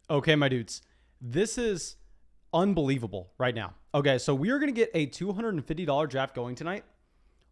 Okay, my dudes, this is unbelievable right now. Okay, so we are going to get a $250 draft going tonight,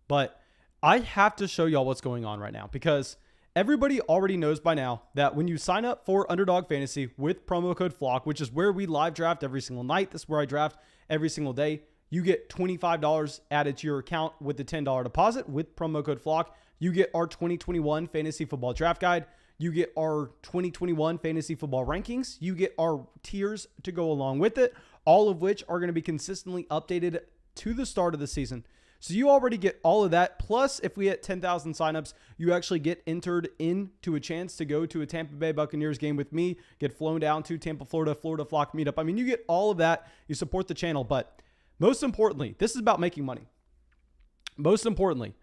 but I have to show y'all what's going on right now because everybody already knows by now that when you sign up for Underdog Fantasy with promo code FLOCK, which is where we live draft every single night, this is where I draft every single day, you get $25 added to your account with the $10 deposit with promo code FLOCK. You get our 2021 Fantasy Football Draft Guide. You get our 2021 Fantasy Football Rankings. You get our tiers to go along with it, all of which are going to be consistently updated to the start of the season. So you already get all of that. Plus, if we hit 10,000 signups, you actually get entered into a chance to go to a Tampa Bay Buccaneers game with me, get flown down to Tampa, Florida Flock meetup. I mean, you get all of that. You support the channel. But most importantly, this is about making money. Most importantly,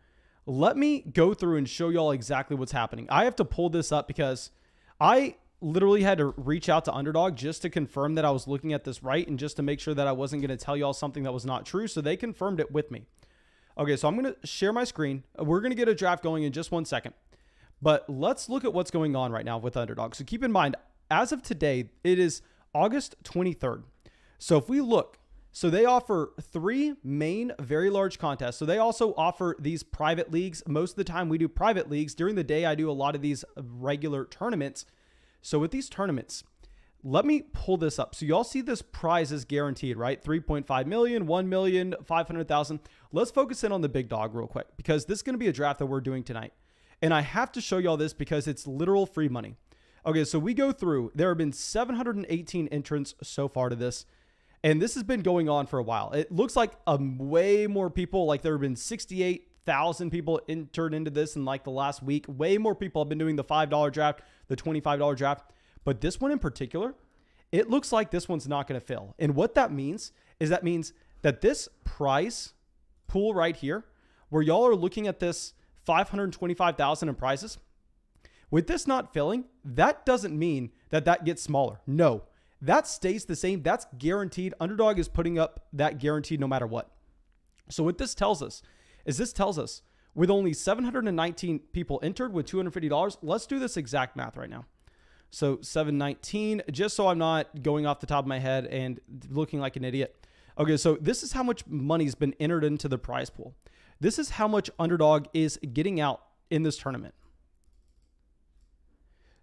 let me go through and show y'all exactly what's happening. I have to pull this up because I literally had to reach out to Underdog just to confirm that I was looking at this right and just to make sure that I wasn't going to tell y'all something that was not true. So they confirmed it with me. Okay, so I'm going to share my screen. We're going to get a draft going in just 1 second. But let's look at what's going on right now with Underdog. So keep in mind, as of today, it is August 23rd. So if we look, so they offer 3 main, very large contests. So they also offer these private leagues. Most of the time we do private leagues. During the day, I do a lot of these regular tournaments. So with these tournaments, let me pull this up. So y'all see this prize is guaranteed, right? 3.5 million, 1 million, 500,000. Let's focus in on the big dog real quick because this is going to be a draft that we're doing tonight. And I have to show y'all this because it's literal free money. Okay, so we go through, there have been 718 entrants so far to this. And this has been going on for a while. It looks like way more people, like there have been 68,000 people entered into this in like the last week. Way more people have been doing the $5 draft, the $25 draft. But this one in particular, it looks like this one's not going to fill. And what that means is that means that this prize pool right here, where y'all are looking at this 525,000 in prizes, with this not filling, that doesn't mean that that gets smaller. No. That stays the same. That's guaranteed. Underdog is putting up that guaranteed no matter what. So what this tells us is with only 719 people entered with $250, let's do this exact math right now. So 719, just so I'm not going off the top of my head and looking like an idiot. Okay, so this is how much money's been entered into the prize pool. This is how much Underdog is getting out in this tournament.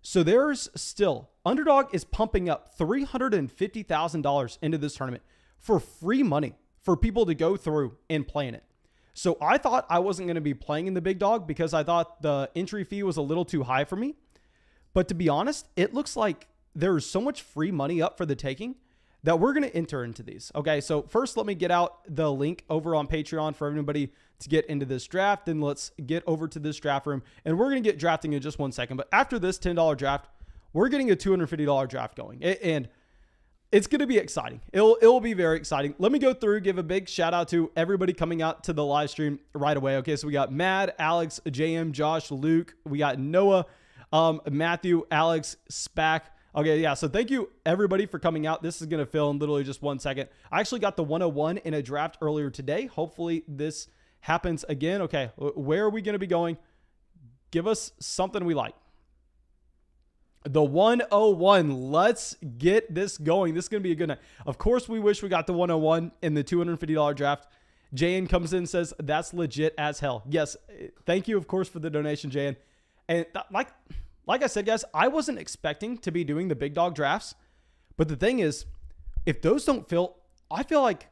So there's still, Underdog is pumping up $350,000 into this tournament for free money for people to go through and play in it. So I thought I wasn't going to be playing in the big dog because I thought the entry fee was a little too high for me. But to be honest, it looks like there's so much free money up for the taking that we're going to enter into these. Okay, so first let me get out the link over on Patreon for everybody to get into this draft. Then let's get over to this draft room and we're going to get drafting in just 1 second. But after this $10 draft, we're getting a $250 draft going and it's going to be exciting. It will be very exciting. Let me go through, give a big shout out to everybody coming out to the live stream right away. Okay, so we got Mad, Alex, JM, Josh, Luke, we got Noah, Matthew, Alex, Spack. Okay, yeah, so thank you everybody for coming out. This is going to fill in literally just 1 second. I actually got the 101 in a draft earlier today. Hopefully this happens again. Okay, where are we going to be going? Give us something we like. The 101. Let's get this going. This is going to be a good night. Of course, we wish we got the 101 in the $250 draft. Jayan comes in and says, that's legit as hell. Yes, thank you, of course, for the donation, Jayan. And like I said, guys, I wasn't expecting to be doing the big dog drafts. But the thing is, if those don't fill, I feel like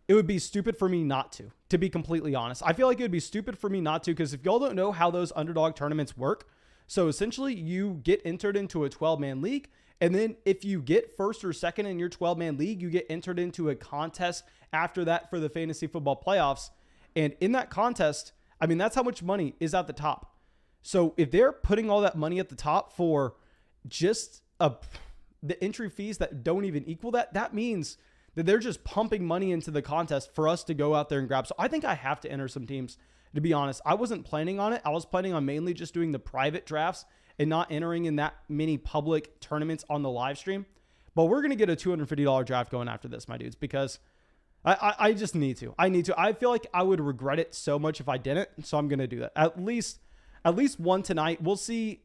it would be stupid for me not to be completely honest. I feel like it would be stupid for me not to because if y'all don't know how those underdog tournaments work, so essentially you get entered into a 12-man league. And then if you get first or second in your 12-man league, you get entered into a contest after that for the fantasy football playoffs. And in that contest, I mean, that's how much money is at the top. So if they're putting all that money at the top for just the entry fees that don't even equal that, that means that they're just pumping money into the contest for us to go out there and grab. So I think I have to enter some teams, to be honest. I wasn't planning on it. I was planning on mainly just doing the private drafts and not entering in that many public tournaments on the live stream. But we're going to get a $250 draft going after this, my dudes, because I just need to. I need to. I feel like I would regret it so much if I didn't. So I'm going to do that. At least one tonight. We'll see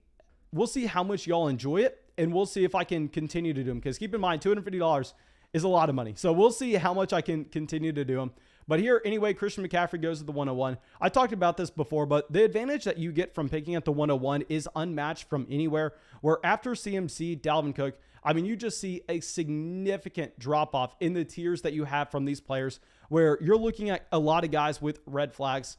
how much y'all enjoy it. and we'll see if I can continue to do them. Because keep in mind, $250 is a lot of money. So we'll see how much I can continue to do them. But here, anyway, Christian McCaffrey goes to the 101. I talked about this before, but the advantage that you get from picking at the 101 is unmatched from anywhere, where after CMC, Dalvin Cook, I mean, you just see a significant drop-off in the tiers that you have from these players, where you're looking at a lot of guys with red flags.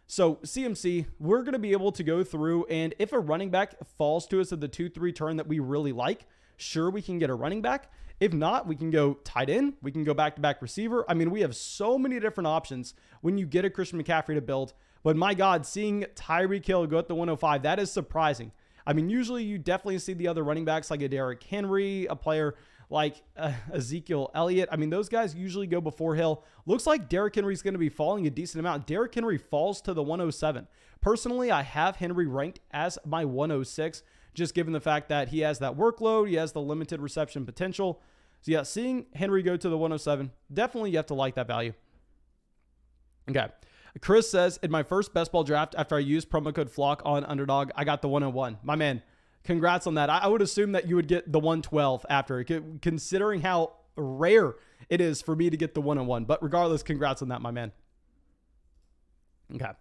So CMC, we're going to be able to go through, and if a running back falls to us at the 2-3 turn that we really like, sure, we can get a running back. If not, we can go tight end. We can go back-to-back receiver. I mean, we have so many different options when you get a Christian McCaffrey to build. But my God, seeing Tyreek Hill go at the 105, that is surprising. I mean, usually you definitely see the other running backs like a Derrick Henry, a player like Ezekiel Elliott. I mean, those guys usually go before Hill. Looks like Derrick Henry's going to be falling a decent amount. Derrick Henry falls to the 107. Personally, I have Henry ranked as my 106, just given the fact that he has that workload, he has the limited reception potential. So yeah, seeing Henry go to the 107, definitely you have to like that value. Okay. Chris says, in my first best ball draft, after I used promo code FLOCK on Underdog, I got the 101. My man, congrats on that. I would assume that you would get the 112 after, considering how rare it is for me to get the 101. But regardless, congrats on that, my man. Okay.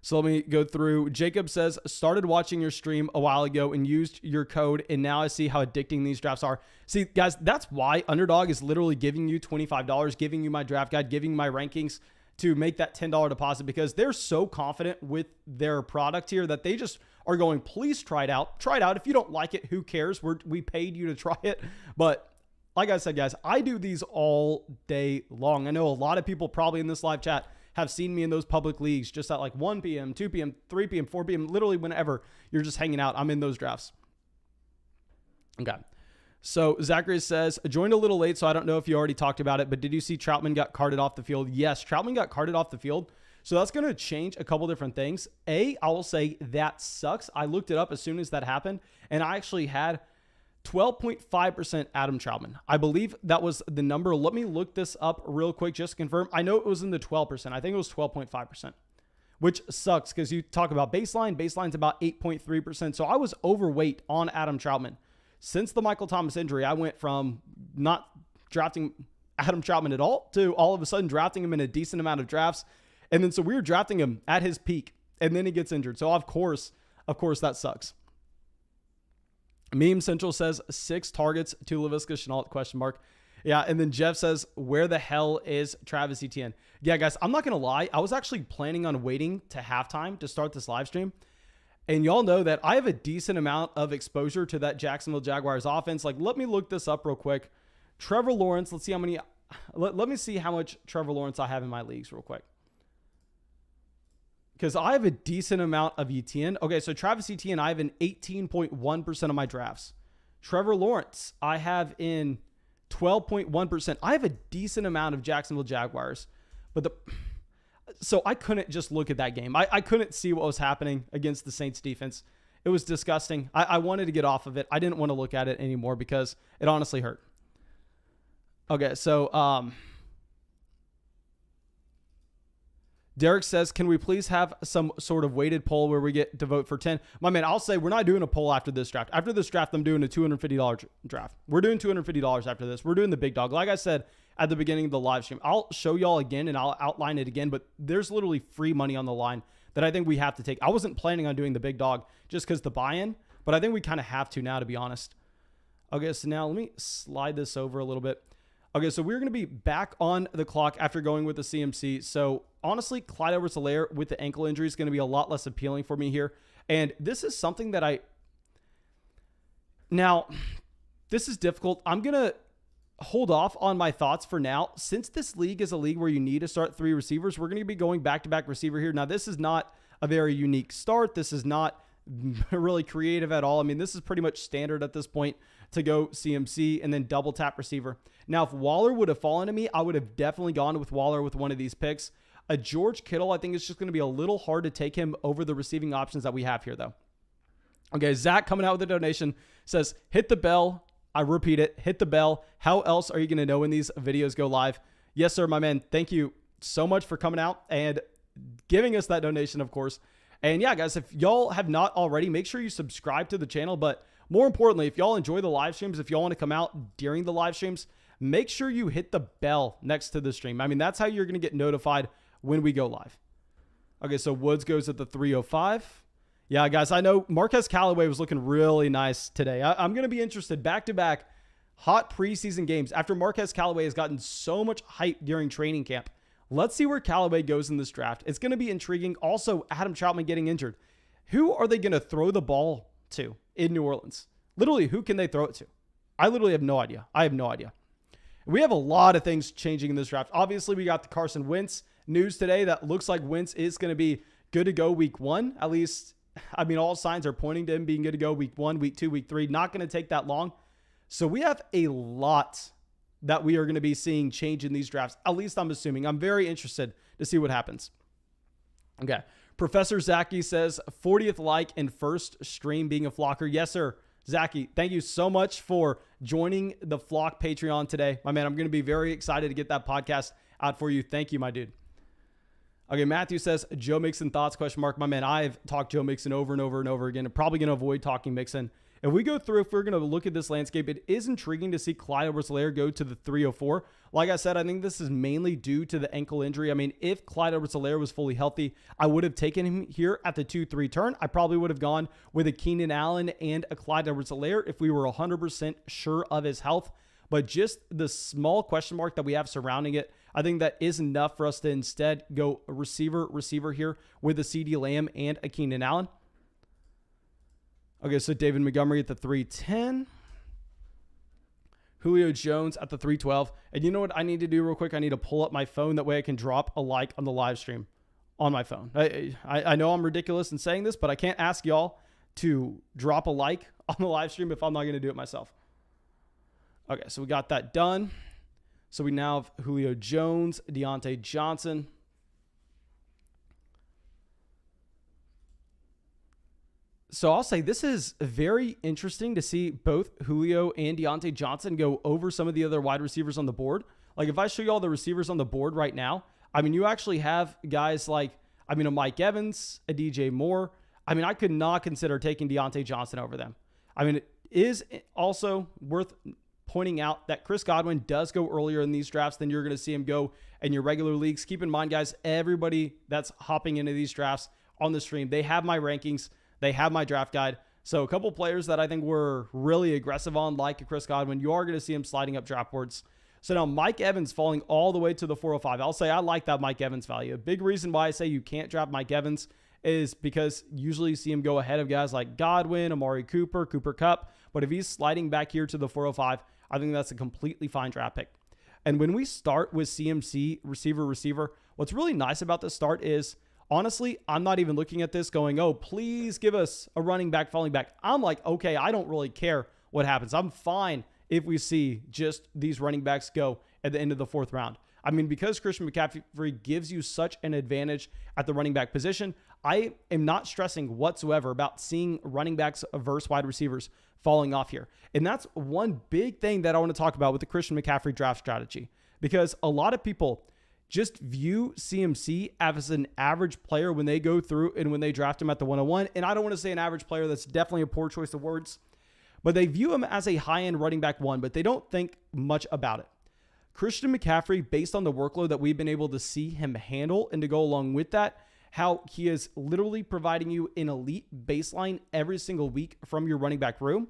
So let me go through. Jacob says, started watching your stream a while ago and used your code, and now I see how addicting these drafts are. See, guys, that's why Underdog is literally giving you $25, giving you my draft guide, giving you my rankings to make that $10 deposit, because they're so confident with their product here that they just are going, please try it out. Try it out. If you don't like it, who cares? We paid you to try it. But like I said, guys, I do these all day long. I know a lot of people probably in this live chat have seen me in those public leagues just at like 1 p.m., 2 p.m., 3 p.m., 4 p.m., literally whenever you're just hanging out, I'm in those drafts. Okay. So Zachary says, joined a little late, so I don't know if you already talked about it, but did you see Troutman got carted off the field? Yes, Troutman got carted off the field. So that's going to change a couple different things. I will say that sucks. I looked it up as soon as that happened, and I actually had 12.5% Adam Troutman. I believe that was the number. Let me look this up real quick just to confirm. I know it was in the 12%. I think it was 12.5%, which sucks because you talk about baseline. Baseline's about 8.3%. So I was overweight on Adam Troutman. Since the Michael Thomas injury, I went from not drafting Adam Troutman at all to all of a sudden drafting him in a decent amount of drafts. And then so we were drafting him at his peak, and then he gets injured. So of course that sucks. Meme Central says 6 targets to Laviska Shenault, ? Yeah, and then Jeff says, where the hell is Travis Etienne? Yeah, guys, I'm not going to lie. I was actually planning on waiting to halftime to start this live stream. And y'all know that I have a decent amount of exposure to that Jacksonville Jaguars offense. Like, let me look this up real quick. Trevor Lawrence, let's see how many. Let me see how much Trevor Lawrence I have in my leagues real quick. Because I have a decent amount of Etienne. Okay, so Travis Etienne, I have in 18.1% of my drafts. Trevor Lawrence, I have in 12.1%. I have a decent amount of Jacksonville Jaguars. So I couldn't just look at that game. I couldn't see what was happening against the Saints defense. It was disgusting. I wanted to get off of it. I didn't want to look at it anymore because it honestly hurt. Okay, so Derek says, can we please have some sort of weighted poll where we get to vote for 10? My man, I'll say we're not doing a poll after this draft. After this draft, I'm doing a $250 draft. We're doing $250 after this. We're doing the big dog. Like I said at the beginning of the live stream, I'll show y'all again and I'll outline it again, but there's literally free money on the line that I think we have to take. I wasn't planning on doing the big dog just because the buy-in, but I think we kind of have to now, to be honest. Okay, so now let me slide this over a little bit. Okay, so we're going to be back on the clock after going with the CMC. So honestly, Clyde Edwards-Helaire with the ankle injury is going to be a lot less appealing for me here. And this is something that now, this is difficult. I'm going to hold off on my thoughts for now. Since this league is a league where you need to start 3 receivers, we're going to be going back-to-back receiver here. Now, this is not a very unique start. This is not really creative at all. I mean, this is pretty much standard at this point to go CMC and then double tap receiver. Now, if Waller would have fallen to me, I would have definitely gone with Waller with one of these picks. A George Kittle, I think it's just going to be a little hard to take him over the receiving options that we have here, though. Okay, Zach coming out with a donation says, hit the bell. I repeat it, hit the bell. How else are you going to know when these videos go live? Yes, sir, my man. Thank you so much for coming out and giving us that donation, of course. And yeah, guys, if y'all have not already, make sure you subscribe to the channel. But more importantly, if y'all enjoy the live streams, if y'all want to come out during the live streams, make sure you hit the bell next to the stream. I mean, that's how you're going to get notified when we go live. Okay, so Woods goes at the 305. Yeah, guys, I know Marquez Callaway was looking really nice today. I'm going to be interested. Back-to-back hot preseason games after Marquez Callaway has gotten so much hype during training camp. Let's see where Callaway goes in this draft. It's going to be intriguing. Also, Adam Troutman getting injured. Who are they going to throw the ball to in New Orleans? Literally, who can they throw it to? I literally have no idea. I have no idea. We have a lot of things changing in this draft. Obviously, we got the Carson Wentz news today that looks like Wentz is going to be good to go week 1. At least, I mean, all signs are pointing to him being good to go week 1, week 2, week 3. Not going to take that long. So we have a lot that we are going to be seeing change in these drafts. At least I'm assuming. I'm very interested to see what happens. Okay. Professor Zaki says 40th like and first stream being a flocker. Yes, sir. Zaki, thank you so much for joining the Flock Patreon today. My man, I'm going to be very excited to get that podcast out for you. Thank you, my dude. Okay, Matthew says, Joe Mixon thoughts, question mark. My man, I've talked Joe Mixon over and over and over again. I'm probably going to avoid talking Mixon. If we go through, if we're going to look at this landscape, it is intriguing to see Clyde Edwards-Helaire go to the 304. Like I said, I think this is mainly due to the ankle injury. I mean, if Clyde Edwards-Helaire was fully healthy, I would have taken him here at the 2-3 turn. I probably would have gone with a Keenan Allen and a Clyde Edwards-Helaire if we were 100% sure of his health. But just the small question mark that we have surrounding it, I think that is enough for us to instead go receiver here with a CeeDee Lamb and a Keenan Allen. Okay, so David Montgomery at the 310. Julio Jones at the 312. And you know what I need to do real quick? I need to pull up my phone. That way I can drop a like on the live stream on my phone. I know I'm ridiculous in saying this, but I can't ask y'all to drop a like on the live stream if I'm not going to do it myself. Okay, so we got that done. So we now have Julio Jones, Deontay Johnson. So I'll say this is very interesting to see both Julio and Deontay Johnson go over some of the other wide receivers on the board. Like if I show you all the receivers on the board right now, I mean, you actually have guys like, I mean, a Mike Evans, a DJ Moore. I mean, I could not consider taking Deontay Johnson over them. I mean, it is also worth pointing out that Chris Godwin does go earlier in these drafts than you're going to see him go in your regular leagues. Keep in mind, guys, everybody that's hopping into these drafts on the stream, they have my rankings. They have my draft guide. So a couple players that I think were really aggressive on, like Chris Godwin, you are going to see him sliding up draft boards. So now Mike Evans falling all the way to the 405. I'll say I like that Mike Evans value. A big reason why I say you can't draft Mike Evans is because usually you see him go ahead of guys like Godwin, Amari Cooper, Cooper Kupp. But if he's sliding back here to the 405, I think that's a completely fine draft pick. And when we start with CMC, receiver, what's really nice about this start is, honestly, I'm not even looking at this going, oh, please give us a running back falling back. I'm like, okay, I don't really care what happens. I'm fine if we see just these running backs go at the end of the 4th round. I mean, because Christian McCaffrey gives you such an advantage at the running back position, I am not stressing whatsoever about seeing running backs versus wide receivers falling off here. And that's one big thing that I want to talk about with the Christian McCaffrey draft strategy, because a lot of people just view CMC as an average player when they go through and when they draft him at the 101. And I don't want to say an average player. That's definitely a poor choice of words. But they view him as a high-end running back 1, but they don't think much about it. Christian McCaffrey, based on the workload that we've been able to see him handle, and to go along with that, how he is literally providing you an elite baseline every single week from your running back room,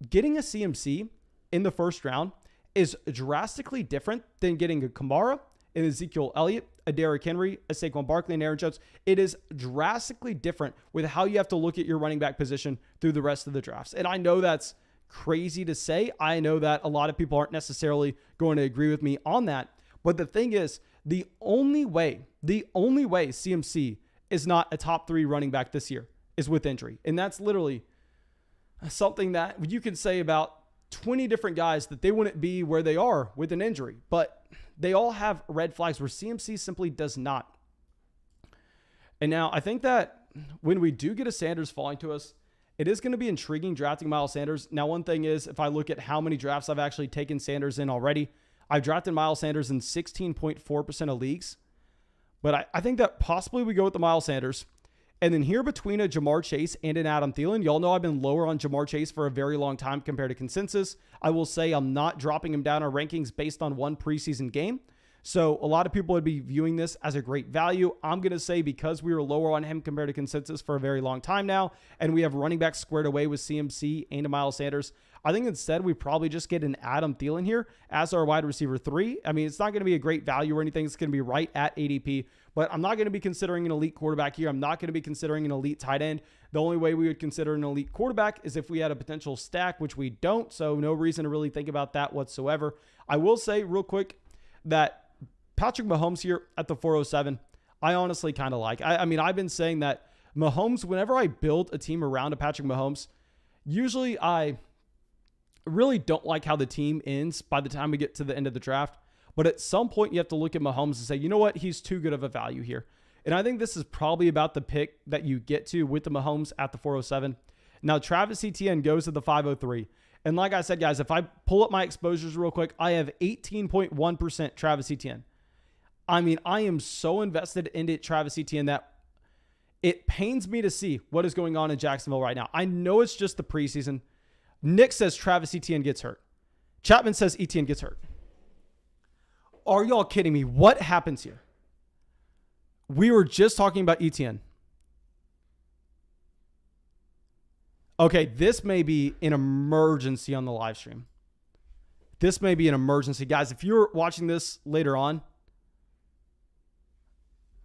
getting a CMC in the 1st round is drastically different than getting a Kamara, an Ezekiel Elliott, a Derrick Henry, a Saquon Barkley, and Aaron Jones. It is drastically different with how you have to look at your running back position through the rest of the drafts. And I know that's crazy to say. I know that a lot of people aren't necessarily going to agree with me on that. But the thing is, the only way CMC is not a top 3 running back this year is with injury. And that's literally something that you can say about 20 different guys that they wouldn't be where they are with an injury. But they all have red flags where CMC simply does not. And now I think that when we do get a Sanders falling to us, it is going to be intriguing drafting Miles Sanders. Now, one thing is, if I look at how many drafts I've actually taken Sanders in already, I've drafted Miles Sanders in 16.4% of leagues. But I think that possibly we go with the Miles Sanders. And then here between a Jamar Chase and an Adam Thielen, y'all know I've been lower on Jamar Chase for a very long time compared to consensus. I will say I'm not dropping him down our rankings based on one preseason game. So a lot of people would be viewing this as a great value. I'm going to say because we were lower on him compared to consensus for a very long time now, and we have running backs squared away with CMC and Miles Sanders, I think instead we probably just get an Adam Thielen here as our wide receiver 3. I mean, it's not going to be a great value or anything. It's going to be right at ADP, but I'm not going to be considering an elite quarterback here. I'm not going to be considering an elite tight end. The only way we would consider an elite quarterback is if we had a potential stack, which we don't. So no reason to really think about that whatsoever. I will say real quick that Patrick Mahomes here at the 407, I honestly kind of like. I mean, I've been saying that Mahomes, whenever I build a team around a Patrick Mahomes, usually I really don't like how the team ends by the time we get to the end of the draft. But at some point, you have to look at Mahomes and say, you know what? He's too good of a value here. And I think this is probably about the pick that you get to with the Mahomes at the 407. Now, Travis Etienne goes to the 503. And like I said, guys, if I pull up my exposures real quick, I have 18.1% Travis Etienne. I mean, I am so invested into Travis Etienne that it pains me to see what is going on in Jacksonville right now. I know it's just the preseason. Nick says Travis Etienne gets hurt. Chapman says Etienne gets hurt. Are y'all kidding me? What happens here? We were just talking about Etienne. Okay, this may be an emergency on the live stream. This may be an emergency. Guys, if you're watching this later on,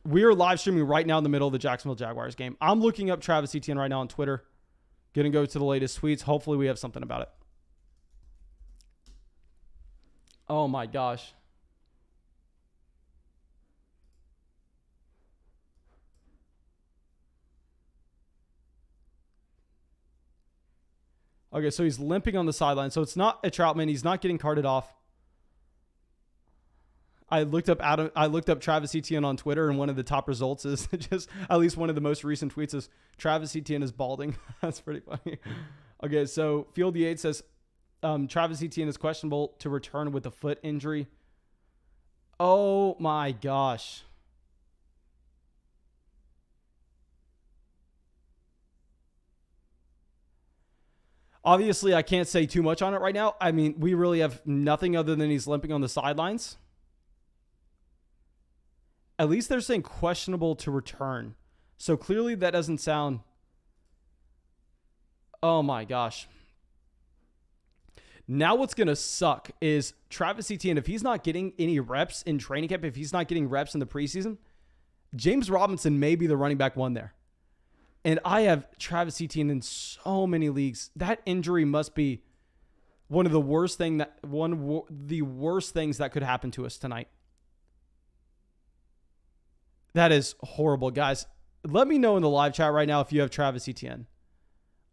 we are live streaming right now in the middle of the Jacksonville Jaguars game. I'm looking up Travis Etienne right now on Twitter. Going to go to the latest tweets. Hopefully we have something about it. Oh my gosh. Okay, so he's limping on the sideline. So it's not a Troutman. He's not getting carted off. I looked up Travis Etienne on Twitter, and one of the top results is just, at least one of the most recent tweets is Travis Etienne is balding. That's pretty funny. Okay, so Field Yates says Travis Etienne is questionable to return with a foot injury. Oh my gosh. Obviously, I can't say too much on it right now. I mean, we really have nothing other than he's limping on the sidelines. At least they're saying questionable to return. So clearly that doesn't sound... Oh my gosh. Now what's going to suck is Travis Etienne, if he's not getting any reps in training camp, if he's not getting reps in the preseason, James Robinson may be the running back one there. And I have Travis Etienne in so many leagues. That injury must be one of the worst things that could happen to us tonight. That is horrible, guys. Let me know in the live chat right now if you have Travis Etienne.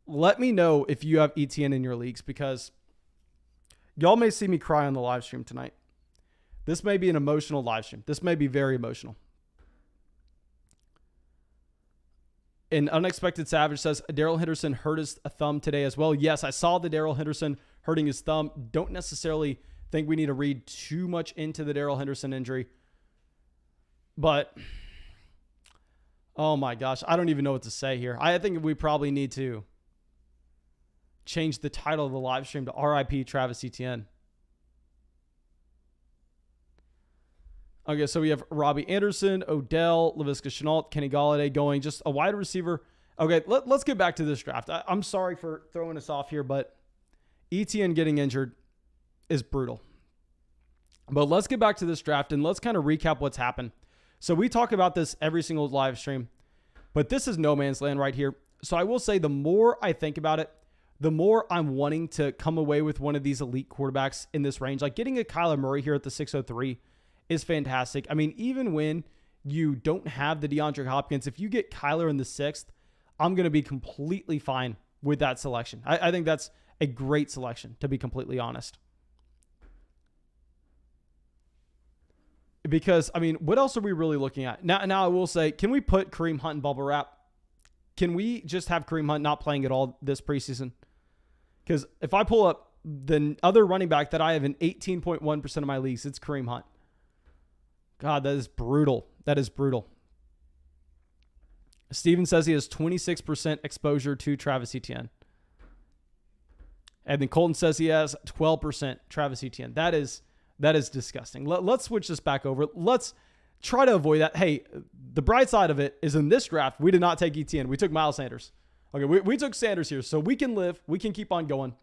Let me know if you have Etienne in your leagues, because y'all may see me cry on the live stream tonight. This may be an emotional live stream. This may be very emotional. And Unexpected Savage says, Darrell Henderson hurt his thumb today as well. Yes, I saw the Darrell Henderson hurting his thumb. Don't necessarily think we need to read too much into the Darrell Henderson injury. But... oh my gosh, I don't even know what to say here. I think we probably need to change the title of the live stream to RIP Travis Etienne. Okay, so we have Robbie Anderson, Odell, Laviska Shenault, Kenny Golladay going, just a wide receiver. Okay, let's get back to this draft. I'm sorry for throwing us off here, but Etienne getting injured is brutal. But let's get back to this draft and let's kind of recap what's happened. So we talk about this every single live stream, but this is no man's land right here. So I will say the more I think about it, the more I'm wanting to come away with one of these elite quarterbacks in this range. Like getting a Kyler Murray here at the 603 is fantastic. I mean, even when you don't have the DeAndre Hopkins, if you get Kyler in the 6th, I'm going to be completely fine with that selection. I think that's a great selection, to be completely honest. Because, I mean, what else are we really looking at? Now I will say, can we put Kareem Hunt in bubble wrap? Can we just have Kareem Hunt not playing at all this preseason? Because if I pull up the other running back that I have in 18.1% of my leagues, it's Kareem Hunt. God, that is brutal. That is brutal. Steven says he has 26% exposure to Travis Etienne. And then Colton says he has 12% Travis Etienne. That is disgusting. Let's switch this back over. Let's try to avoid that. Hey, the bright side of it is in this draft, we did not take Etienne. We took Miles Sanders. Okay, we took Sanders here, so we can live. We can keep on going.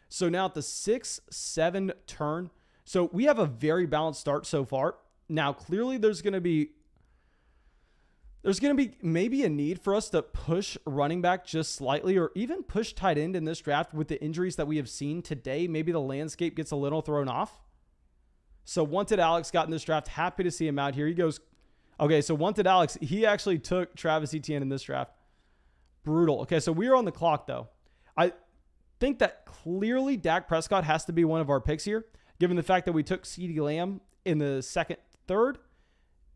So now at the 6-7 turn, so we have a very balanced start so far. Now, clearly there's going to be maybe a need for us to push running back just slightly, or even push tight end in this draft with the injuries that we have seen today. Maybe the landscape gets a little thrown off. So Wanted Alex got in this draft. Happy to see him out here. He goes, okay, so Wanted Alex, he actually took Travis Etienne in this draft. Brutal. Okay, so we are on the clock, though. I think that clearly Dak Prescott has to be one of our picks here, given the fact that we took CeeDee Lamb in the second, third.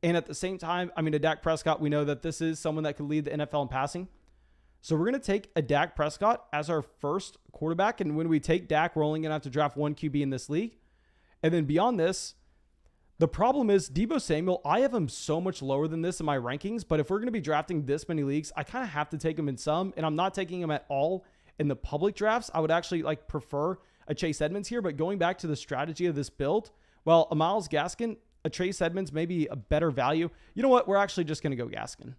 And at the same time, I mean, a Dak Prescott, we know that this is someone that could lead the NFL in passing. So we're going to take a Dak Prescott as our first quarterback. And when we take Dak, we're only going to have to draft one QB in this league. And then beyond this, the problem is Deebo Samuel, I have him so much lower than this in my rankings, but if we're going to be drafting this many leagues, I kind of have to take him in some, and I'm not taking him at all in the public drafts. I would actually prefer a Chase Edmonds here, but going back to the strategy of this build, well, a Myles Gaskin, a Chase Edmonds, maybe a better value. You know what? We're actually just going to go Gaskin.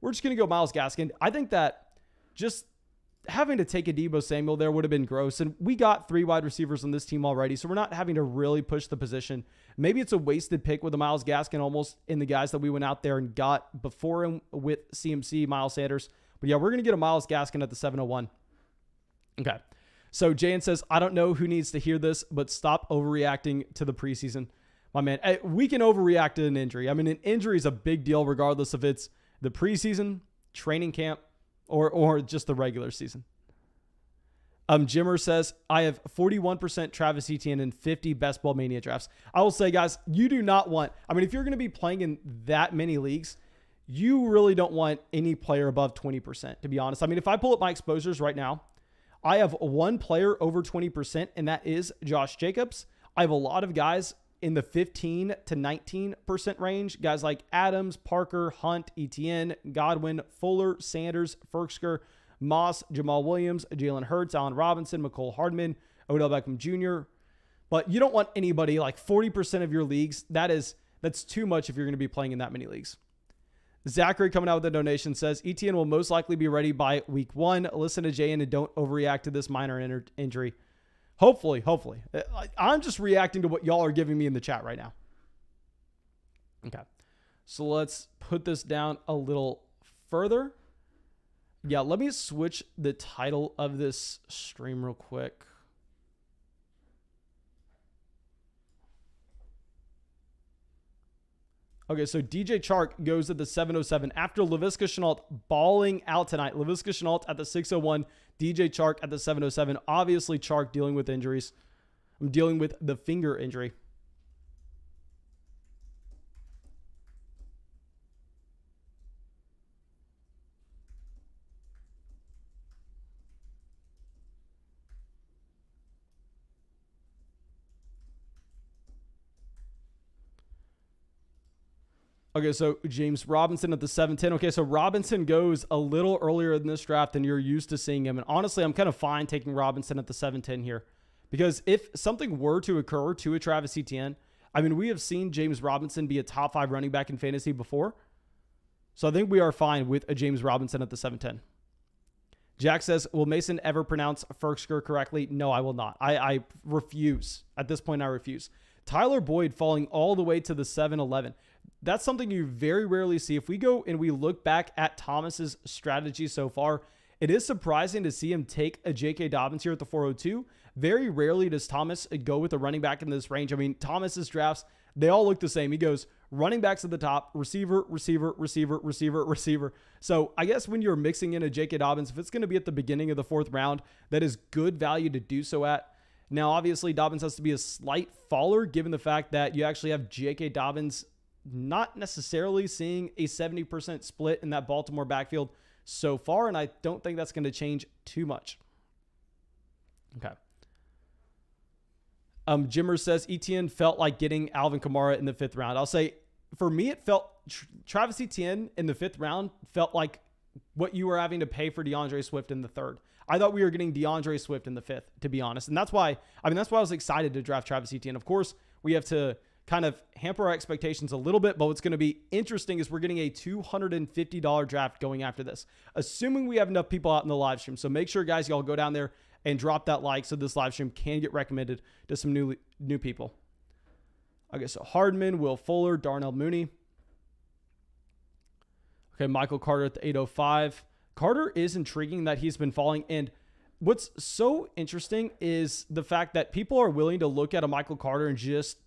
We're just going to go Myles Gaskin. I think that just having to take a Deebo Samuel there would have been gross. And we got 3 wide receivers on this team already, so we're not having to really push the position. Maybe it's a wasted pick with a Myles Gaskin almost in the guys that we went out there and got before him with CMC, Miles Sanders. But yeah, we're going to get a Myles Gaskin at the 701. Okay. So Jayan says, I don't know who needs to hear this, but stop overreacting to the preseason. My man, we can overreact to an injury. I mean, an injury is a big deal regardless if it's the preseason, training camp, or just the regular season. Jimmer says, I have 41% Travis Etienne and 50 Best Ball Mania drafts. I will say, guys, you do not want, I mean, if you're going to be playing in that many leagues, you really don't want any player above 20%, to be honest. I mean, if I pull up my exposures right now, I have one player over 20%, and that is Josh Jacobs. I have a lot of guys in the 15 to 19% range. Guys like Adams, Parker, Hunt, Etienne, Godwin, Fuller, Sanders, Ferksker, Moss, Jamal Williams, Jalen Hurts, Allen Robinson, McCole Hardman, Odell Beckham Jr. But you don't want anybody like 40% of your leagues. That's too much if you're going to be playing in that many leagues. Zachary coming out with a donation says, Etienne will most likely be ready by week 1. Listen to Jayan and don't overreact to this minor injury. Hopefully. I'm just reacting to what y'all are giving me in the chat right now. Okay. So let's put this down a little further. Yeah, let me switch the title of this stream real quick. Okay, so DJ Chark goes at the 707 after Laviska Shenault balling out tonight. Laviska Shenault at the 601, DJ Chark at the 707. Obviously, Chark dealing with injuries. I'm dealing with the finger injury. Okay, so James Robinson at the 710. Okay, so Robinson goes a little earlier in this draft than you're used to seeing him. And honestly, I'm kind of fine taking Robinson at the 710 here. Because if something were to occur to a Travis Etienne, I mean, we have seen James Robinson be a top 5 running back in fantasy before. So I think we are fine with a James Robinson at the 710. Jack says, will Mason ever pronounce Ferksker correctly? No, I will not. I refuse. At this point, I refuse. Tyler Boyd falling all the way to the 711. That's something you very rarely see. If we go and we look back at Thomas's strategy so far, it is surprising to see him take a J.K. Dobbins here at the 402. Very rarely does Thomas go with a running back in this range. I mean, Thomas's drafts, they all look the same. He goes running backs at the top, receiver, receiver, receiver, receiver, receiver. So I guess when you're mixing in a J.K. Dobbins, if it's going to be at the beginning of the 4th round, that is good value to do so at. Now, obviously, Dobbins has to be a slight faller given the fact that you actually have J.K. Dobbins not necessarily seeing a 70% split in that Baltimore backfield so far, and I don't think that's going to change too much. Okay. Jimmer says Etienne felt like getting Alvin Kamara in the 5th round. I'll say, for me, it felt Travis Etienne in the 5th round felt like what you were having to pay for DeAndre Swift in the third. I thought we were getting DeAndre Swift in the fifth, to be honest. And that's why I was excited to draft Travis Etienne. Of course, we have to kind of hamper our expectations a little bit, but what's going to be interesting is we're getting a $250 draft going after this, assuming we have enough people out in the live stream. So make sure, guys, y'all go down there and drop that like so this live stream can get recommended to some new people. Okay, so Hardman, Will Fuller, Darnell Mooney. Okay, Michael Carter at the 805. Carter is intriguing that he's been falling. And what's so interesting is the fact that people are willing to look at a Michael Carter and just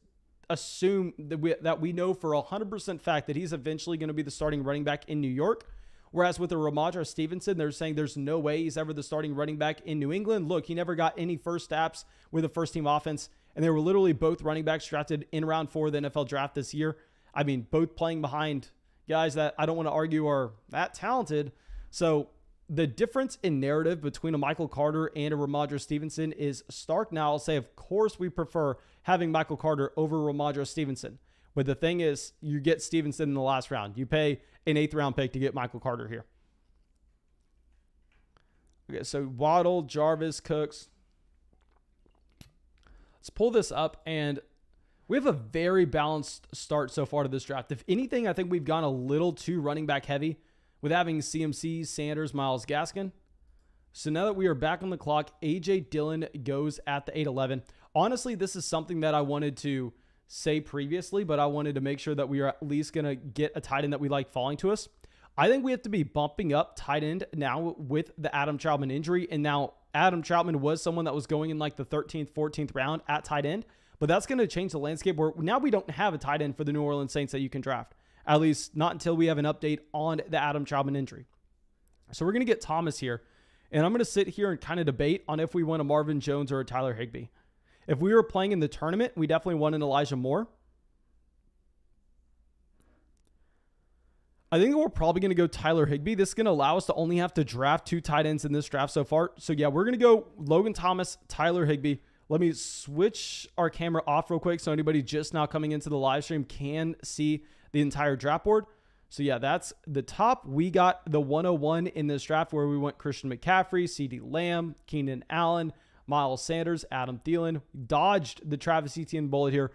assume that we know for 100% fact that he's eventually going to be the starting running back in New York. Whereas with the Ramondre Stevenson, they're saying there's no way he's ever the starting running back in New England. Look, he never got any first snaps with a first-team offense, and they were literally both running backs drafted in round 4 of the NFL draft this year. I mean, both playing behind guys that I don't want to argue are that talented. So the difference in narrative between a Michael Carter and a Ramondre Stevenson is stark. Now, I'll say, of course, we prefer having Michael Carter over Ramondre Stevenson. But the thing is, you get Stevenson in the last round. You pay an 8th round pick to get Michael Carter here. Okay, so Waddle, Jarvis, Cooks. Let's pull this up, and we have a very balanced start so far to this draft. If anything, I think we've gone a little too running back heavy with having CMC, Sanders, Myles Gaskin. So now that we are back on the clock, A.J. Dillon goes at the 8-11. Honestly, this is something that I wanted to say previously, but I wanted to make sure that we are at least going to get a tight end that we like falling to us. I think we have to be bumping up tight end now with the Adam Trautman injury. And now Adam Trautman was someone that was going in like the 13th, 14th round at tight end, but that's going to change the landscape where now we don't have a tight end for the New Orleans Saints that you can draft, at least not until we have an update on the Adam Trautman injury. So we're going to get Thomas here, and I'm going to sit here and kind of debate on if we want a Marvin Jones or a Tyler Higbee. If we were playing in the tournament, we definitely want an Elijah Moore. I think we're probably going to go Tyler Higbee. This is going to allow us to only have to draft 2 tight ends in this draft so far. So yeah, we're going to go Logan Thomas, Tyler Higbee. Let me switch our camera off real quick so anybody just now coming into the live stream can see the entire draft board. So yeah, that's the top. We got the 101 in this draft where we went Christian McCaffrey, CeeDee Lamb, Keenan Allen, Miles Sanders, Adam Thielen. Dodged the Travis Etienne bullet here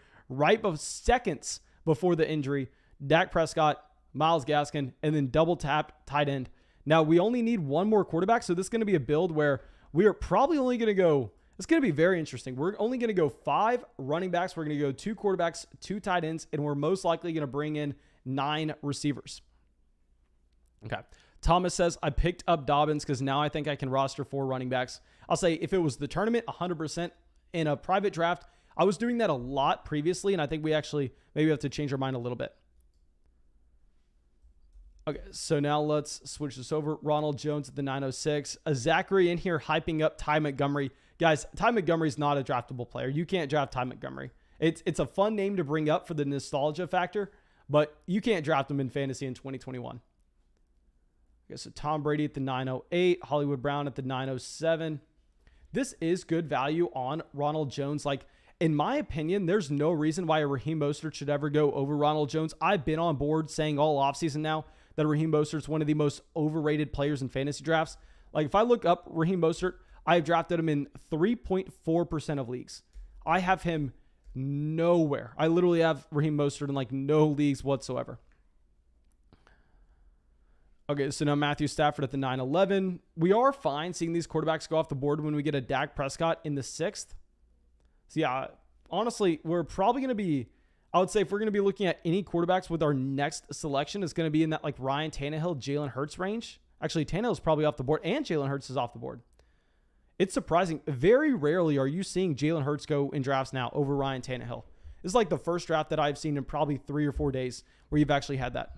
seconds before the injury. Dak Prescott, Myles Gaskin, and then double tapped tight end. Now we only need one more quarterback, so this is going to be a build where we are probably only going to go, it's going to be very interesting. We're only going to go 5 running backs. We're going to go 2 quarterbacks, 2 tight ends, and we're most likely going to bring in 9 receivers. Okay. Thomas says, I picked up Dobbins because now I think I can roster 4 running backs. I'll say if it was the tournament, 100%. In a private draft, I was doing that a lot previously, and I think we actually maybe have to change our mind a little bit. Okay, so now let's switch this over. Ronald Jones at the 906. Zachary in here hyping up Ty Montgomery. Guys, Ty Montgomery is not a draftable player. You can't draft Ty Montgomery. It's a fun name to bring up for the nostalgia factor, but you can't draft him in fantasy in 2021. Okay, so Tom Brady at the 908. Hollywood Brown at the 907. This is good value on Ronald Jones. Like, in my opinion, there's no reason why a Raheem Mostert should ever go over Ronald Jones. I've been on board saying all offseason now that Raheem Mostert's one of the most overrated players in fantasy drafts. Like, if I look up Raheem Mostert, I've drafted him in 3.4% of leagues. I have him nowhere. I literally have Raheem Mostert in like no leagues whatsoever. Okay, so now Matthew Stafford at the 9-11. We are fine seeing these quarterbacks go off the board when we get a Dak Prescott in the 6th. So yeah, honestly, we're probably going to be, I would say if we're going to be looking at any quarterbacks with our next selection, it's going to be in that like Ryan Tannehill, Jalen Hurts range. Actually, Tannehill's probably off the board and Jalen Hurts is off the board. It's surprising. Very rarely are you seeing Jalen Hurts go in drafts now over Ryan Tannehill. This is like the first draft that I've seen in probably 3 or 4 days where you've actually had that.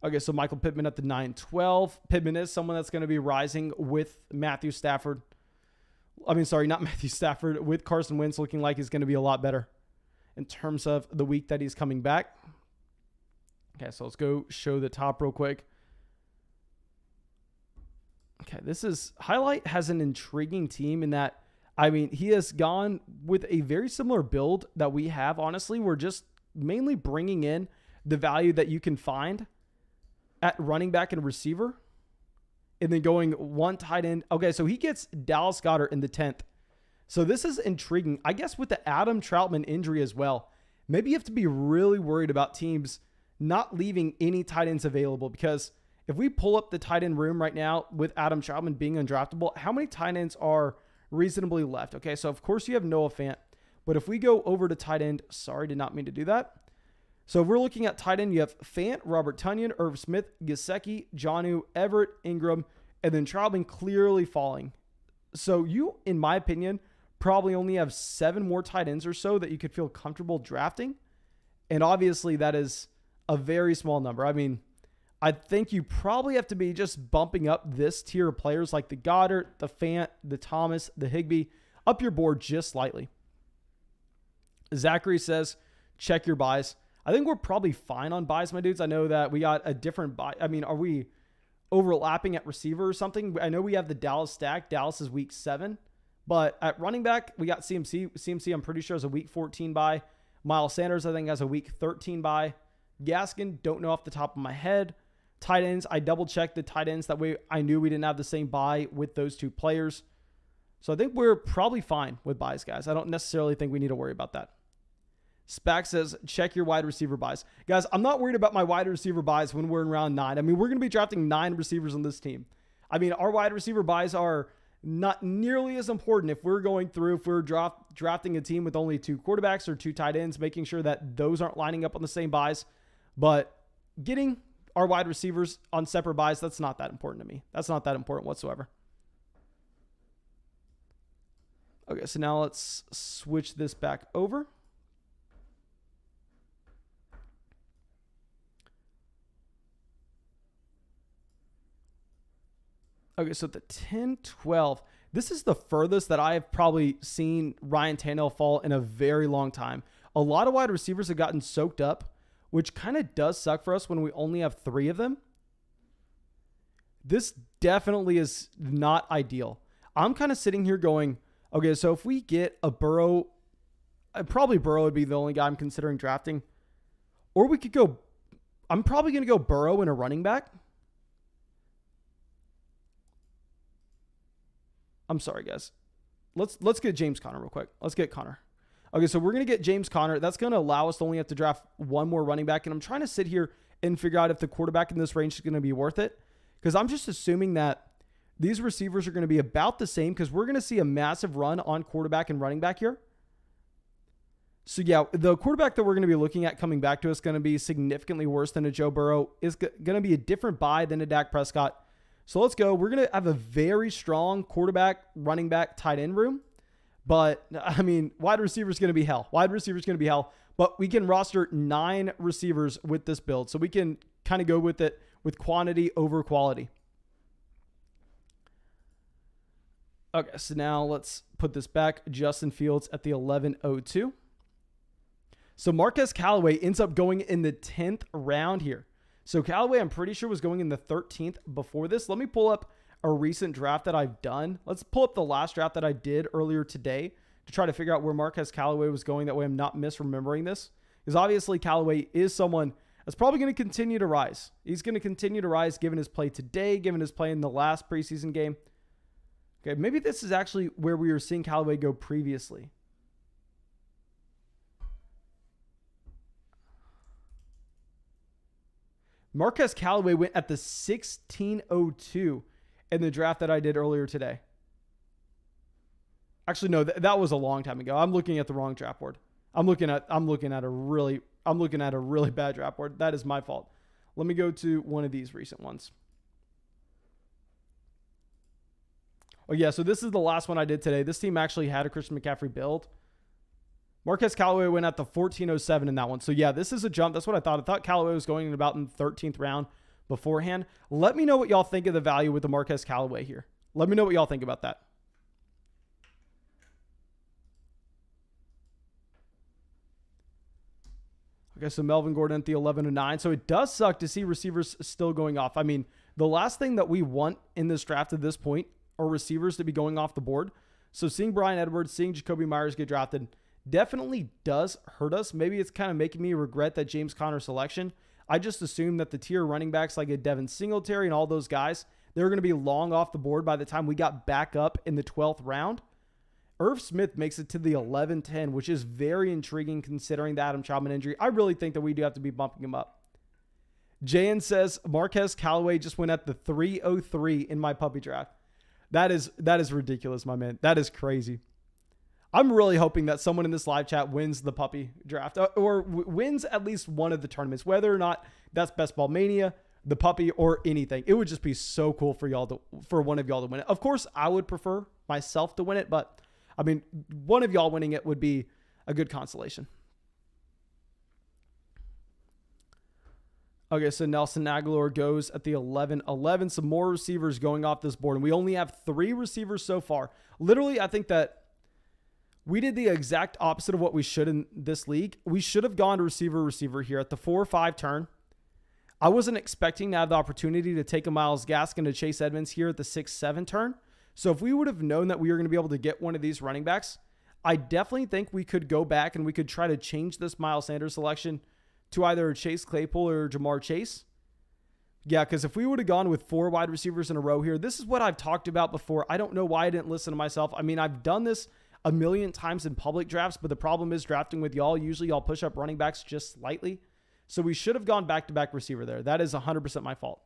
Okay, so Michael Pittman at the 9-12. Pittman is someone that's going to be rising with Matthew Stafford. I mean, sorry, not Matthew Stafford. With Carson Wentz looking like he's going to be a lot better in terms of the week that he's coming back. Okay, so let's go show the top real quick. Okay, Highlight has an intriguing team in that, I mean, he has gone with a very similar build that we have. Honestly, we're just mainly bringing in the value that you can find at running back and receiver, and then going one tight end. Okay, so he gets Dallas Goedert in the 10th. So this is intriguing. I guess with the Adam Troutman injury as well, maybe you have to be really worried about teams not leaving any tight ends available, because if we pull up the tight end room right now with Adam Troutman being undraftable, how many tight ends are reasonably left? Okay, so of course you have Noah Fant, but if we go over to tight end, sorry, did not mean to do that. So if we're looking at tight end, you have Fant, Robert Tonyan, Irv Smith, Gesicki, Jonnu, Everett, Ingram, and then Troutman clearly falling. So you, in my opinion, probably only have 7 more tight ends or so that you could feel comfortable drafting. And obviously that is a very small number. I mean, I think you probably have to be just bumping up this tier of players like the Goddard, the Fant, the Thomas, the Higbee, up your board just slightly. Zachary says, check your buys. I think we're probably fine on buys, my dudes. I know that we got a different buy. I mean, are we overlapping at receiver or something? I know we have the Dallas stack. Dallas is week 7. But at running back, we got CMC. CMC, I'm pretty sure, is a week 14 buy. Miles Sanders, I think, has a week 13 buy. Gaskin, don't know off the top of my head. Tight ends, I double-checked the tight ends. That way I knew we didn't have the same buy with those 2 players. So I think we're probably fine with buys, guys. I don't necessarily think we need to worry about that. Spack says, check your wide receiver buys. Guys, I'm not worried about my wide receiver buys when we're in round 9. I mean, we're going to be drafting 9 receivers on this team. I mean, our wide receiver buys are not nearly as important if we're going through, if we're drafting a team with only 2 quarterbacks or 2 tight ends, making sure that those aren't lining up on the same buys. But getting our wide receivers on separate buys, that's not that important to me. That's not that important whatsoever. Okay, so now let's switch this back over. Okay, so the 10-12, this is the furthest that I've probably seen Ryan Tannehill fall in a very long time. A lot of wide receivers have gotten soaked up, which kind of does suck for us when we only have 3 of them. This definitely is not ideal. I'm kind of sitting here going, okay, so if we get a Burrow, probably Burrow would be the only guy I'm considering drafting. Or we could go, I'm probably going to go Burrow and a running back. I'm sorry, guys. Let's get James Conner real quick. Let's get Conner. Okay, so we're going to get James Conner. That's going to allow us to only have to draft 1 more running back. And I'm trying to sit here and figure out if the quarterback in this range is going to be worth it. Because I'm just assuming that these receivers are going to be about the same, because we're going to see a massive run on quarterback and running back here. So yeah, the quarterback that we're going to be looking at coming back to us is going to be significantly worse than a Joe Burrow. Is going to be a different buy than a Dak Prescott. So let's go. We're going to have a very strong quarterback, running back, tight end room. But, I mean, wide receiver is going to be hell. Wide receiver is going to be hell. But we can roster 9 receivers with this build. So we can kind of go with it with quantity over quality. Okay, so now let's put this back. Justin Fields at the 11:02. So Marquez Callaway ends up going in the 10th round here. So Callaway, I'm pretty sure, was going in the 13th before this. Let me pull up a recent draft that I've done. Let's pull up the last draft that I did earlier today to try to figure out where Marquez Callaway was going. That way I'm not misremembering this. Because obviously Callaway is someone that's probably going to continue to rise. He's going to continue to rise given his play today, given his play in the last preseason game. Okay, maybe this is actually where we were seeing Callaway go previously. Marquez Callaway went at the 16:02 in the draft that I did earlier today. Actually, no, that was a long time ago. I'm looking at the wrong draft board. I'm looking at a really bad draft board. That is my fault. Let me go to one of these recent ones. Oh yeah, so this is the last one I did today. This team actually had a Christian McCaffrey build. Marquez Callaway went at the 14:07 in that one. So yeah, this is a jump. That's what I thought. I thought Callaway was going in about in the 13th round beforehand. Let me know what y'all think of the value with the Marquez Callaway here. Let me know what y'all think about that. Okay, so Melvin Gordon at the 11:09. So it does suck to see receivers still going off. I mean, the last thing that we want in this draft at this point are receivers to be going off the board. So seeing Bryan Edwards, seeing Jacoby Myers get drafted definitely does hurt us. Maybe it's kind of making me regret that James Conner selection. I just assumed that the tier running backs like a Devin Singletary and all those guys, they were going to be long off the board by the time we got back up in the 12th round. Irv Smith makes it to the 11-10, which is very intriguing considering the Adam Trautman injury. I really think that we do have to be bumping him up. Jan says Marquez Callaway just went at the 303 in my puppy draft. That is ridiculous, my man. That is crazy. I'm really hoping that someone in this live chat wins the puppy draft or wins at least one of the tournaments, whether or not that's Best Ball Mania, the puppy, or anything. It would just be so cool for one of y'all to win it. Of course, I would prefer myself to win it, but I mean, one of y'all winning it would be a good consolation. Okay, so Nelson Aguilar goes at the 11-11. Some more receivers going off this board, and we only have 3 receivers so far. Literally, I think that we did the exact opposite of what we should in this league. We should have gone to receiver here at the 4-5 turn. I wasn't expecting to have the opportunity to take a Myles Gaskin to Chase Edmonds here at the 6-7 turn. So if we would have known that we were going to be able to get one of these running backs, I definitely think we could go back and we could try to change this Miles Sanders selection to either Chase Claypool or Jamar Chase. Yeah, because if we would have gone with 4 wide receivers in a row here, this is what I've talked about before. I don't know why I didn't listen to myself. I mean, I've done this a million times in public drafts, but the problem is drafting with y'all. Usually y'all push up running backs just slightly. So we should have gone back-to-back receiver there. That is 100% my fault.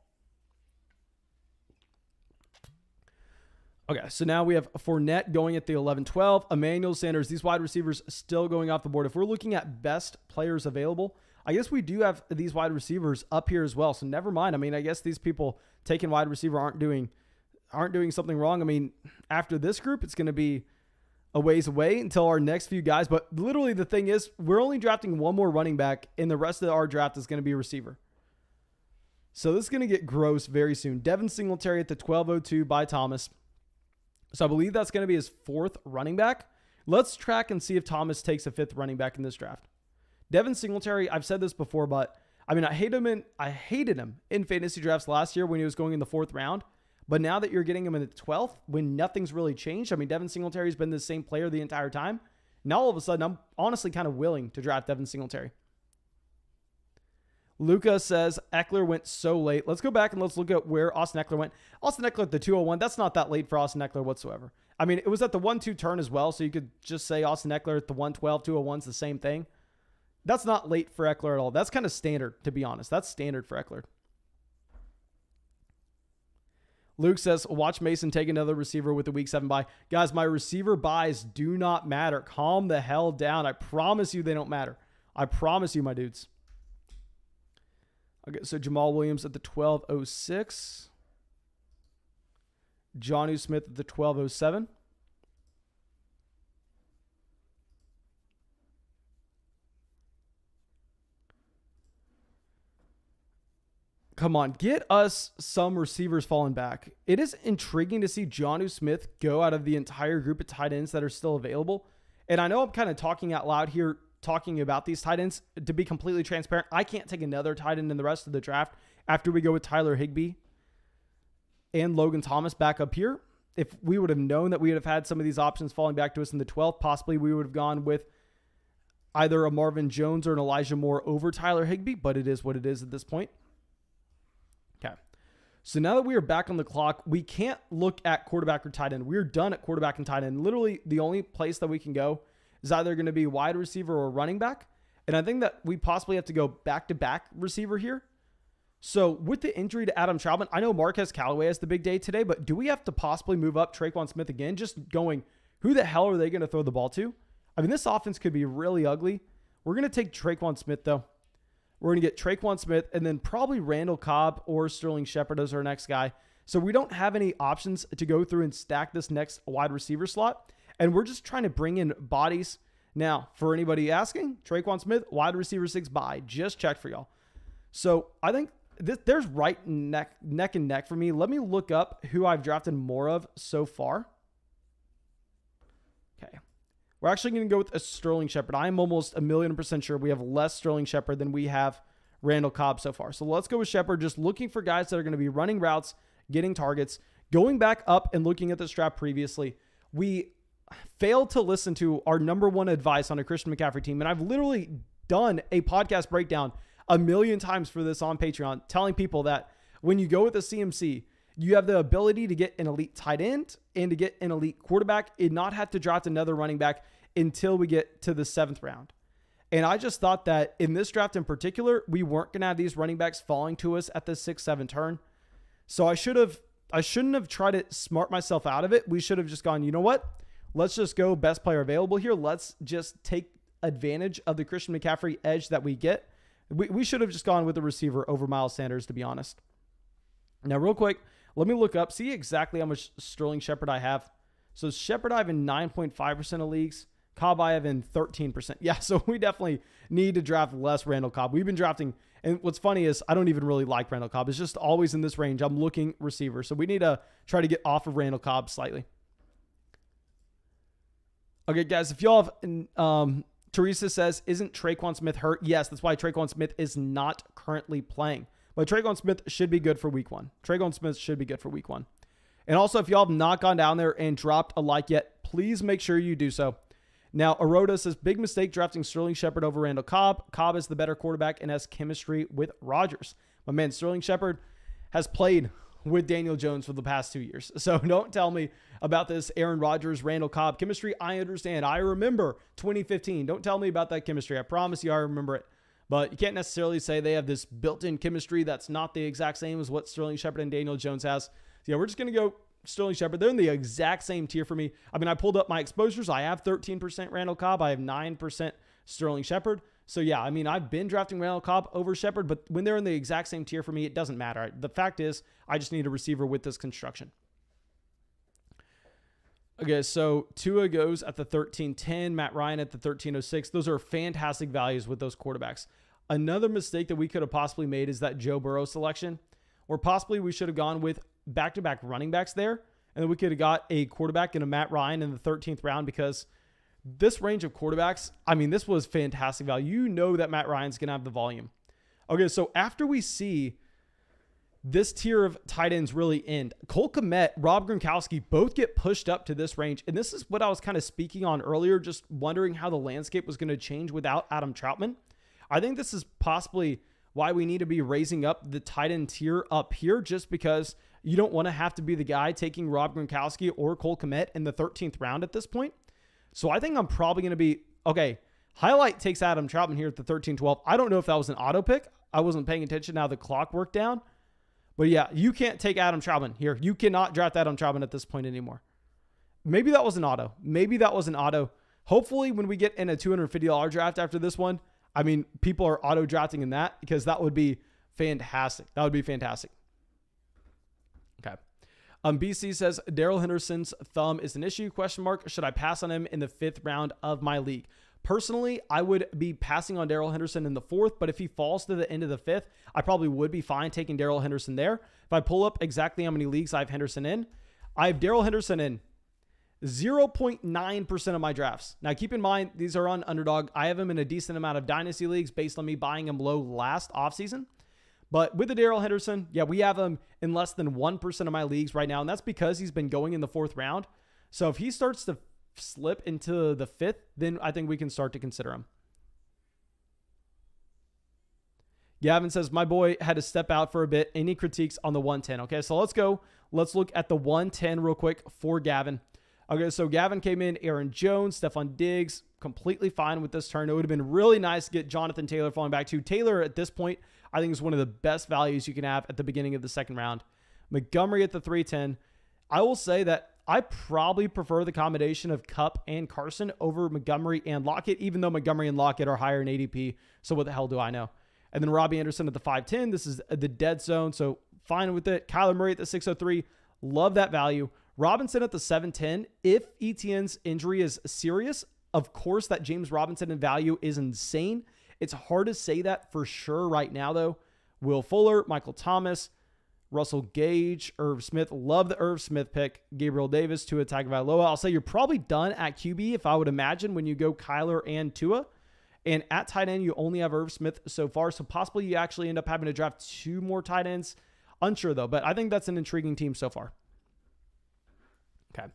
Okay, so now we have Fournette going at the 11-12. Emmanuel Sanders, these wide receivers still going off the board. If we're looking at best players available, I guess we do have these wide receivers up here as well. So never mind. I mean, I guess these people taking wide receiver aren't doing something wrong. I mean, after this group, it's going to be a ways away until our next few guys. But literally the thing is, we're only drafting one more running back, and the rest of our draft is going to be a receiver. So this is going to get gross very soon. Devin Singletary at the 12-02 by Thomas. So I believe that's going to be his 4th running back. Let's track and see if Thomas takes a 5th running back in this draft. Devin Singletary, I've said this before, but I mean, I hated him in fantasy drafts last year when he was going in the 4th round. But now that you're getting him in the 12th, when nothing's really changed, I mean, Devin Singletary's been the same player the entire time. Now all of a sudden, I'm honestly kind of willing to draft Devin Singletary. Luca says Eckler went so late. Let's go back and let's look at where Austin Eckler went. Austin Eckler at the 201. That's not that late for Austin Eckler whatsoever. I mean, it was at the 1-2 turn as well, so you could just say Austin Eckler at the 112, 201 is the same thing. That's not late for Eckler at all. That's kind of standard, to be honest. That's standard for Eckler. Luke says, watch Mason take another receiver with the week 7 bye. Guys, my receiver buys do not matter. Calm the hell down. I promise you they don't matter. I promise you, my dudes. Okay, so Jamal Williams at the 12-06. Jonnu Smith at the 12-07. Come on, get us some receivers falling back. It is intriguing to see Jonnu Smith go out of the entire group of tight ends that are still available. And I know I'm kind of talking out loud here, talking about these tight ends. To be completely transparent, I can't take another tight end in the rest of the draft after we go with Tyler Higbee and Logan Thomas back up here. If we would have known that we would have had some of these options falling back to us in the 12th, possibly we would have gone with either a Marvin Jones or an Elijah Moore over Tyler Higbee, but it is what it is at this point. Okay. So now that we are back on the clock, we can't look at quarterback or tight end. We're done at quarterback and tight end. Literally, the only place that we can go is either going to be wide receiver or running back. And I think that we possibly have to go back-to-back receiver here. So with the injury to Adam Trautman, I know Marquez Callaway has the big day today, but do we have to possibly move up Traquan Smith again? Just going, who the hell are they going to throw the ball to? I mean, this offense could be really ugly. We're going to take Traquan Smith, though. We're going to get Traquan Smith and then probably Randall Cobb or Sterling Shepard as our next guy. So we don't have any options to go through and stack this next wide receiver slot. And we're just trying to bring in bodies. Now, for anybody asking, Traquan Smith, wide receiver 6 bye. Just checked for y'all. So I think there's right neck and neck for me. Let me look up who I've drafted more of so far. Okay. We're actually going to go with a Sterling Shepard. I'm almost 1,000,000% sure we have less Sterling Shepard than we have Randall Cobb so far. So let's go with Shepard, just looking for guys that are going to be running routes, getting targets. Going back up and looking at this draft previously, we failed to listen to our number one advice on a Christian McCaffrey team. And I've literally done a podcast breakdown a million times for this on Patreon, telling people that when you go with a CMC, you have the ability to get an elite tight end and to get an elite quarterback and not have to draft another running back until we get to the 7th round. And I just thought that in this draft in particular, we weren't going to have these running backs falling to us at the 6-7 turn. So I shouldn't have tried to smart myself out of it. We should have just gone, you know what? Let's just go best player available here. Let's just take advantage of the Christian McCaffrey edge that we get. We should have just gone with the receiver over Miles Sanders, to be honest. Now, real quick, let me look up, see exactly how much Sterling Shepard I have. So Shepard I have in 9.5% of leagues. Cobb I have in 13%. Yeah, so we definitely need to draft less Randall Cobb. We've been drafting, and what's funny is I don't even really like Randall Cobb. It's just always in this range. I'm looking receiver. So we need to try to get off of Randall Cobb slightly. Okay, guys, if y'all have, Teresa says, isn't Traquan Smith hurt? Yes, that's why Traquan Smith is not currently playing. But Traquan Smith should be good for week 1. Traquan Smith should be good for week 1. And also, if y'all have not gone down there and dropped a like yet, please make sure you do so. Now, Aroda says, big mistake drafting Sterling Shepard over Randall Cobb. Cobb is the better quarterback and has chemistry with Rodgers. My man, Sterling Shepard has played with Daniel Jones for the past 2 years. So don't tell me about this Aaron Rodgers, Randall Cobb chemistry. I understand. I remember 2015. Don't tell me about that chemistry. I promise you I remember it. But you can't necessarily say they have this built-in chemistry that's not the exact same as what Sterling Shepard and Daniel Jones has. So yeah, we're just going to go Sterling Shepard. They're in the exact same tier for me. I mean, I pulled up my exposures. I have 13% Randall Cobb. I have 9% Sterling Shepard. So yeah, I mean, I've been drafting Randall Cobb over Shepard, but when they're in the exact same tier for me, it doesn't matter. The fact is, I just need a receiver with this construction. Okay, so Tua goes at the 13.10, Matt Ryan at the 13.06. Those are fantastic values with those quarterbacks. Another mistake that we could have possibly made is that Joe Burrow selection, or possibly we should have gone with back-to-back running backs there, and then we could have got a quarterback and a Matt Ryan in the 13th round, because this range of quarterbacks, I mean, this was fantastic value. You know that Matt Ryan's going to have the volume. Okay, so after we see this tier of tight ends really end, Cole Kmet, Rob Gronkowski both get pushed up to this range. And this is what I was kind of speaking on earlier, just wondering how the landscape was going to change without Adam Troutman. I think this is possibly why we need to be raising up the tight end tier up here, just because you don't want to have to be the guy taking Rob Gronkowski or Cole Kmet in the 13th round at this point. So I think I'm probably going to be, okay, highlight takes Adam Troutman here at the 13-12. I don't know if that was an auto pick. I wasn't paying attention how the clock worked down. But yeah, you can't take Adam Troutman here. You cannot draft Adam Troutman at this point anymore. Maybe that was an auto. Maybe that was an auto. Hopefully when we get in a $250 draft after this one, I mean, people are auto drafting in that, because that would be fantastic. That would be fantastic. Okay. BC says, Darrell Henderson's thumb is an issue, ? Should I pass on him in the 5th round of my league? Personally, I would be passing on Darrell Henderson in the 4th, but if he falls to the end of the 5th, I probably would be fine taking Darrell Henderson there. If I pull up exactly how many leagues I have Henderson in, I have Darrell Henderson in 0.9% of my drafts. Now, keep in mind, these are on Underdog. I have him in a decent amount of dynasty leagues based on me buying him low last offseason. But with the Darrell Henderson, yeah, we have him in less than 1% of my leagues right now, and that's because he's been going in the 4th round. So if he starts to slip into the 5th, then I think we can start to consider him. Gavin says, my boy had to step out for a bit. Any critiques on the 110? Okay, so let's go. Let's look at the 110 real quick for Gavin. Okay, so Gavin came in, Aaron Jones, Stephon Diggs, completely fine with this turn. It would have been really nice to get Jonathan Taylor falling back to. Taylor at this point, I think is one of the best values you can have at the beginning of the 2nd round. Montgomery at the 310. I will say that I probably prefer the combination of Kupp and Carson over Montgomery and Lockett, even though Montgomery and Lockett are higher in ADP. So what the hell do I know? And then Robbie Anderson at the 510. This is the dead zone, so fine with it. Kyler Murray at the 603. Love that value. Robinson at the 710. If Etienne's injury is serious, of course that James Robinson in value is insane. It's hard to say that for sure right now, though. Will Fuller, Michael Thomas, Russell Gage, Irv Smith. Love the Irv Smith pick. Gabriel Davis, Tua Tagovailoa. I'll say you're probably done at QB, if I would imagine, when you go Kyler and Tua. And at tight end, you only have Irv Smith so far. So possibly you actually end up having to draft 2 more tight ends. Unsure, though. But I think that's an intriguing team so far. Okay.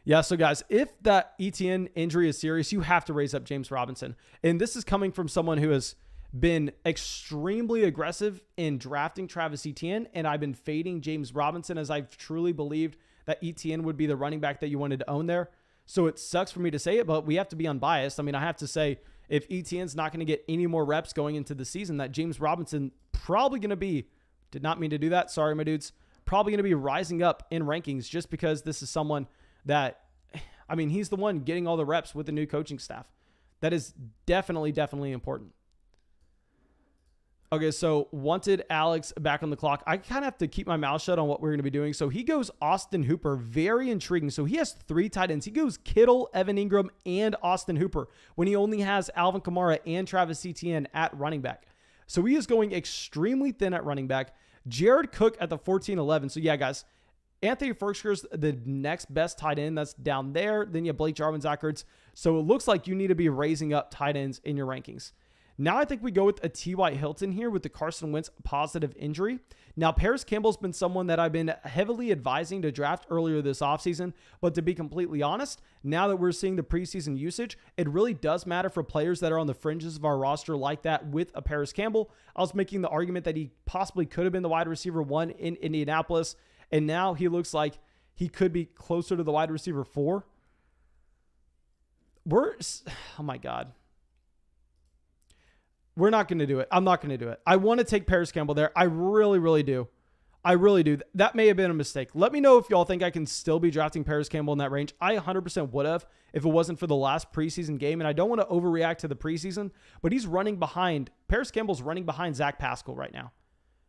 Yeah, so guys, if that Etienne injury is serious, you have to raise up James Robinson. And this is coming from someone who has been extremely aggressive in drafting Travis Etienne, and I've been fading James Robinson as I've truly believed that Etienne would be the running back that you wanted to own there. So it sucks for me to say it, but we have to be unbiased. I mean, I have to say, if Etienne's not going to get any more reps going into the season, that James Robinson probably going to be, did not mean to do that, sorry, my dudes, probably going to be rising up in rankings just because this is someone that, I mean, he's the one getting all the reps with the new coaching staff. That is definitely, definitely important. Okay, so wanted Alex back on the clock. I kind of have to keep my mouth shut on what we're going to be doing. So he goes Austin Hooper. Very intriguing. So he has 3 tight ends. He goes Kittle, Evan Ingram, and Austin Hooper when he only has Alvin Kamara and Travis Etienne at running back. So he is going extremely thin at running back. Jared Cook at the 14-11. So yeah, guys, Anthony Firkser's the next best tight end that's down there. Then you have Blake Jarwin, Zach Ertz. So it looks like you need to be raising up tight ends in your rankings. Now I think we go with a T.Y. Hilton here with the Carson Wentz positive injury. Now Paris Campbell's been someone that I've been heavily advising to draft earlier this offseason, but to be completely honest, now that we're seeing the preseason usage, it really does matter for players that are on the fringes of our roster like that with a Paris Campbell. I was making the argument that he possibly could have been the wide receiver 1 in Indianapolis, and now he looks like he could be closer to the wide receiver 4. Oh my God. We're not going to do it. I'm not going to do it. I want to take Paris Campbell there. I really, really do. I really do. That may have been a mistake. Let me know if y'all think I can still be drafting Paris Campbell in that range. I 100% would have if it wasn't for the last preseason game. And I don't want to overreact to the preseason, but he's running behind. Paris Campbell's running behind Zach Pascal right now.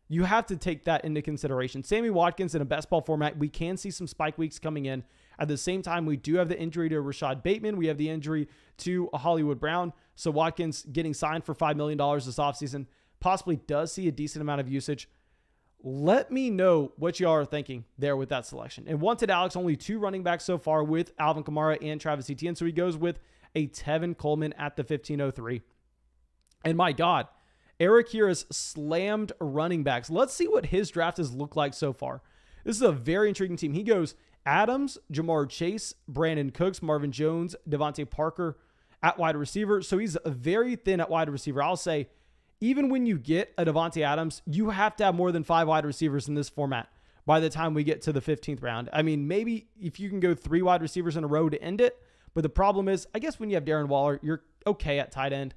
You have to take that into consideration. Sammy Watkins in a best ball format, we can see some spike weeks coming in. At the same time, we do have the injury to Rashad Bateman. We have the injury to Hollywood Brown. So Watkins getting signed for $5 million this offseason possibly does see a decent amount of usage. Let me know what y'all are thinking there with that selection. And wanted Alex, only 2 running backs so far with Alvin Kamara and Travis Etienne. So he goes with a Tevin Coleman at the 1503. And my God, Eric here has slammed running backs. Let's see what his draft has looked like so far. This is a very intriguing team. He goes Adams, Jamar Chase, Brandon Cooks, Marvin Jones, Devontae Parker at wide receiver. So he's very thin at wide receiver. I'll say, even when you get a Devontae Adams, you have to have more than 5 wide receivers in this format by the time we get to the 15th round. I mean, maybe if you can go 3 wide receivers in a row to end it. But the problem is, I guess when you have Darren Waller, you're okay at tight end.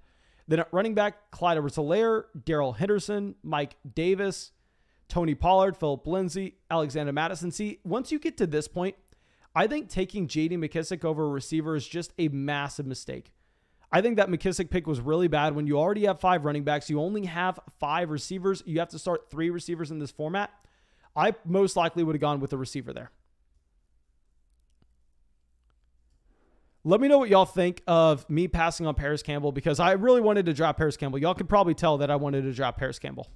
Then at running back, Clyde Edwards-Helaire, Darrell Henderson, Mike Davis, Tony Pollard, Philip Lindsay, Alexander Madison. See, once you get to this point, I think taking J.D. McKissic over a receiver is just a massive mistake. I think that McKissic pick was really bad. When you already have 5 running backs, you only have 5 receivers. You have to start 3 receivers in this format. I most likely would have gone with a receiver there. Let me know what y'all think of me passing on Paris Campbell, because I really wanted to drop Paris Campbell. Y'all could probably tell that I wanted to drop Paris Campbell.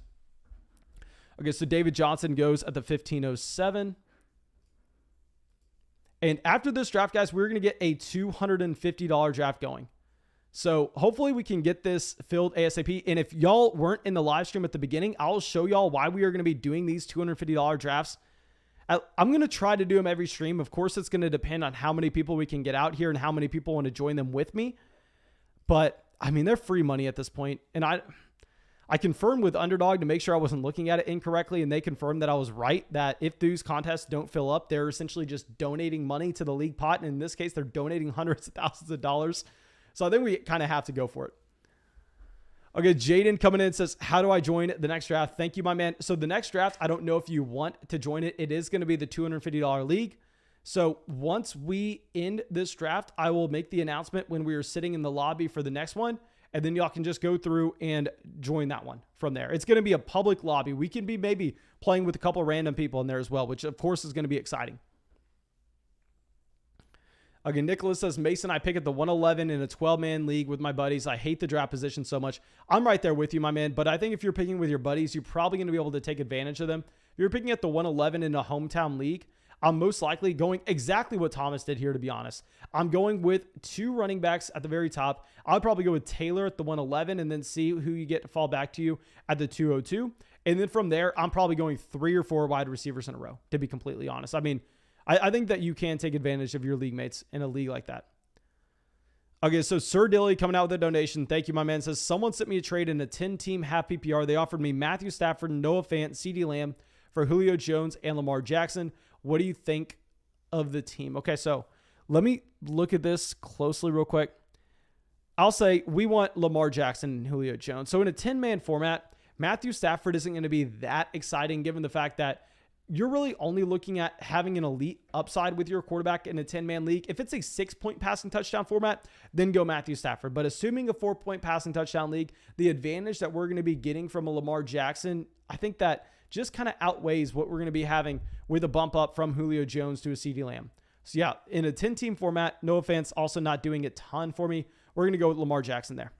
Okay, so David Johnson goes at the 1507. And after this draft, guys, we're going to get a $250 draft going. So hopefully we can get this filled ASAP. And if y'all weren't in the live stream at the beginning, I'll show y'all why we are going to be doing these $250 drafts. I'm going to try to do them every stream. Of course, it's going to depend on how many people we can get out here and how many people want to join them with me. But, I mean, they're free money at this point. And I confirmed with Underdog to make sure I wasn't looking at it incorrectly, and they confirmed that I was right, that if these contests don't fill up, they're essentially just donating money to the league pot. And in this case, they're donating hundreds of thousands of dollars. So I think we kind of have to go for it. Okay, Jaden coming in says, how do I join the next draft? Thank you, my man. So the next draft, I don't know if you want to join it. It is going to be the $250 league. So once we end this draft, I will make the announcement when we are sitting in the lobby for the next one. And then y'all can just go through and join that one from there. It's going to be a public lobby. We can be maybe playing with a couple random people in there as well, which of course is going to be exciting. Again, Nicholas says, Mason, I pick at the 111 in a 12-man league with my buddies. I hate the draft position so much. I'm right there with you, my man. But I think if you're picking with your buddies, you're probably going to be able to take advantage of them. If you're picking at the 111 in a hometown league, I'm most likely going exactly what Thomas did here, to be honest. I'm going with 2 running backs at the very top. I'll probably go with Taylor at the 111 and then see who you get to fall back to you at the 202. And then from there, I'm probably going 3 or 4 wide receivers in a row, to be completely honest. I mean, I think that you can take advantage of your league mates in a league like that. Okay, so Sir Dilly coming out with a donation. Thank you, my man. Says, someone sent me a trade in a 10-team half PPR. They offered me Matthew Stafford, Noah Fant, CeeDee Lamb for Julio Jones and Lamar Jackson. What do you think of the team? Okay, so let me look at this closely real quick. I'll say we want Lamar Jackson and Julio Jones. So in a 10-man format, Matthew Stafford isn't going to be that exciting given the fact that you're really only looking at having an elite upside with your quarterback in a 10-man league. If it's a 6-point passing touchdown format, then go Matthew Stafford. But assuming a 4-point passing touchdown league, the advantage that we're going to be getting from a Lamar Jackson, I think that just kind of outweighs what we're going to be having with a bump up from Julio Jones to a CeeDee Lamb. So yeah, in a 10-team format, no offense, also not doing a ton for me. We're going to go with Lamar Jackson there.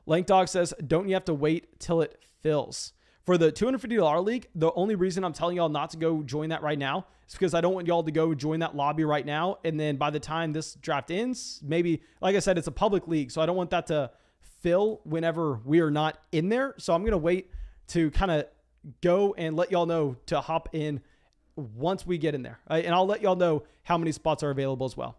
Lank Dog says, don't you have to wait till it fills? For the $250 league, the only reason I'm telling y'all not to go join that right now is because I don't want y'all to go join that lobby right now. And then by the time this draft ends, maybe, like I said, it's a public league. So I don't want that to fill whenever we are not in there. So I'm going to wait to kind of go and let y'all know to hop in once we get in there. Right? And I'll let y'all know how many spots are available as well.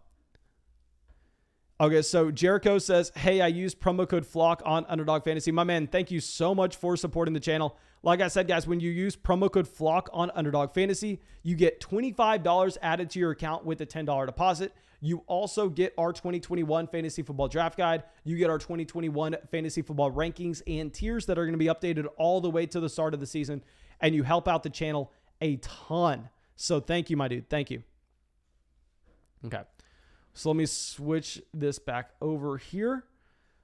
Okay, so Jericho says, hey, I used promo code FLOCK on Underdog Fantasy. My man, thank you so much for supporting the channel. Like I said, guys, when you use promo code FLOCK on Underdog Fantasy, you get $25 added to your account with a $10 deposit. You also get our 2021 Fantasy Football Draft Guide. You get our 2021 Fantasy Football Rankings and tiers that are going to be updated all the way to the start of the season. And you help out the channel a ton. So thank you, my dude. Thank you. Okay. So let me switch this back over here.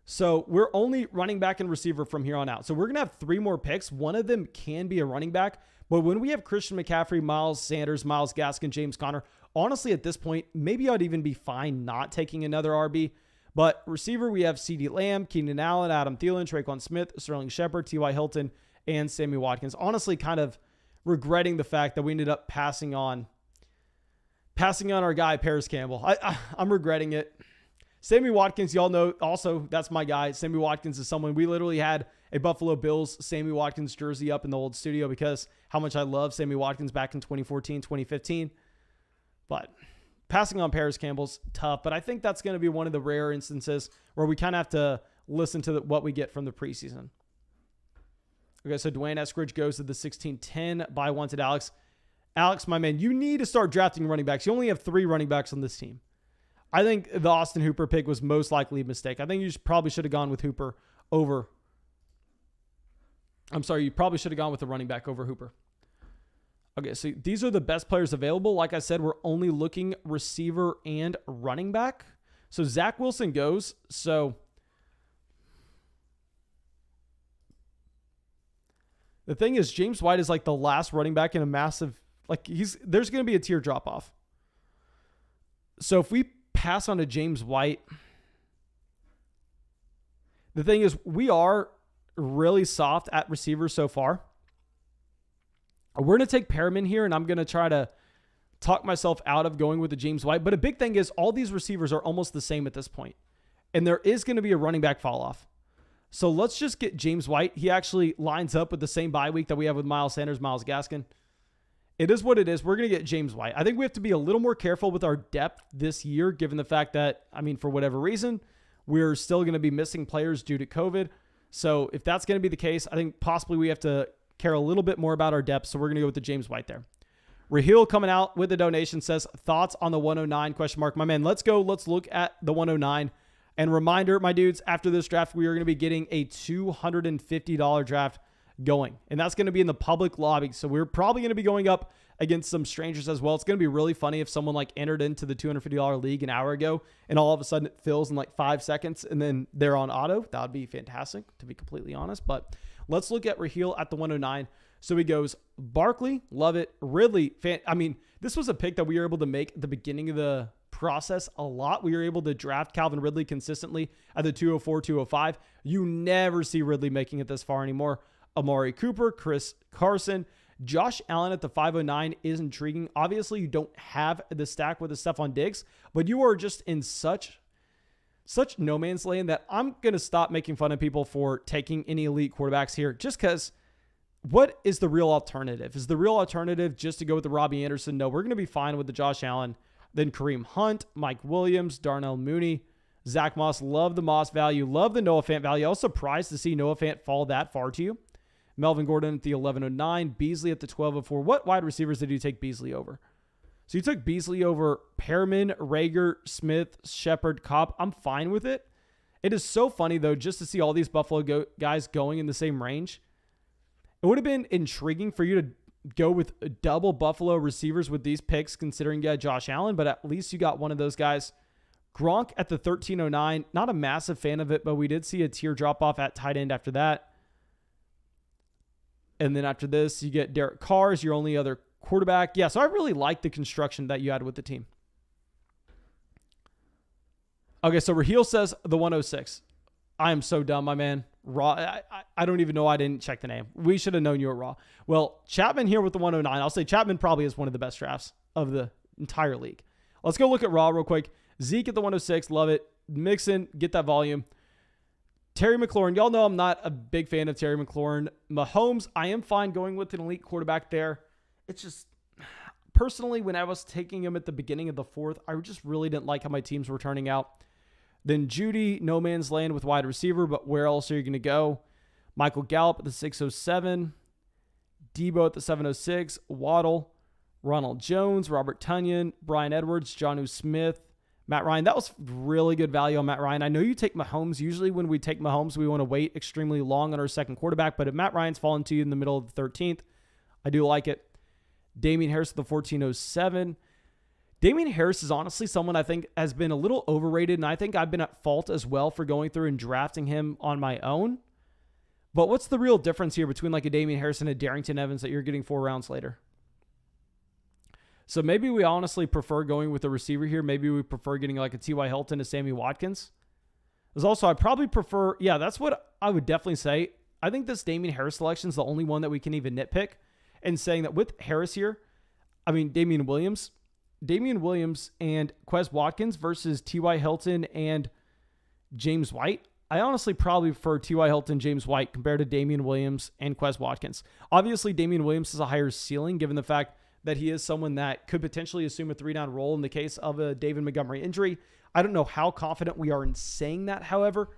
So we're only running back and receiver from here on out. So we're going to have 3 more picks. One of them can be a running back. But when we have Christian McCaffrey, Miles Sanders, Myles Gaskin, James Conner, honestly, at this point, maybe I'd even be fine not taking another RB. But receiver, we have CeeDee Lamb, Keenan Allen, Adam Thielen, Traquan Smith, Sterling Shepard, T.Y. Hilton, and Sammy Watkins. Honestly, kind of regretting the fact that we ended up passing on our guy, Paris Campbell. I'm regretting it. Sammy Watkins, y'all know also, that's my guy. Sammy Watkins is someone, we literally had a Buffalo Bills Sammy Watkins jersey up in the old studio because how much I love Sammy Watkins back in 2014, 2015. But passing on Paris Campbell's tough, but I think that's going to be one of the rare instances where we kind of have to listen to what we get from the preseason. Okay, so Dwayne Eskridge goes to the 16-10 by Wanted Alex. Alex, my man, you need to start drafting running backs. You only have 3 running backs on this team. I think the Austin Hooper pick was most likely a mistake. I think you probably should have gone with Hooper over. I'm sorry, you probably should have gone with the running back over Hooper. Okay, so these are the best players available. Like I said, we're only looking receiver and running back. So Zach Wilson goes. So the thing is, James White is like the last running back in a massive, there's going to be a tier drop off. So if we pass on to James White, the thing is we are really soft at receivers so far. We're going to take Perriman here, and I'm going to try to talk myself out of going with the James White. But a big thing is all these receivers are almost the same at this point. And there is going to be a running back fall off. So let's just get James White. He actually lines up with the same bye week that we have with Miles Sanders, Myles Gaskin. It is what it is. We're going to get James White. I think we have to be a little more careful with our depth this year, given the fact that, for whatever reason, we're still going to be missing players due to COVID. So if that's going to be the case, I think possibly we have to care a little bit more about our depth. So we're going to go with the James White there. Raheel coming out with a donation says, thoughts on the 109 ? My man, let's go. Let's look at the 109. And reminder, my dudes, after this draft, we are going to be getting a $250 draft going. And that's going to be in the public lobby. So we're probably going to be going up against some strangers as well. It's going to be really funny if someone entered into the $250 league an hour ago and all of a sudden it fills in 5 seconds and then they're on auto. That would be fantastic, to be completely honest. But let's look at Raheel at the 109. So he goes, Barkley, love it. Ridley, this was a pick that we were able to make at the beginning of the process a lot. We were able to draft Calvin Ridley consistently at the 204, 205. You never see Ridley making it this far anymore. Amari Cooper, Chris Carson, Josh Allen at the 509 is intriguing. Obviously, you don't have the stack with the Stephon Diggs, but you are just in such no man's land that I'm going to stop making fun of people for taking any elite quarterbacks here just because what is the real alternative? Is the real alternative just to go with the Robbie Anderson? No, we're going to be fine with the Josh Allen. Then Kareem Hunt, Mike Williams, Darnell Mooney, Zach Moss. Love the Moss value. Love the Noah Fant value. I was surprised to see Noah Fant fall that far to you. Melvin Gordon at the 1109, Beasley at the 1204. What wide receivers did you take Beasley over? So you took Beasley over Perriman, Rager, Smith, Shepard, Cobb. I'm fine with it. It is so funny, though, just to see all these Buffalo guys going in the same range. It would have been intriguing for you to go with double Buffalo receivers with these picks, considering you had Josh Allen, but at least you got one of those guys. Gronk at the 1309. Not a massive fan of it, but we did see a tier drop off at tight end after that. And then after this, you get Derek Carr as your only other quarterback. Yeah, so I really like the construction that you had with the team. Okay, so Raheel says the 106. I am so dumb, my man. Raw. I don't even know I didn't check the name. We should have known you were Raw. Well, Chapman here with the 109. I'll say Chapman probably is one of the best drafts of the entire league. Let's go look at Raw real quick. Zeke at the 106. Love it. Mixon, get that volume. Terry McLaurin. Y'all know I'm not a big fan of Terry McLaurin. Mahomes, I am fine going with an elite quarterback there. It's just, personally, when I was taking him at the beginning of the fourth, I just really didn't like how my teams were turning out. Then Judy, no man's land with wide receiver, but where else are you going to go? Michael Gallup at the 607. Debo at the 706. Waddle. Ronald Jones. Robert Tonyan. Brian Edwards. Jonnu Smith. Matt Ryan. That was really good value on Matt Ryan. I know you take Mahomes. Usually when we take Mahomes, we want to wait extremely long on our second quarterback, but if Matt Ryan's fallen to you in the middle of the 13th, I do like it. Damian Harris at the 1407. Damian Harris is honestly someone I think has been a little overrated, and I think I've been at fault as well for going through and drafting him on my own. But what's the real difference here between like a Damian Harris and a Darrington Evans that you're getting 4 rounds later? So maybe we honestly prefer going with a receiver here. Maybe we prefer getting like a T.Y. Hilton to Sammy Watkins. There's also, I probably prefer, yeah, that's what I would definitely say. I think this Damian Harris selection is the only one that we can even nitpick. And saying that with Harris here, I mean, Damian Williams and Quez Watkins versus T.Y. Hilton and James White. I honestly probably prefer T.Y. Hilton, James White compared to Damian Williams and Quez Watkins. Obviously, Damian Williams has a higher ceiling given the fact that he is someone that could potentially assume a 3-down role in the case of a David Montgomery injury. I don't know how confident we are in saying that, however.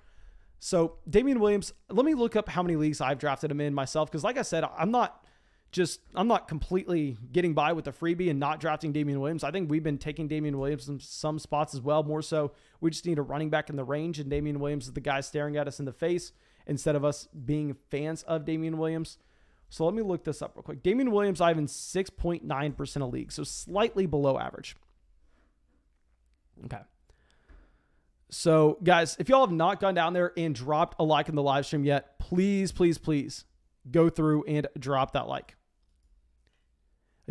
So Damian Williams, let me look up how many leagues I've drafted him in myself, because like I said, I'm not completely getting by with the freebie and not drafting Damian Williams. I think we've been taking Damian Williams in some spots as well. More so, we just need a running back in the range, and Damian Williams is the guy staring at us in the face instead of us being fans of Damian Williams. So let me look this up real quick. Damian Williams, I have in 6.9% of leagues, so slightly below average. Okay. So, guys, if y'all have not gone down there and dropped a like in the live stream yet, please, please, please go through and drop that like.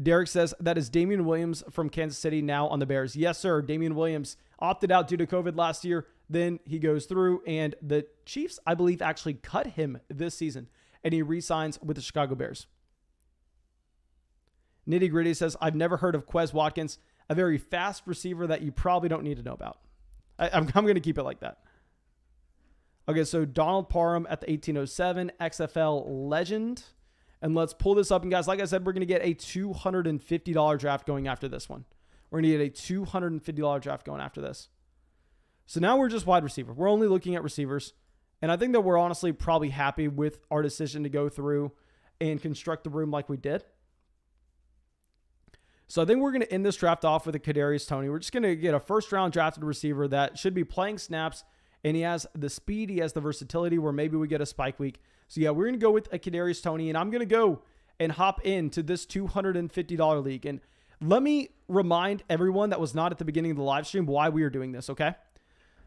Derek says, that is Damian Williams from Kansas City now on the Bears. Yes, sir. Damian Williams opted out due to COVID last year. Then he goes through, and the Chiefs, I believe, actually cut him this season, and he re-signs with the Chicago Bears. Nitty Gritty says, I've never heard of Quez Watkins, a very fast receiver that you probably don't need to know about. I'm going to keep it like that. Okay, so Donald Parham at the 1807, XFL legend. And let's pull this up. And guys, like I said, we're going to get a $250 draft going after this one. We're going to get a $250 draft going after this. So now we're just wide receiver. We're only looking at receivers. And I think that we're honestly probably happy with our decision to go through and construct the room like we did. So I think we're going to end this draft off with a Kadarius Toney. We're just going to get a first-round drafted receiver that should be playing snaps, and he has the speed, he has the versatility where maybe we get a spike week. So yeah, we're going to go with a Kadarius Toney, and I'm going to go and hop into this $250 league. And let me remind everyone that was not at the beginning of the live stream why we are doing this, okay?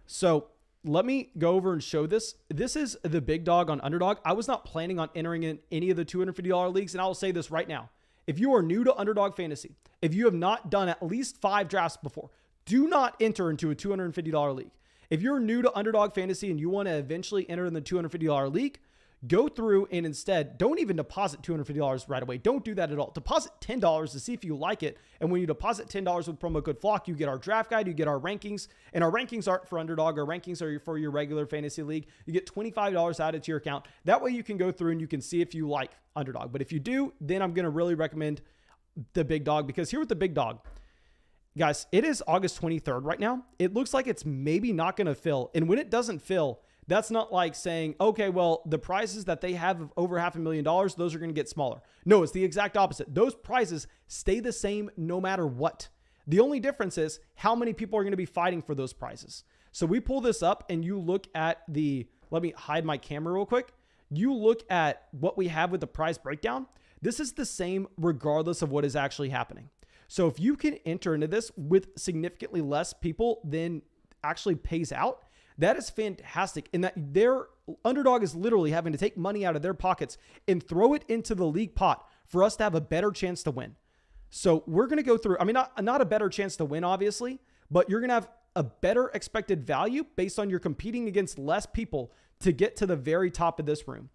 So let me go over and show this. This is the big dog on Underdog. I was not planning on entering in any of the $250 leagues, and I will say this right now. If you are new to Underdog Fantasy, if you have not done at least 5 drafts before, do not enter into a $250 league. If you're new to Underdog Fantasy and you want to eventually enter in the $250 league, go through and instead don't even deposit $250 right away. Don't do that at all. Deposit $10 to see if you like it. And when you deposit $10 with promo code FLOCK, you get our draft guide, you get our rankings, and our rankings aren't for Underdog. Our rankings are for your regular fantasy league. You get $25 added to your account. That way you can go through and you can see if you like Underdog. But if you do, then I'm going to really recommend the big dog, because here with the big dog, guys, it is August 23rd right now. It looks like it's maybe not going to fill. And when it doesn't fill, that's not like saying, okay, well, the prizes that they have of over $500,000, those are going to get smaller. No, it's the exact opposite. Those prizes stay the same no matter what. The only difference is how many people are going to be fighting for those prizes. So we pull this up and you look at let me hide my camera real quick. You look at what we have with the prize breakdown. This is the same regardless of what is actually happening. So if you can enter into this with significantly less people than actually pays out, that is fantastic. And that their Underdog is literally having to take money out of their pockets and throw it into the league pot for us to have a better chance to win. So we're going to go through, I mean, not a better chance to win, obviously, but you're going to have a better expected value based on you're competing against less people to get to the very top of this room.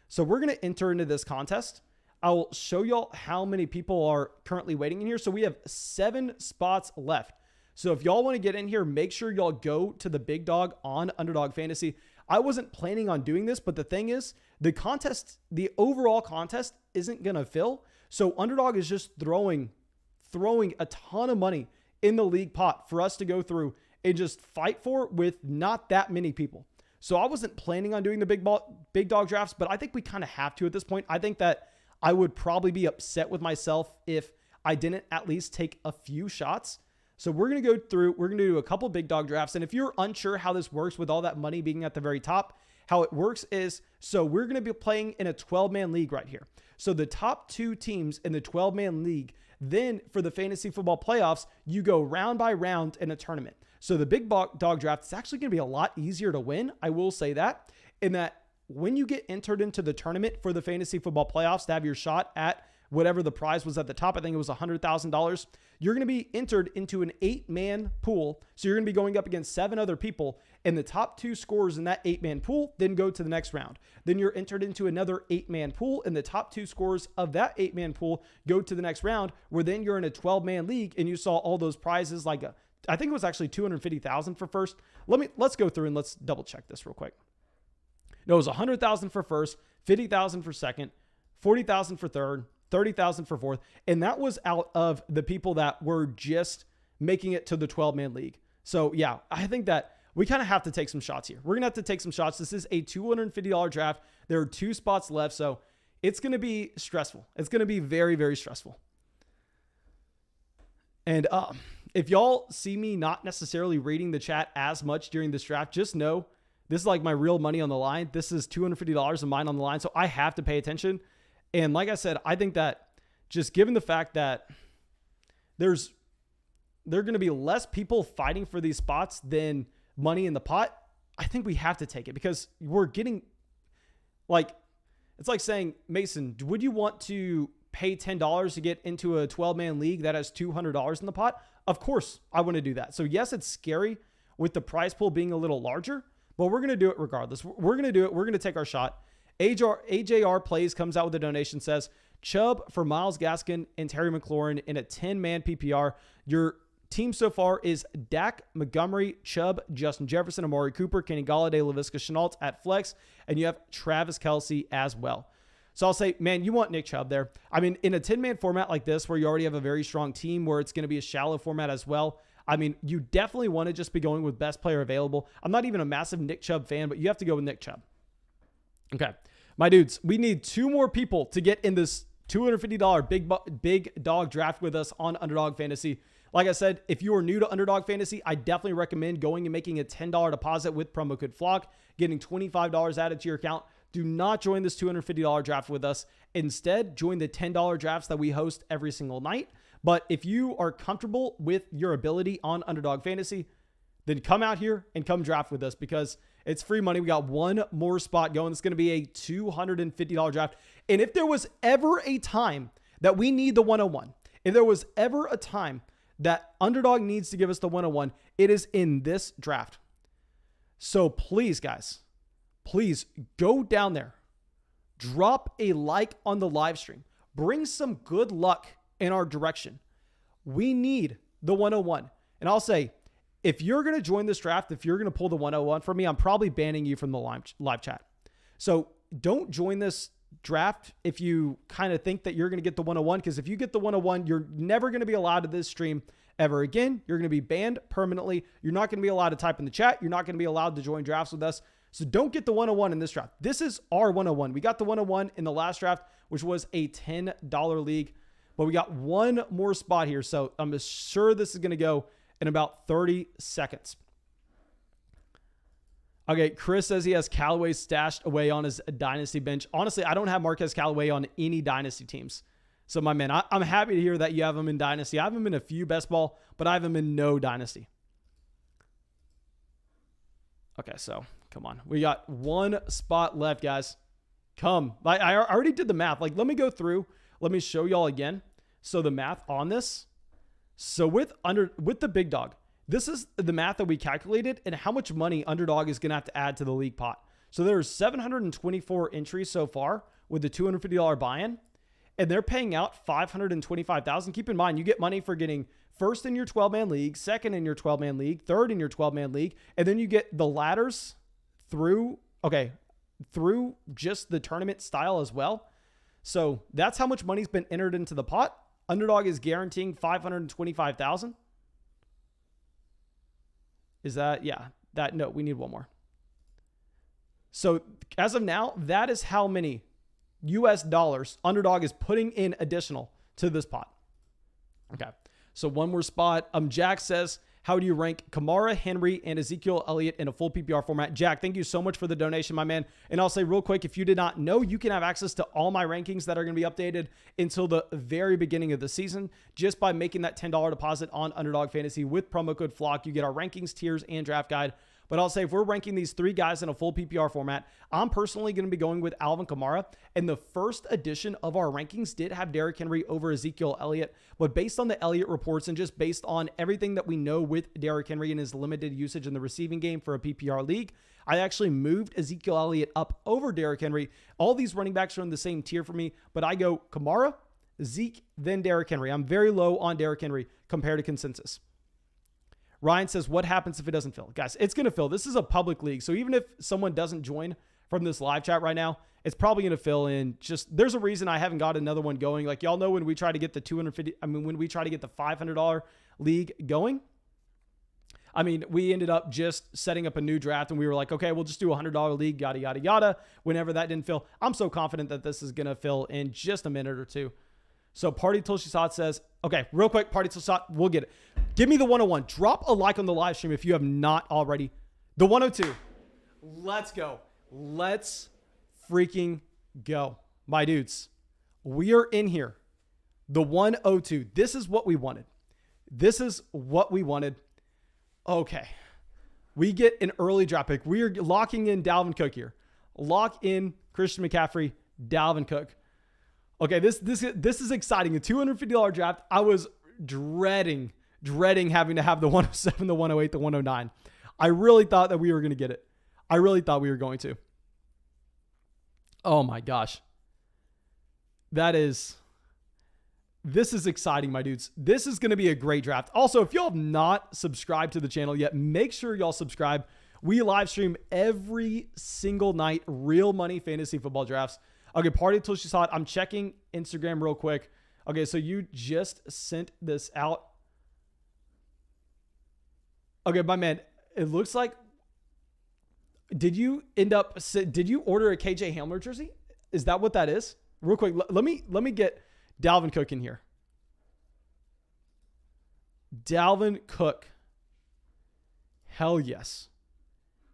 So we're going to enter into this contest. I will show y'all how many people are currently waiting in here. So we have 7 spots left. So if y'all want to get in here, make sure y'all go to the big dog on Underdog Fantasy. I wasn't planning on doing this, but the thing is, the overall contest isn't going to fill. So Underdog is just throwing a ton of money in the league pot for us to go through and just fight for with not that many people. So I wasn't planning on doing the big dog drafts, but I think we kind of have to at this point. I think that I would probably be upset with myself if I didn't at least take a few shots. So we're going to go through, we're going to do a couple big dog drafts. And if you're unsure how this works with all that money being at the very top, how it works is, so we're going to be playing in a 12-man league right here. So the top 2 teams in the 12-man league, then for the fantasy football playoffs, you go round by round in a tournament. So the big dog draft is actually going to be a lot easier to win. I will say that, in that when you get entered into the tournament for the fantasy football playoffs to have your shot at whatever the prize was at the top, I think it was $100,000. You're going to be entered into an 8-man pool. So you're going to be going up against 7 other people, and the top 2 scorers in that 8-man pool then go to the next round. Then you're entered into another 8-man pool, and the top 2 scorers of that 8-man pool go to the next round, where then you're in a 12-man league, and you saw all those prizes I think it was actually $250,000 for first. Let's go through and let's double check this real quick. No, it was $100,000 for first, $50,000 for second, $40,000 for third, $30,000 for fourth. And that was out of the people that were just making it to the 12-man league. So yeah, I think that we kind of have to take some shots here. We're going to have to take some shots. This is a $250 draft. There are 2 spots left. So it's going to be stressful. It's going to be very, very stressful. And if y'all see me not necessarily reading the chat as much during this draft, just know this is like my real money on the line. This is $250 of mine on the line. So I have to pay attention. And like I said, I think that just given the fact that there are going to be less people fighting for these spots than money in the pot, I think we have to take it, because we're getting it's like saying, Mason, would you want to pay $10 to get into a 12-man league that has $200 in the pot? Of course I want to do that. So yes, it's scary with the prize pool being a little larger, but we're going to do it regardless. We're going to do it. We're going to take our shot. AJR Plays comes out with a donation, says, Chubb for Myles Gaskin and Terry McLaurin in a 10-man PPR. Your team so far is Dak, Montgomery, Chubb, Justin Jefferson, Amari Cooper, Kenny Golladay, Laviska Shenault at flex, and you have Travis Kelce as well. So I'll say, man, you want Nick Chubb there. I mean, in a 10-man format like this, where you already have a very strong team, where it's going to be a shallow format as well, I mean, you definitely want to just be going with best player available. I'm not even a massive Nick Chubb fan, but you have to go with Nick Chubb. Okay, my dudes, we need 2 more people to get in this $250 big dog draft with us on Underdog Fantasy. Like I said, if you are new to Underdog Fantasy, I definitely recommend going and making a $10 deposit with promo code FLOCK, getting $25 added to your account. Do not join this $250 draft with us. Instead, join the $10 drafts that we host every single night. But if you are comfortable with your ability on Underdog Fantasy, then come out here and come draft with us, because it's free money. We got 1 more spot going. It's going to be a $250 draft. And if there was ever a time that we need the 101, if there was ever a time that Underdog needs to give us the 101, it is in this draft. So please, guys, please go down there, drop a like on the live stream, bring some good luck in our direction. We need the 101. And I'll say, if you're going to join this draft, if you're going to pull the 101 for me, I'm probably banning you from the live chat. So don't join this draft if you kind of think that you're going to get the 101, because if you get the 101, you're never going to be allowed to this stream ever again. You're going to be banned permanently. You're not going to be allowed to type in the chat. You're not going to be allowed to join drafts with us. So don't get the 101 in this draft. This is our 101. We got the 101 in the last draft, which was a $10 league, but we got one more spot here. So I'm sure this is going to go in about 30 seconds. Okay, Chris says he has Callaway stashed away on his dynasty bench. Honestly, I don't have Marquez Callaway on any dynasty teams. So, my man, I'm happy to hear that you have him in dynasty. I have him in a few best ball, but I have him in no dynasty. Okay, so come on. We got one spot left, guys. Come. I already did the math. Like, let me go through. Let me show y'all again. So, the math on this. So, with the big dog, this is the math that we calculated and how much money Underdog is going to have to add to the league pot. So there's 724 entries so far with the $250 buy-in, and they're paying out $525,000. Keep in mind, you get money for getting first in your 12-man league, second in your 12-man league, third in your 12-man league, and then you get the ladders through just the tournament style as well. So that's how much money's been entered into the pot. Underdog is guaranteeing $525,000. Is that, yeah, that, no, we need one more. So as of now, that is how many US dollars Underdog is putting in additional to this pot. Okay. So one more spot. Jack says, how do you rank Kamara, Henry, and Ezekiel Elliott in a full PPR format? Jack, thank you so much for the donation, my man. And I'll say real quick, if you did not know, you can have access to all my rankings that are going to be updated until the very beginning of the season just by making that $10 deposit on Underdog Fantasy with promo code FLOCK. You get our rankings, tiers, and draft guide. But I'll say if we're ranking these three guys in a full PPR format, I'm personally going to be going with Alvin Kamara. And the first edition of our rankings did have Derrick Henry over Ezekiel Elliott. But based on the Elliott reports and just based on everything that we know with Derrick Henry and his limited usage in the receiving game for a PPR league, I actually moved Ezekiel Elliott up over Derrick Henry. All these running backs are in the same tier for me, but I go Kamara, Zeke, then Derrick Henry. I'm very low on Derrick Henry compared to consensus. Ryan says, what happens if it doesn't fill? Guys, it's going to fill. This is a public league. So even if someone doesn't join from this live chat right now, it's probably going to fill in. Just, there's a reason I haven't got another one going. Like, y'all know when we try to get the when we try to get the $500 league going, I mean, we ended up just setting up a new draft and we were like, okay, we'll just do a $100 league, yada, yada, yada. Whenever that didn't fill, I'm so confident that this is going to fill in just a minute or two. So Party Till She Saw It says, okay, real quick, Party Till She Saw It, we'll get it. Give me the 101. Drop a like on the live stream if you have not already. The 102. Let's go. Let's freaking go. My dudes, we are in here. The 102. This is what we wanted. This is what we wanted. Okay. We get an early drop pick. We are locking in Dalvin Cook here. Lock in Christian McCaffrey, Dalvin Cook. Okay, this is exciting. A $250 draft. I was dreading having to have the 107, the 108, the 109. I really thought that we were going to get it. I really thought we were going to. Oh my gosh. This is exciting, my dudes. This is going to be a great draft. Also, if y'all have not subscribed to the channel yet, make sure y'all subscribe. We live stream every single night, real money fantasy football drafts. Okay, Party Till She Saw It. I'm checking Instagram real quick. Okay, so you just sent this out. Okay, my man, it looks like, did you order a KJ Hamler jersey? Is that what that is? Real quick, let me get Dalvin Cook in here. Dalvin Cook. Hell yes.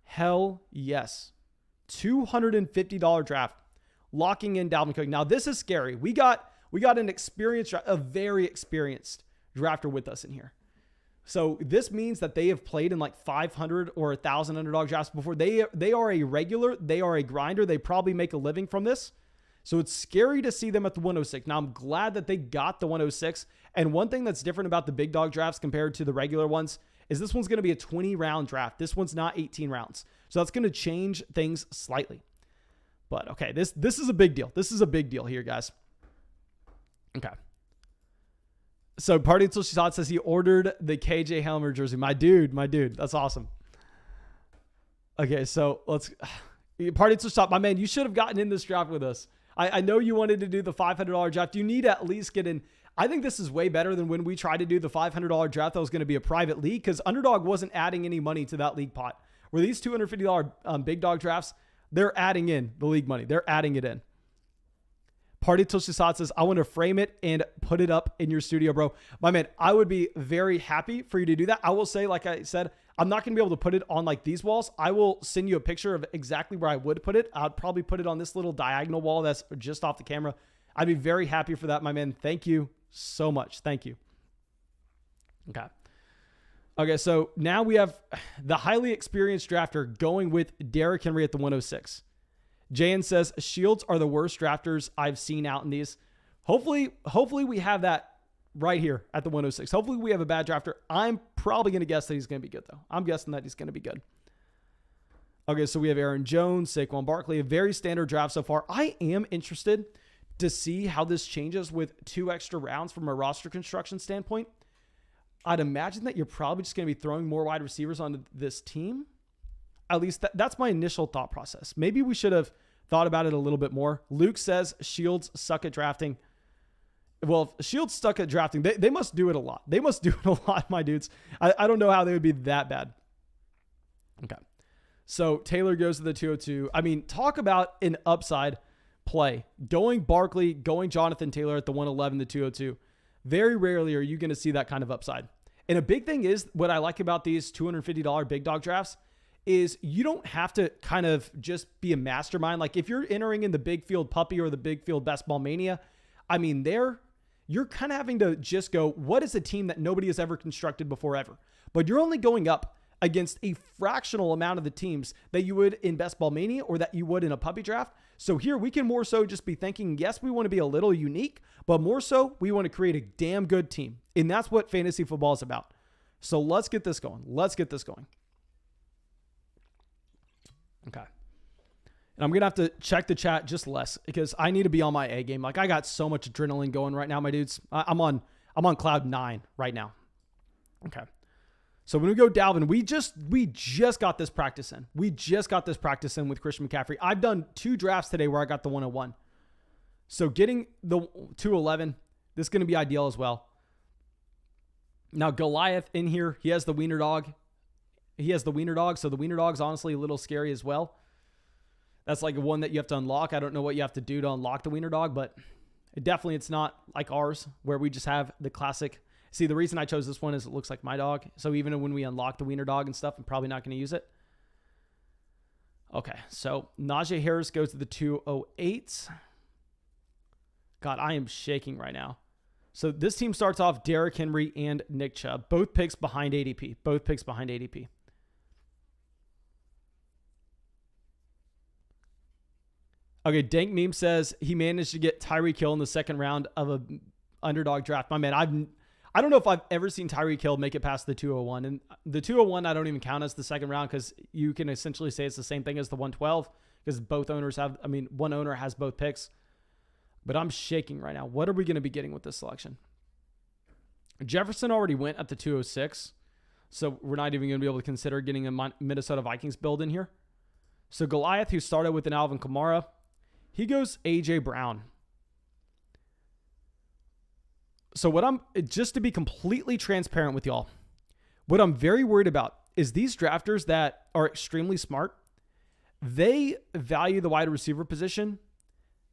Hell yes. $250 draft. Locking in Dalvin Cook. Now, this is scary. We got an experienced, a very experienced drafter with us in here. So this means that they have played in like 500 or 1,000 underdog drafts before. They are a regular. They are a grinder. They probably make a living from this. So it's scary to see them at the 106. Now, I'm glad that they got the 106. And one thing that's different about the big dog drafts compared to the regular ones is this one's going to be a 20-round draft. This one's not 18 rounds. So that's going to change things slightly. But okay, this is a big deal. This is a big deal here, guys. Okay. So Party Till She Saw It says he ordered the KJ Hamler jersey. My dude. That's awesome. Okay, so let's Party Till She Saw It. My man, you should have gotten in this draft with us. I know you wanted to do the $500 draft. You need to at least get in. I think this is way better than when we tried to do the $500 draft that was going to be a private league, because Underdog wasn't adding any money to that league pot. Where these $250 big dog drafts, they're adding in the league money. They're adding it in. Party Toshisat says, I want to frame it and put it up in your studio, bro. My man, I would be very happy for you to do that. I will say, like I said, I'm not going to be able to put it on like these walls. I will send you a picture of exactly where I would put it. I'd probably put it on this little diagonal wall that's just off the camera. I'd be very happy for that, my man. Thank you so much. Thank you. Okay, so now we have the highly experienced drafter going with Derrick Henry at the 106. Jayan says, Shields are the worst drafters I've seen out in these. Hopefully we have that right here at the 106. Hopefully we have a bad drafter. I'm probably going to guess that he's going to be good, though. I'm guessing that he's going to be good. Okay, so we have Aaron Jones, Saquon Barkley, a very standard draft so far. I am interested to see how this changes with 2 extra rounds from a roster construction standpoint. I'd imagine that you're probably just going to be throwing more wide receivers onto this team. At least that's my initial thought process. Maybe we should have thought about it a little bit more. Luke says Shields suck at drafting. Well, if Shields stuck at drafting, they must do it a lot. They must do it a lot, my dudes. I don't know how they would be that bad. Okay. So Taylor goes to the 202. I mean, talk about an upside play. Going Barkley, going Jonathan Taylor at the 111, the 202. Very rarely are you going to see that kind of upside. And a big thing is what I like about these $250 big dog drafts is you don't have to kind of just be a mastermind. Like if you're entering in the big field puppy or the big field best ball mania, I mean, you're kind of having to just go, what is a team that nobody has ever constructed before ever? But you're only going up against a fractional amount of the teams that you would in best ball mania or that you would in a puppy draft. So here we can more so just be thinking, yes, we want to be a little unique, but more so we want to create a damn good team. And that's what fantasy football is about. So let's get this going. Okay. And I'm going to have to check the chat just less because I need to be on my A game. Like I got so much adrenaline going right now, my dudes. I'm on cloud 9 right now. Okay. So when we go Dalvin, we just got this practice in. We just got this practice in with Christian McCaffrey. I've done 2 drafts today where I got the 101. So getting the 211, this is going to be ideal as well. Now Goliath in here, he has the wiener dog. So the wiener dog's honestly a little scary as well. That's like one that you have to unlock. I don't know what you have to do to unlock the wiener dog, but it's not like ours where we just have the classic. See, the reason I chose this one is it looks like my dog. So even when we unlock the wiener dog and stuff, I'm probably not going to use it. Okay, so Najee Harris goes to the 208. God, I am shaking right now. So this team starts off Derrick Henry and Nick Chubb. Both picks behind ADP. Okay, Dank Meme says he managed to get Tyreek Hill in the second round of a underdog draft. My man, I don't know if I've ever seen Tyreek Hill make it past the 201. And the 201, I don't even count as the second round because you can essentially say it's the same thing as the 112 because one owner has both picks. But I'm shaking right now. What are we going to be getting with this selection? Jefferson already went at the 206. So we're not even going to be able to consider getting a Minnesota Vikings build in here. So Goliath, who started with an Alvin Kamara, he goes A.J. Brown. So just to be completely transparent with y'all, what I'm very worried about is these drafters that are extremely smart, they value the wide receiver position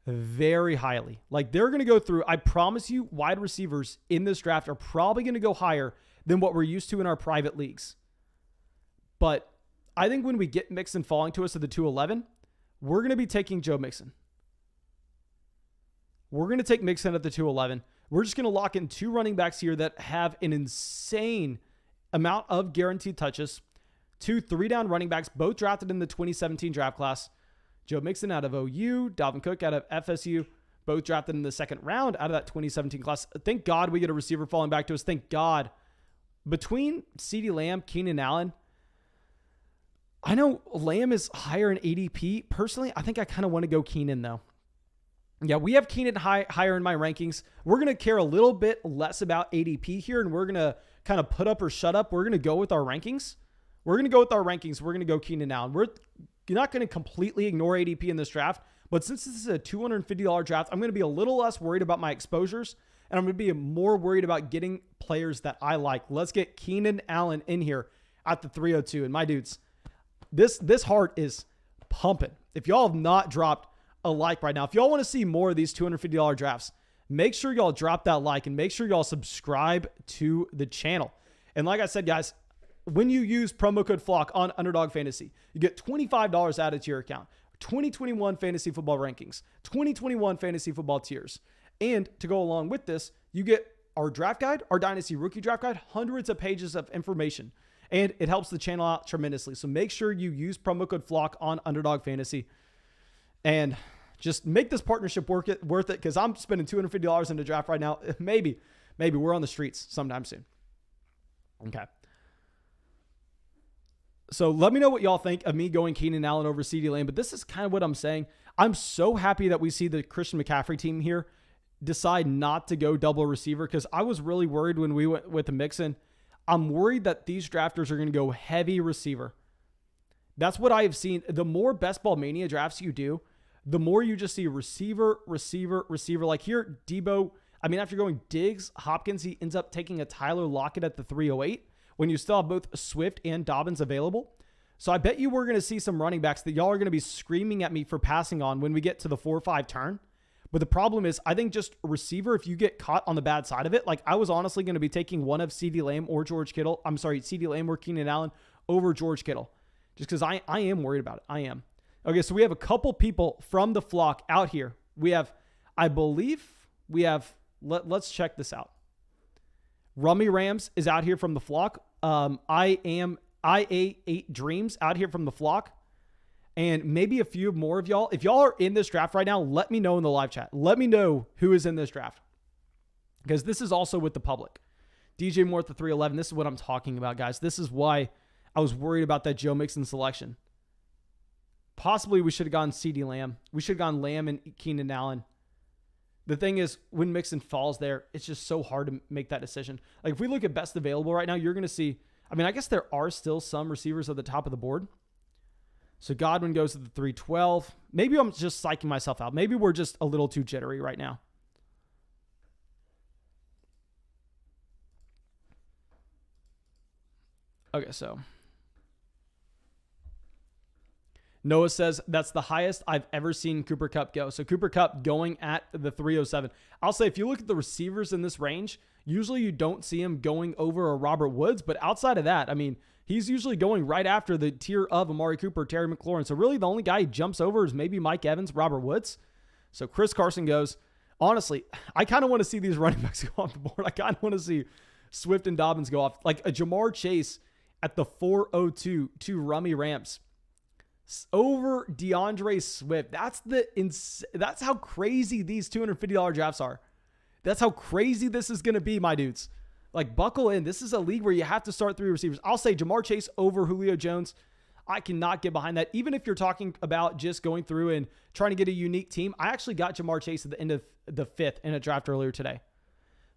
very highly. Like they're going to go through, I promise you, wide receivers in this draft are probably going to go higher than what we're used to in our private leagues. But I think when we get Mixon falling to us at the 211, we're going to be taking Joe Mixon. We're going to take Mixon at the 211. We're just going to lock in 2 running backs here that have an insane amount of guaranteed touches. 2 3-down running backs, both drafted in the 2017 draft class. Joe Mixon out of OU, Dalvin Cook out of FSU, both drafted in the second round out of that 2017 class. Thank God we get a receiver falling back to us. Thank God. Between CeeDee Lamb, Keenan Allen, I know Lamb is higher in ADP. Personally, I think I kind of want to go Keenan though. Yeah, we have Keenan higher in my rankings. We're going to care a little bit less about ADP here, and we're going to kind of put up or shut up. We're going to go with our rankings. We're going to go Keenan Allen. We're not going to completely ignore ADP in this draft, but But since this is a $250 draft, I'm going to be a little less worried about my exposures, and I'm going to be more worried about getting players that I like. Let's get Keenan Allen in here at the 302. And my dudes, this heart is pumping. If y'all have not dropped a like right now, if y'all want to see more of these $250 drafts, make sure y'all drop that like and make sure y'all subscribe to the channel. And like I said, guys, when you use promo code FLOCK on Underdog Fantasy, you get $25 added to your account. 2021 fantasy football rankings, 2021 fantasy football tiers. And to go along with this, you get our draft guide, our Dynasty Rookie Draft Guide, hundreds of pages of information. And it helps the channel out tremendously. So make sure you use promo code FLOCK on Underdog Fantasy. And just make this partnership worth it, because I'm spending $250 in the draft right now. Maybe we're on the streets sometime soon. Okay. So let me know what y'all think of me going Keenan Allen over CeeDee Lamb, but this is kind of what I'm saying. I'm so happy that we see the Christian McCaffrey team here decide not to go double receiver, because I was really worried when we went with the Mixon. I'm worried that these drafters are going to go heavy receiver. That's what I have seen. The more Best Ball Mania drafts you do, the more you just see receiver. Like here, Debo, after going Diggs, Hopkins, he ends up taking a Tyler Lockett at the 308 when you still have both Swift and Dobbins available. So I bet you we're going to see some running backs that y'all are going to be screaming at me for passing on when we get to the 4 or 5 turn. But the problem is, I think just receiver, if you get caught on the bad side of it, like I was honestly going to be taking one of CeeDee Lamb or George Kittle. CeeDee Lamb or Keenan Allen over George Kittle. Just because I am worried about it. I am. Okay, so we have a couple people from the flock out here. We have, let's check this out. Rummy Rams is out here from the flock. IA8 Dreams out here from the flock. And maybe a few more of y'all. If y'all are in this draft right now, let me know in the live chat. Let me know who is in this draft, because this is also with the public. DJ Moore at the 311. This is what I'm talking about, guys. This is why I was worried about that Joe Mixon selection. Possibly we should have gone CeeDee Lamb. We should have gone Lamb and Keenan Allen. The thing is, when Mixon falls there, it's just so hard to make that decision. Like if we look at best available right now, you're going to see, I guess there are still some receivers at the top of the board. So Godwin goes to the 312. Maybe I'm just psyching myself out. Maybe we're just a little too jittery right now. Okay, so Noah says that's the highest I've ever seen Cooper Kupp go. So Cooper Kupp going at the 307. I'll say if you look at the receivers in this range, usually you don't see him going over a Robert Woods. But outside of that, he's usually going right after the tier of Amari Cooper, Terry McLaurin. So really the only guy he jumps over is maybe Mike Evans, Robert Woods. So Chris Carson goes. Honestly, I kind of want to see these running backs go off the board. I kind of want to see Swift and Dobbins go off. Like a Jamar Chase at the 402 to Rummy Rams over DeAndre Swift. That's how crazy these $250 drafts are. That's how crazy this is going to be, my dudes. Like, buckle in. This is a league where you have to start 3 receivers. I'll say Jamar Chase over Julio Jones. I cannot get behind that. Even if you're talking about just going through and trying to get a unique team, I actually got Jamar Chase at the end of the 5th in a draft earlier today.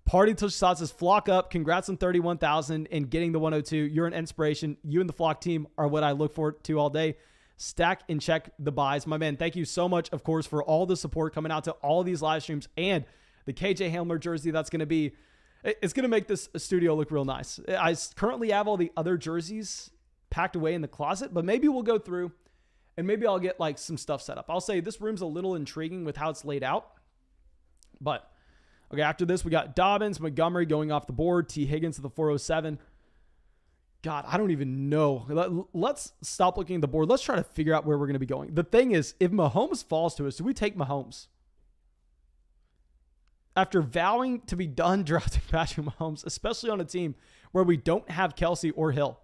Party Touch Sauce says, flock up. Congrats on 31,000 and getting the 102. You're an inspiration. You and the flock team are what I look forward to all day. Stack and check the buys. My man, thank you so much, of course, for all the support coming out to all these live streams and the KJ Hamler jersey. It's going to make this studio look real nice. I currently have all the other jerseys packed away in the closet, but maybe we'll go through and maybe I'll get like some stuff set up. I'll say this room's a little intriguing with how it's laid out, but okay. After this, we got Dobbins, Montgomery going off the board, T Higgins to the 407. God, I don't even know. Let's stop looking at the board. Let's try to figure out where we're going to be going. The thing is, if Mahomes falls to us, do we take Mahomes? After vowing to be done drafting Patrick Mahomes, especially on a team where we don't have Kelsey or Hill,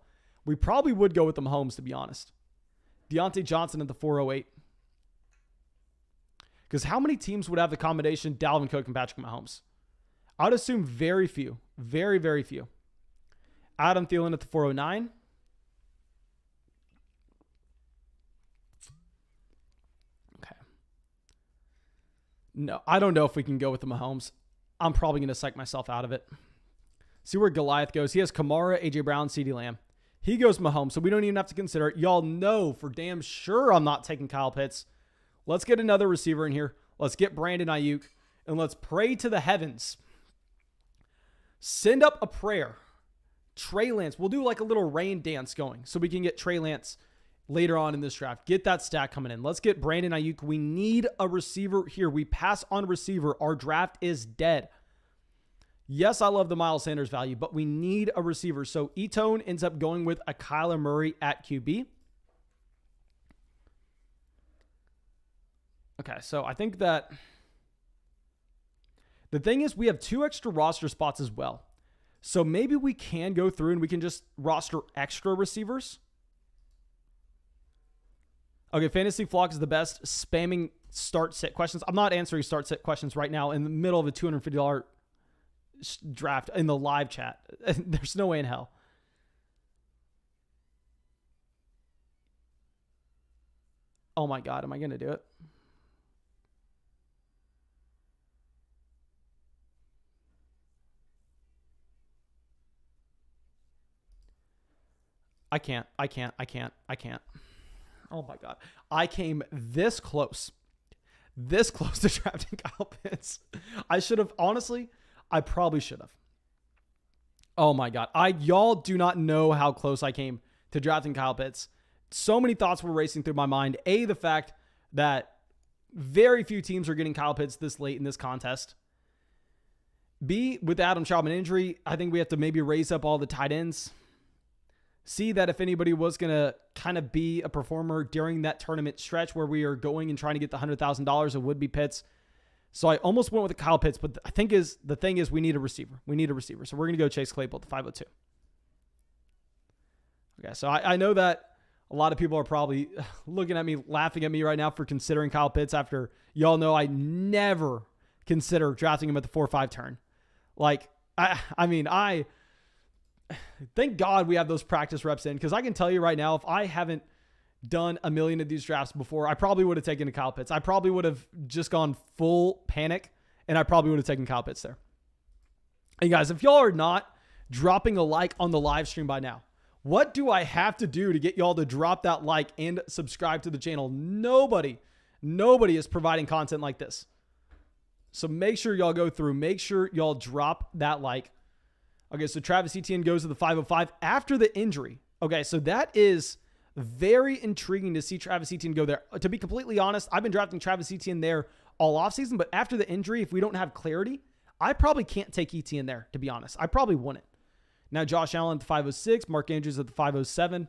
we probably would go with the Mahomes, to be honest. Deontay Johnson at the 408. Because how many teams would have the combination Dalvin Cook and Patrick Mahomes? I would assume very few. Very, very few. Adam Thielen at the 409. Okay. No, I don't know if we can go with the Mahomes. I'm probably going to psych myself out of it. See where Goliath goes. He has Kamara, A.J. Brown, CeeDee Lamb. He goes Mahomes, so we don't even have to consider it. Y'all know for damn sure I'm not taking Kyle Pitts. Let's get another receiver in here. Let's get Brandon Ayuk, and let's pray to the heavens. Send up a prayer. Trey Lance. We'll do like a little rain dance going so we can get Trey Lance later on in this draft. Get that stack coming in. Let's get Brandon Ayuk. We need a receiver here. We pass on receiver. Our draft is dead. Yes, I love the Miles Sanders value, but we need a receiver. So Etone ends up going with a Kyler Murray at QB. Okay, so I think that the thing is we have 2 extra roster spots as well. So maybe we can go through and we can just roster extra receivers. Okay, Fantasy Flock is the best spamming start-sit questions. I'm not answering start-sit questions right now in the middle of a $250 draft in the live chat. There's no way in hell. Oh my God, am I going to do it? I can't. Oh my God. I came this close to drafting Kyle Pitts. I should have, honestly, I probably should have. Oh my God. Y'all do not know how close I came to drafting Kyle Pitts. So many thoughts were racing through my mind. A, the fact that very few teams are getting Kyle Pitts this late in this contest. B, with the Adam Trautman injury, I think we have to maybe raise up all the tight ends. See that if anybody was going to kind of be a performer during that tournament stretch where we are going and trying to get the $100,000, it would be Pitts. So I almost went with the Kyle Pitts, but the thing is we need a receiver. We need a receiver. So we're going to go Chase Claypool at the 502. Okay, so I know that a lot of people are probably looking at me, laughing at me right now for considering Kyle Pitts after y'all know I never consider drafting him at the 4-5 turn. Like, I thank God we have those practice reps in, because I can tell you right now, if I haven't done a million of these drafts before, I probably would have taken a Kyle Pitts. I probably would have just gone full panic, and I probably would have taken Kyle Pitts there. And guys, if y'all are not dropping a like on the live stream by now, what do I have to do to get y'all to drop that like and subscribe to the channel? Nobody is providing content like this. So make sure y'all go through. Make sure y'all drop that like. Okay, so Travis Etienne goes to the 505 after the injury. Okay, so that is very intriguing to see Travis Etienne go there. To be completely honest, I've been drafting Travis Etienne there all offseason, but after the injury, if we don't have clarity, I probably can't take Etienne there, to be honest. I probably wouldn't. Now, Josh Allen at the 506, Mark Andrews at the 507.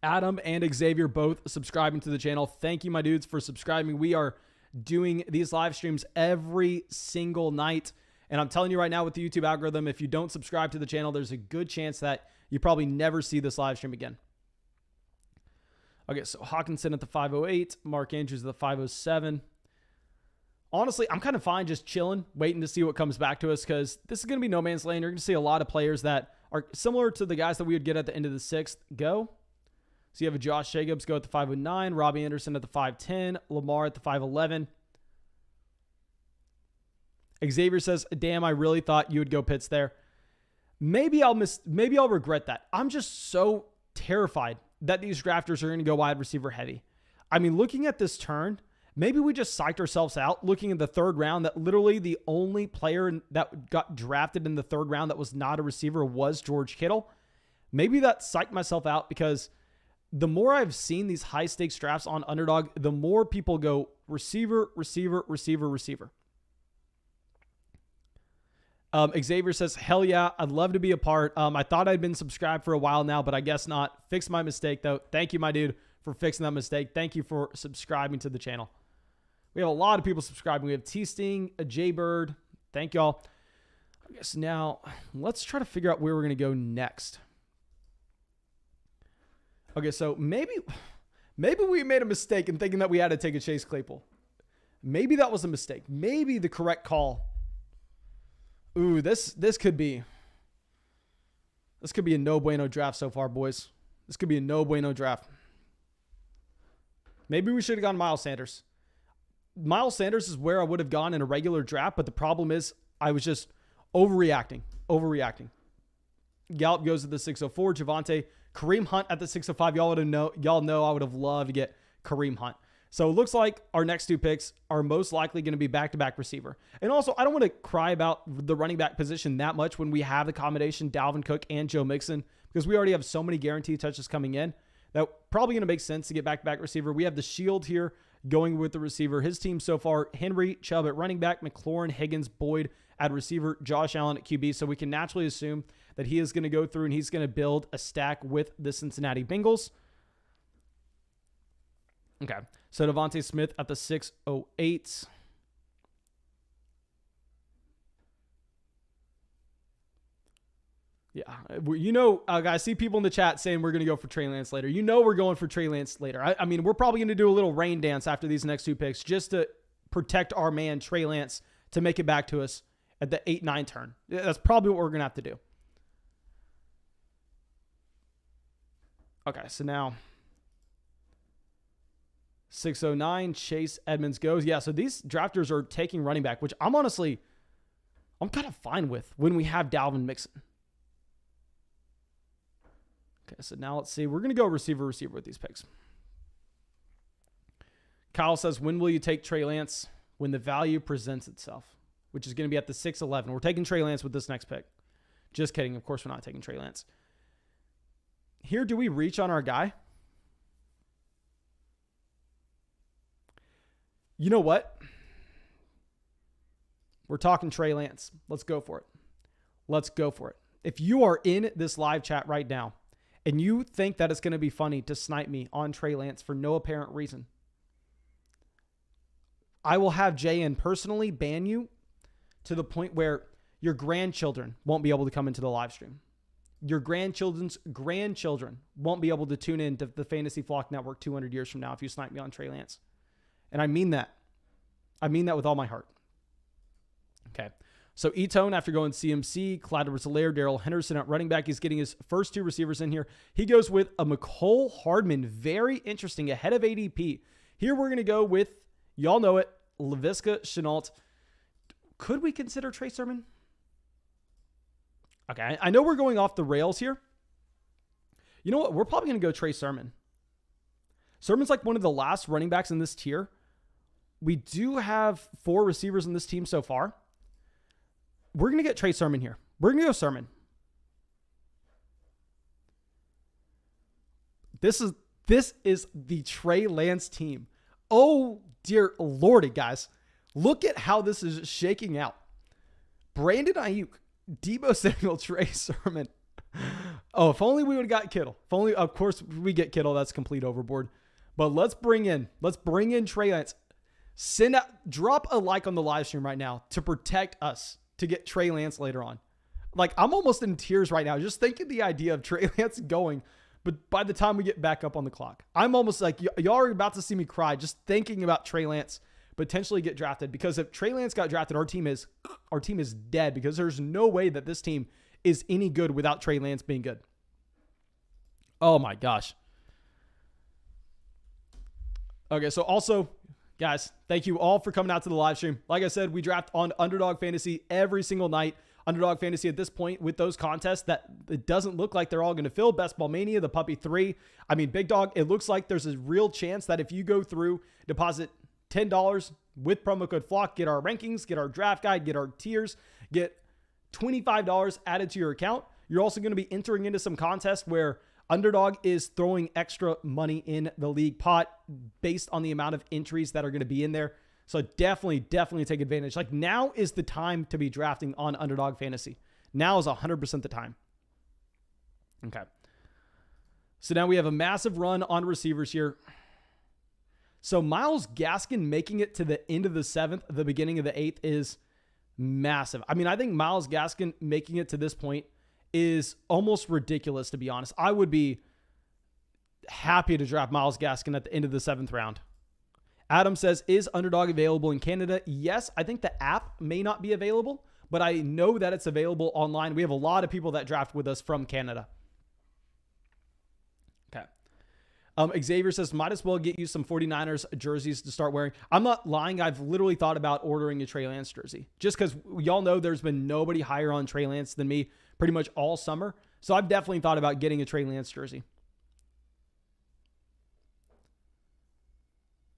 Adam and Xavier both subscribing to the channel. Thank you, my dudes, for subscribing. We are doing these live streams every single night. And I'm telling you right now with the YouTube algorithm, if you don't subscribe to the channel, there's a good chance that you probably never see this live stream again. Okay, so Hawkinson at the 508, Mark Andrews at the 507. Honestly, I'm kind of fine just chilling, waiting to see what comes back to us, because this is going to be no man's land. You're going to see a lot of players that are similar to the guys that we would get at the end of the 6th go. So you have a Josh Jacobs go at the 509, Robbie Anderson at the 510, Lamar at the 511. Xavier says, damn, I really thought you would go Pitts there. Maybe I'll regret that. I'm just so terrified that these drafters are going to go wide receiver heavy. I mean, looking at this turn, maybe we just psyched ourselves out looking at the 3rd round that literally the only player that got drafted in the 3rd round that was not a receiver was George Kittle. Maybe that psyched myself out, because the more I've seen these high stakes drafts on Underdog, the more people go receiver, receiver, receiver, receiver. Xavier says, hell yeah, I'd love to be a part. I thought I'd been subscribed for a while now, but I guess not. Fix my mistake, though. Thank you, my dude, for fixing that mistake. Thank you for subscribing to the channel. We have a lot of people subscribing. We have T-Sting, a J-Bird. Thank y'all. I guess now let's try to figure out where we're going to go next. Okay, so maybe we made a mistake in thinking that we had to take a Chase Claypool. Maybe that was a mistake. Maybe the correct call. Ooh, this could be a no bueno draft so far, boys. This could be a no bueno draft. Maybe we should have gone Miles Sanders. Miles Sanders is where I would have gone in a regular draft, but the problem is I was just overreacting. Gallup goes to the 604. Javonte Kareem Hunt at the 605. Y'all know I would have loved to get Kareem Hunt. So it looks like our next two picks are most likely going to be back-to-back receiver. And also, I don't want to cry about the running back position that much when we have the combination Dalvin Cook and Joe Mixon, because we already have so many guaranteed touches coming in that probably going to make sense to get back-to-back receiver. We have the Shield here going with the receiver. His team so far, Henry, Chubb at running back, McLaurin, Higgins, Boyd at receiver, Josh Allen at QB. So we can naturally assume that he is going to go through and he's going to build a stack with the Cincinnati Bengals. Okay, so Devontae Smith at the 608. Yeah, I see people in the chat saying we're going to go for Trey Lance later. We're going for Trey Lance later. I mean, we're probably going to do a little rain dance after these next two picks just to protect our man Trey Lance to make it back to us at the 8-9 turn. That's probably what we're going to have to do. Okay, so now 609, Chase Edmonds goes. Yeah, so these drafters are taking running back, which I'm kind of fine with when we have Dalvin Mixon. Okay, so now let's see. We're going to go receiver with these picks. Kyle says, when will you take Trey Lance? When the value presents itself, which is going to be at the 611. We're taking Trey Lance with this next pick. Just kidding. Of course, we're not taking Trey Lance. Here, do we reach on our guy? You know what? We're talking Trey Lance. Let's go for it. If you are in this live chat right now and you think that it's going to be funny to snipe me on Trey Lance for no apparent reason, I will have JN personally ban you to the point where your grandchildren won't be able to come into the live stream. Your grandchildren's grandchildren won't be able to tune in to the Fantasy Flock Network 200 years from now if you snipe me on Trey Lance. And I mean that. I mean that with all my heart. Okay. So Etone, after going CMC, Clyde Edwards-Helaire, Darrell Henderson at running back, he's getting his first two receivers in here. He goes with a McCole Hardman. Very interesting. Ahead of ADP. Here we're going to go with, y'all know it, Laviska Shenault. Could we consider Trey Sermon? Okay, I know we're going off the rails here. You know what? We're probably going to go Trey Sermon. Sermon's like one of the last running backs in this tier. We do have 4 receivers in this team so far. We're going to get Trey Sermon here. We're going to go Sermon. This is the Trey Lance team. Oh, dear Lordy, guys. Look at how this is shaking out. Brandon Ayuk, Deebo Samuel, Trey Sermon. Oh, if only we would have got Kittle. If only, of course, we get Kittle. That's complete overboard. But let's bring in Trey Lance. Drop a like on the live stream right now to protect us to get Trey Lance later on. Like, I'm almost in tears right now just thinking the idea of Trey Lance going, but by the time we get back up on the clock, I'm almost like, y'all are about to see me cry just thinking about Trey Lance potentially get drafted, because if Trey Lance got drafted, our team is dead, because there's no way that this team is any good without Trey Lance being good. Oh my gosh. Okay, so also, guys, thank you all for coming out to the live stream. Like I said, we draft on Underdog Fantasy every single night. Underdog Fantasy at this point with those contests that it doesn't look like they're all going to fill. Best Ball Mania, the Puppy 3. I mean, Big Dog, it looks like there's a real chance that if you go through, deposit $10 with promo code FLOCK, get our rankings, get our draft guide, get our tiers, get $25 added to your account. You're also going to be entering into some contests where Underdog is throwing extra money in the league pot based on the amount of entries that are going to be in there. So definitely take advantage. Like, now is the time to be drafting on Underdog Fantasy. Now is 100% the time. Okay. So now we have a massive run on receivers here. So Myles Gaskin making it to the end of the 7th, the beginning of the 8th is massive. I mean, I think Myles Gaskin making it to this point is almost ridiculous, to be honest. I would be happy to draft Myles Gaskin at the end of the 7th round. Adam says, is Underdog available in Canada? Yes, I think the app may not be available, but I know that it's available online. We have a lot of people that draft with us from Canada. Okay. Xavier says, might as well get you some 49ers jerseys to start wearing. I'm not lying. I've literally thought about ordering a Trey Lance jersey just because y'all know there's been nobody higher on Trey Lance than me pretty much all summer. So I've definitely thought about getting a Trey Lance jersey.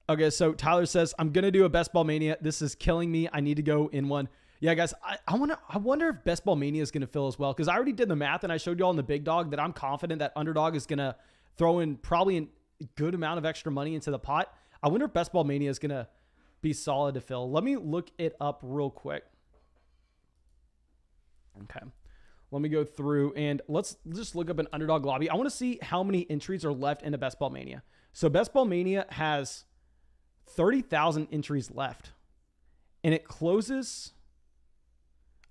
Okay, so Tyler says, I'm going to do a Best Ball Mania. This is killing me. I need to go in one. Yeah, guys, I wonder if Best Ball Mania is going to fill as well, because I already did the math and I showed you all in the Big Dog that I'm confident that Underdog is going to throw in probably a good amount of extra money into the pot. I wonder if Best Ball Mania is going to be solid to fill. Let me look it up real quick. Okay. Let me go through and let's just look up an Underdog lobby. I want to see how many entries are left in a Best Ball Mania. So Best Ball Mania has 30,000 entries left, and it closes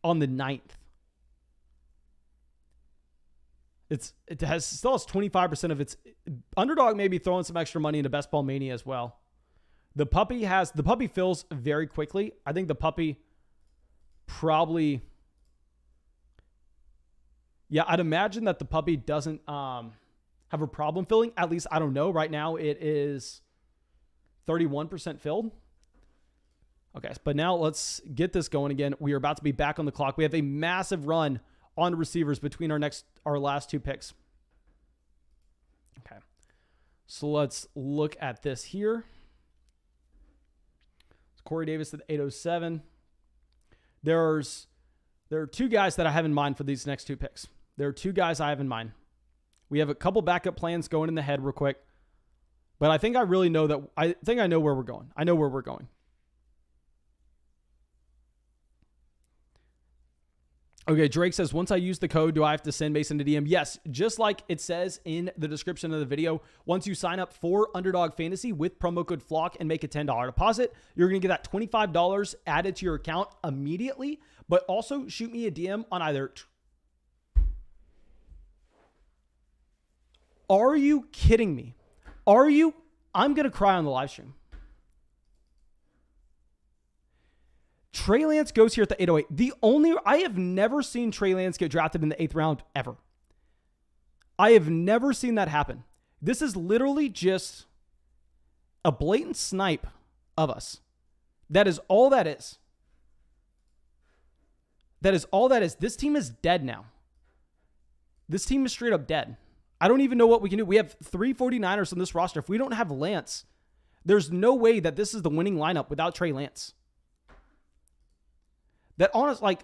on the 9th. It still has 25% of its Underdog, maybe throwing some extra money into Best Ball Mania as well. The puppy fills very quickly. I think the puppy probably, yeah, I'd imagine that the puppy doesn't have a problem filling. At least I don't know. Right now it is 31% filled. Okay, but now let's get this going again. We are about to be back on the clock. We have a massive run on receivers between our last two picks. Okay, so let's look at this here. It's Corey Davis at 807. There are two guys that I have in mind for these next two picks. There are two guys I have in mind. We have a couple backup plans going in the head real quick, but I think I really know that. I think I know where we're going. I know where we're going. Okay, Drake says, once I use the code, do I have to send Mason to DM? Yes, just like it says in the description of the video, once you sign up for Underdog Fantasy with promo code FLOCK and make a $10 deposit, you're going to get that $25 added to your account immediately, but also shoot me a DM on either. Are you kidding me? I'm going to cry on the live stream. Trey Lance goes here at the 808. I have never seen Trey Lance get drafted in the 8th round ever. I have never seen that happen. This is literally just a blatant snipe of us. That is all that is. That is all that is. This team is dead now. This team is straight up dead. I don't even know what we can do. We have 3 49ers on this roster. If we don't have Lance, there's no way that this is the winning lineup without Trey Lance. That honest, like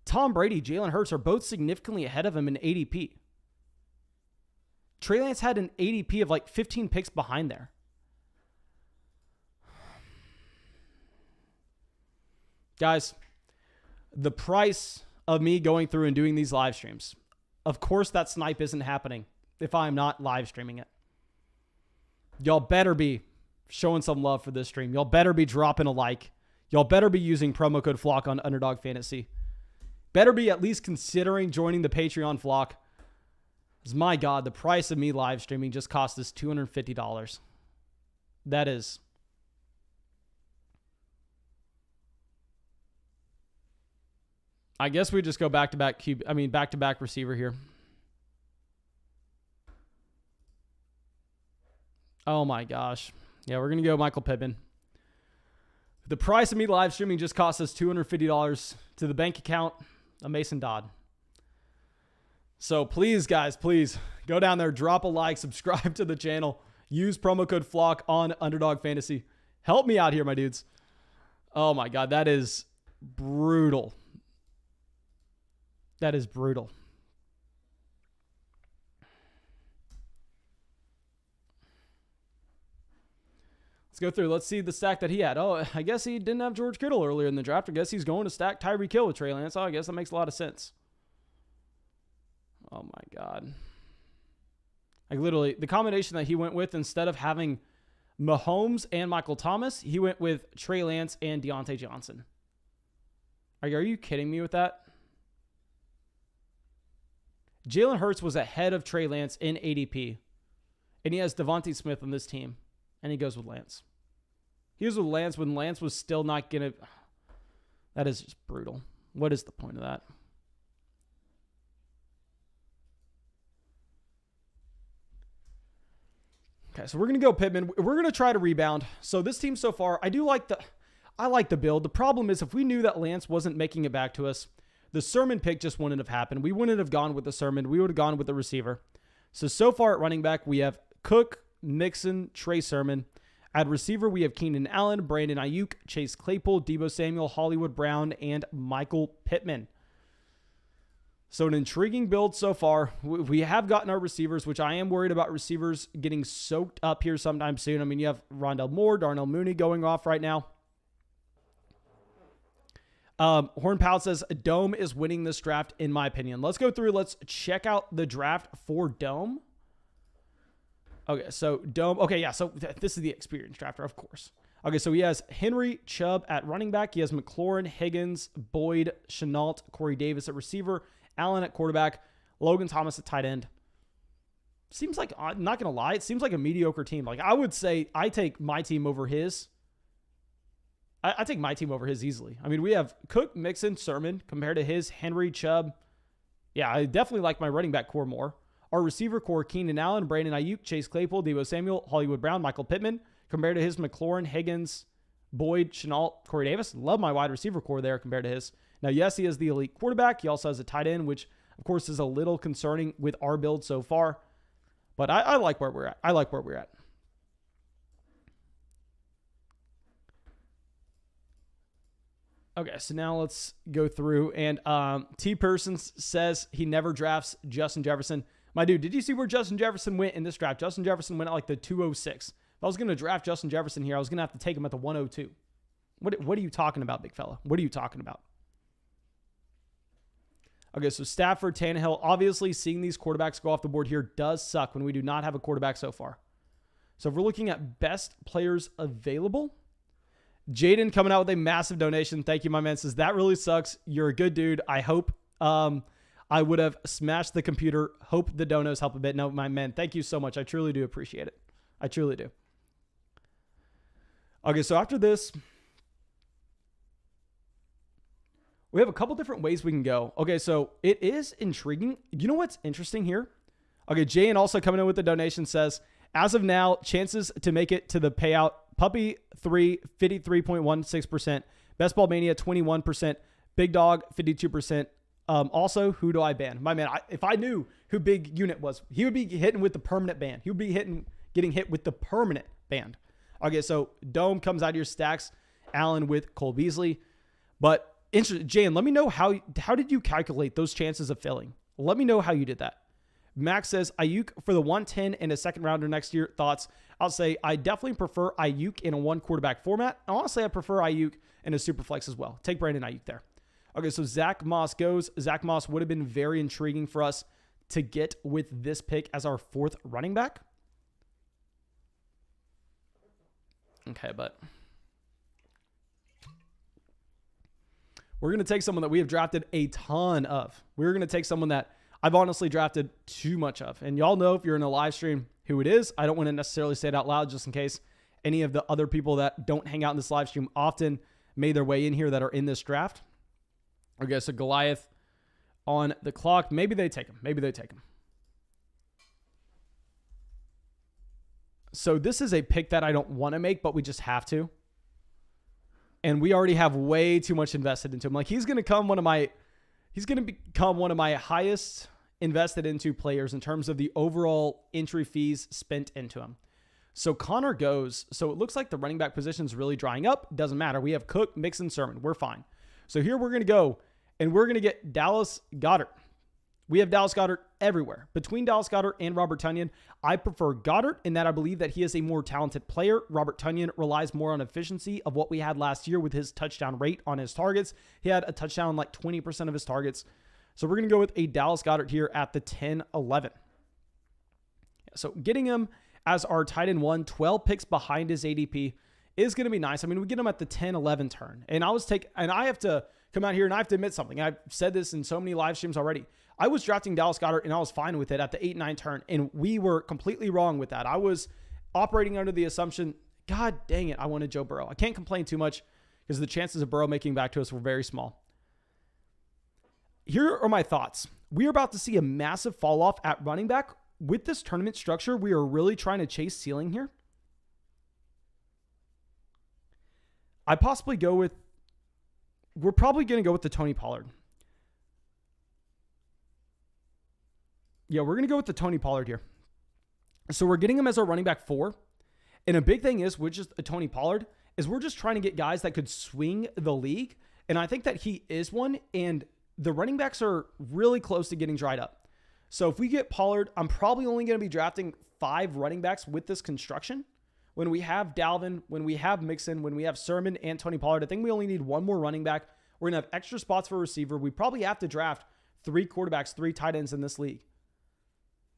Tom Brady, Jalen Hurts are both significantly ahead of him in ADP. Trey Lance had an ADP of like 15 picks behind there. Guys, the price of me going through and doing these live streams, of course that snipe isn't happening if I'm not live streaming it. Y'all better be showing some love for this stream. Y'all better be dropping a like. Y'all better be using promo code FLOCK on Underdog Fantasy. Better be at least considering joining the Patreon Flock. Because my God, the price of me live streaming just cost us $250. That is. I guess we just go back-to-back back-to-back receiver here. Oh my gosh. Yeah, we're going to go Michael Pittman. The price of me live streaming just cost us $250 to the bank account of Mason Dodd. So please, guys, please go down there, drop a like, subscribe to the channel, use promo code FLOCK on Underdog Fantasy. Help me out here, my dudes. Oh my God, that is brutal. That is brutal. Let's go through. Let's see the stack that he had. Oh, I guess he didn't have George Kittle earlier in the draft. I guess he's going to stack Tyreek Hill with Trey Lance. Oh, I guess that makes a lot of sense. Oh, my God. Like, literally, the combination that he went with, instead of having Mahomes and Michael Thomas, he went with Trey Lance and Deontay Johnson. Are you kidding me with that? Jalen Hurts was ahead of Trey Lance in ADP, and he has Devontae Smith on this team, and he goes with Lance. He was with Lance when Lance was still not going to... That is just brutal. What is the point of that? Okay, so we're going to go Pittman. We're going to try to rebound. So this team so far, I like the build. The problem is if we knew that Lance wasn't making it back to us, The Sermon pick just wouldn't have happened. We wouldn't have gone with the Sermon. We would have gone with the receiver. So far at running back, we have Cook, Mixon, Trey Sermon. At receiver, we have Keenan Allen, Brandon Ayuk, Chase Claypool, Deebo Samuel, Hollywood Brown, and Michael Pittman. So an intriguing build so far. We have gotten our receivers, which I am worried about receivers getting soaked up here sometime soon. I mean, you have Rondell Moore, Darnell Mooney going off right now. Horn Powell says Dome is winning this draft, in my opinion. Let's go through. Let's check out the draft for Dome. Okay, so Dome. Okay, yeah, so this is the experienced drafter, of course. Okay, so he has Henry Chubb at running back. He has McLaurin, Higgins, Boyd, Chenault, Corey Davis at receiver, Allen at quarterback, Logan Thomas at tight end. Seems like, I'm not going to lie, it seems like a mediocre team. Like, I would say I take my team over his. I take my team over his easily. I mean, we have Cook, Mixon, Sermon compared to his Henry, Chubb. Yeah, I definitely like my running back core more. Our receiver core, Keenan Allen, Brandon Ayuk, Chase Claypool, Deebo Samuel, Hollywood Brown, Michael Pittman, compared to his McLaurin, Higgins, Boyd, Chenault, Corey Davis. Love my wide receiver core there compared to his. Now, yes, he has the elite quarterback. He also has a tight end, which, of course, is a little concerning with our build so far. But I like where we're at. I like where we're at. Okay, so now let's go through. And T. Persons says he never drafts Justin Jefferson. My dude, did you see where Justin Jefferson went in this draft? Justin Jefferson went at like the 206. If I was going to draft Justin Jefferson here, I was going to have to take him at the 102. What are you talking about, big fella? What are you talking about? Okay, so Stafford, Tannehill. Obviously, seeing these quarterbacks go off the board here does suck when we do not have a quarterback so far. So if we're looking at best players available, Jaden coming out with a massive donation. Thank you, my man. Says, that really sucks. You're a good dude. I hope I would have smashed the computer. Hope the donos help a bit. No, my man, thank you so much. I truly do appreciate it. I truly do. Okay, so after this, we have a couple different ways we can go. Okay, so it is intriguing. You know what's interesting here? Okay, Jay and also coming in with the donation says, as of now, chances to make it to the payout, Puppy 3, 53.16%, Best Ball Mania 21%, Big Dog 52%. Also, who do I ban? My man, if I knew who Big Unit was, he would be hitting with the permanent ban. He would be getting hit with the permanent ban. Okay, so Dome comes out of your stacks, Allen with Cole Beasley. But Jane, let me know how did you calculate those chances of filling? Let me know how you did that. Max says Ayuk for the 110 and a second rounder next year. Thoughts? I'll say I definitely prefer Ayuk in a one quarterback format. Honestly, I prefer Ayuk in a super flex as well. Take Brandon Ayuk there. Okay, so Zach Moss goes. Zach Moss would have been very intriguing for us to get with this pick as our fourth running back. Okay, but we're going to take someone that we have drafted a ton of. We're going to take someone that I've honestly drafted too much of. And y'all know if you're in a live stream who it is. I don't want to necessarily say it out loud just in case any of the other people that don't hang out in this live stream often made their way in here that are in this draft. Okay, so Goliath on the clock. Maybe they take him. Maybe they take him. So this is a pick that I don't want to make, but we just have to. And we already have way too much invested into him. Like he's going to become one of my highest invested into players in terms of the overall entry fees spent into him. So Connor goes. So it looks like the running back position is really drying up. Doesn't matter. We have Cook, Mixon, Sermon. We're fine. So here we're going to go and we're going to get Dallas Goedert. We have Dallas Goedert everywhere. Between Dallas Goedert and Robert Tonyan, I prefer Goedert in that I believe that he is a more talented player. Robert Tonyan relies more on efficiency of what we had last year with his touchdown rate on his targets. He had a touchdown like 20% of his targets. So we're going to go with a Dallas Goedert here at the 10-11. So getting him as our tight end 1, 12 picks behind his ADP is going to be nice. I mean, we get him at the 10-11 turn. And I have to come out here and I have to admit something. I've said this in so many live streams already. I was drafting Dallas Goedert and I was fine with it at the 8-9 turn. And we were completely wrong with that. I was operating under the assumption, God dang it, I wanted Joe Burrow. I can't complain too much because the chances of Burrow making back to us were very small. Here are my thoughts. We are about to see a massive fall off at running back. With this tournament structure, we are really trying to chase ceiling here. We're probably going to go with the Tony Pollard. Yeah, we're going to go with the Tony Pollard here. So we're getting him as our running back 4. And a big thing is with just a Tony Pollard is we're just trying to get guys that could swing the league. And I think that he is one. And the running backs are really close to getting dried up. So if we get Pollard, I'm probably only going to be drafting 5 running backs with this construction. When we have Dalvin, when we have Mixon, when we have Sermon and Tony Pollard, I think we only need 1 more running back. We're going to have extra spots for a receiver. We probably have to draft 3 quarterbacks, 3 tight ends in this league.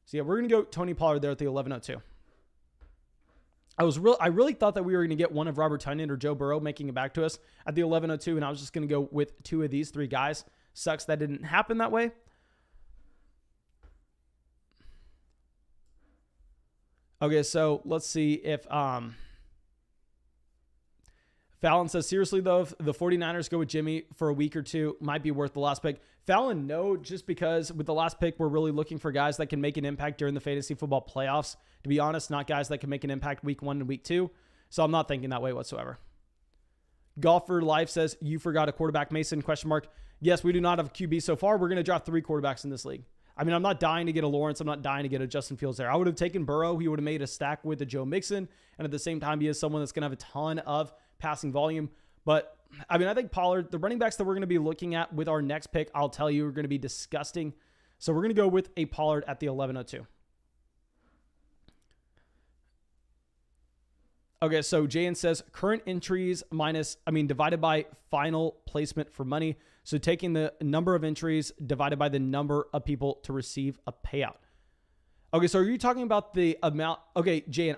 So yeah, we're going to go Tony Pollard there at the 11:02. I really thought that we were going to get one of Robert Tonyan or Joe Burrow making it back to us at the 11:02, and I was just going to go with 2 of these 3 guys. Sucks that didn't happen that way. Okay, so let's see if Fallon says, seriously, though, if the 49ers go with Jimmy for a week or 2, might be worth the last pick. Fallon, no, just because with the last pick, we're really looking for guys that can make an impact during the fantasy football playoffs. To be honest, not guys that can make an impact week 1 and week 2. So I'm not thinking that way whatsoever. Golfer Life says, you forgot a quarterback, Mason, ? Yes, we do not have a QB so far. We're going to draft 3 quarterbacks in this league. I mean, I'm not dying to get a Lawrence. I'm not dying to get a Justin Fields there. I would have taken Burrow. He would have made a stack with a Joe Mixon. And at the same time, he is someone that's going to have a ton of passing volume. But, I mean, I think Pollard, the running backs that we're going to be looking at with our next pick, I'll tell you, are going to be disgusting. So we're going to go with a Pollard at the 11:02. Okay, so Jayan says current entries divided by final placement for money. So taking the number of entries divided by the number of people to receive a payout. Okay, so are you talking about the amount? Okay, Jayan.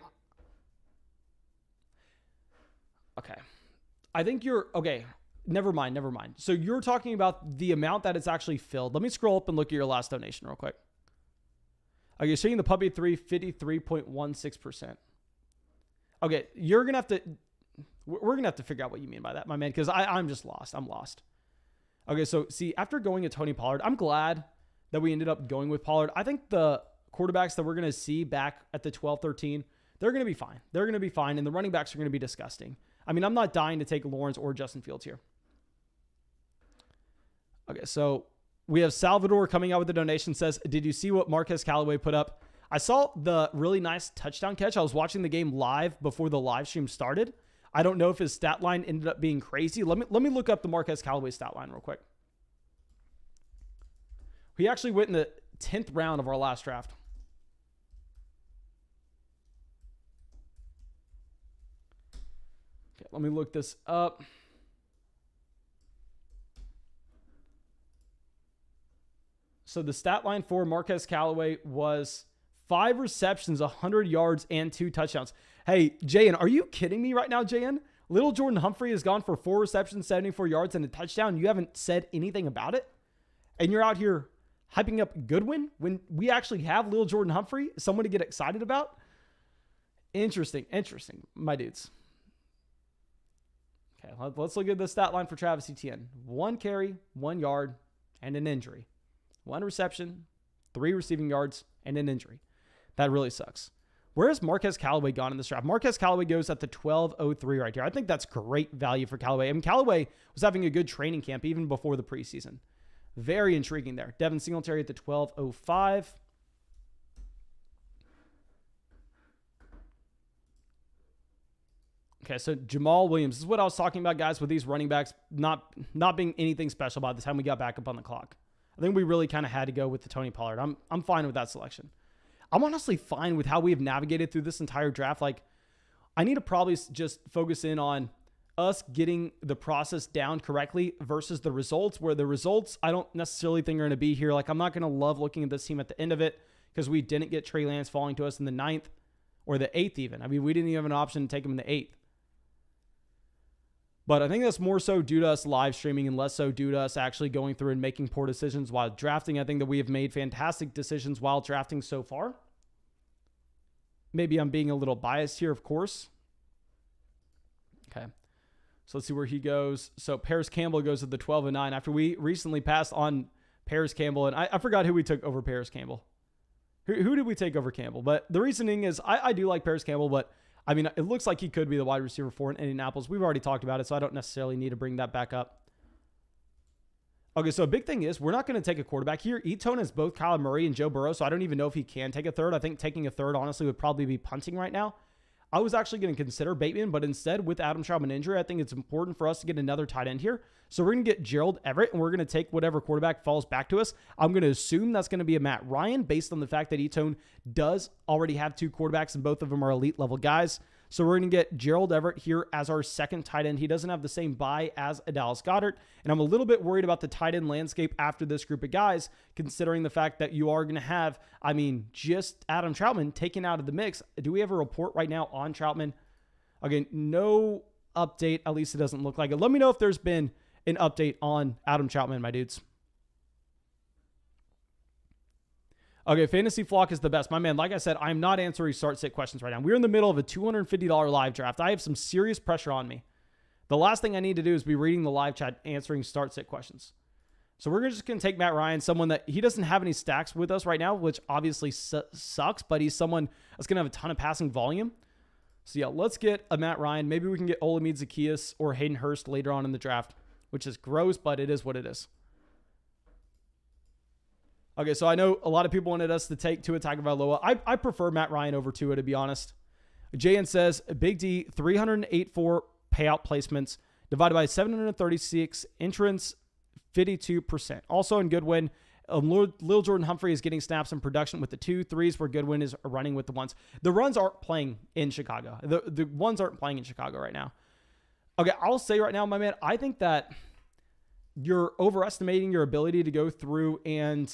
Okay. I think you're, okay, never mind. So you're talking about the amount that it's actually filled. Let me scroll up and look at your last donation real quick. Okay, you're seeing the Puppy 3, 53.16%. Okay, we're going to have to figure out what you mean by that, my man, because I'm just lost. I'm lost. Okay, so see, after going to Tony Pollard, I'm glad that we ended up going with Pollard. I think the quarterbacks that we're going to see back at the 12-13, they're going to be fine. They're going to be fine, and the running backs are going to be disgusting. I mean, I'm not dying to take Lawrence or Justin Fields here. Okay, so we have Salvador coming out with the donation, says, did you see what Marquez Callaway put up? I saw the really nice touchdown catch. I was watching the game live before the live stream started. I don't know if his stat line ended up being crazy. Let me look up the Marquez Callaway stat line real quick. He actually went in the 10th round of our last draft. Okay, let me look this up. So the stat line for Marquez Callaway was 5 receptions, 100 yards, and 2 touchdowns. Hey, Jayan, are you kidding me right now, Jayan? Little Jordan Humphrey has gone for 4 receptions, 74 yards, and a touchdown. You haven't said anything about it? And you're out here hyping up Goodwin when we actually have Little Jordan Humphrey, someone to get excited about? Interesting, my dudes. Okay, let's look at the stat line for Travis Etienne. 1 carry, 1 yard, and an injury. 1 reception, 3 receiving yards, and an injury. That really sucks. Where has Marquez Callaway gone in this draft? Marquez Callaway goes at the 12:03 right here. I think that's great value for Callaway. I mean, Callaway was having a good training camp even before the preseason. Very intriguing there. Devin Singletary at the 12:05. Okay, so Jamal Williams. This is what I was talking about, guys, with these running backs not being anything special by the time we got back up on the clock. I think we really kind of had to go with the Tony Pollard. I'm fine with that selection. I'm honestly fine with how we have navigated through this entire draft. Like, I need to probably just focus in on us getting the process down correctly versus the results, where the results I don't necessarily think are going to be here. Like, I'm not going to love looking at this team at the end of it because we didn't get Trey Lance falling to us in the 9th or the 8th even. I mean, we didn't even have an option to take him in the 8th. But I think that's more so due to us live streaming and less so due to us actually going through and making poor decisions while drafting. I think that we have made fantastic decisions while drafting so far. Maybe I'm being a little biased here, of course. Okay. So let's see where he goes. So Paris Campbell goes at the 12:09 after we recently passed on Paris Campbell. And I forgot who we took over Paris Campbell. Who did we take over Campbell? But the reasoning is I do like Paris Campbell, but I mean, it looks like he could be the wide receiver 4 in Indianapolis. We've already talked about it, so I don't necessarily need to bring that back up. Okay, so a big thing is we're not going to take a quarterback here. Etone has both Kyler Murray and Joe Burrow, so I don't even know if he can take a third. I think taking a third, honestly, would probably be punting right now. I was actually going to consider Bateman, but instead, with Adam Trautman injury, I think it's important for us to get another tight end here. So we're going to get Gerald Everett, and we're going to take whatever quarterback falls back to us. I'm going to assume that's going to be a Matt Ryan, based on the fact that Etone does already have 2 quarterbacks, and both of them are elite level guys. So we're going to get Gerald Everett here as our second tight end. He doesn't have the same bye as a Dallas Goedert, and I'm a little bit worried about the tight end landscape after this group of guys, considering the fact that you are going to have, just Adam Trautman taken out of the mix. Do we have a report right now on Trautman? Okay, no update. At least it doesn't look like it. Let me know if there's been an update on Adam Trautman, my dudes. Okay, Fantasy Flock is the best. My man, like I said, I'm not answering start-sit questions right now. We're in the middle of a $250 live draft. I have some serious pressure on me. The last thing I need to do is be reading the live chat, answering start-sit questions. So we're just going to take Matt Ryan, someone that he doesn't have any stacks with us right now, which obviously sucks, but he's someone that's going to have a ton of passing volume. So yeah, let's get a Matt Ryan. Maybe we can get Olamide Zaccheaus or Hayden Hurst later on in the draft, which is gross, but it is what it is. Okay, so I know a lot of people wanted us to take Tua Tagovailoa. I prefer Matt Ryan over Tua, to be honest. JN says, Big D, 384 payout placements divided by 736 entrance, 52%. Also in Goodwin, Lil Jordan Humphrey is getting snaps in production with the 2-3s, where Goodwin is running with the ones. The runs aren't playing in Chicago. The ones aren't playing in Chicago right now. Okay, I'll say right now, my man, I think that you're overestimating your ability to go through and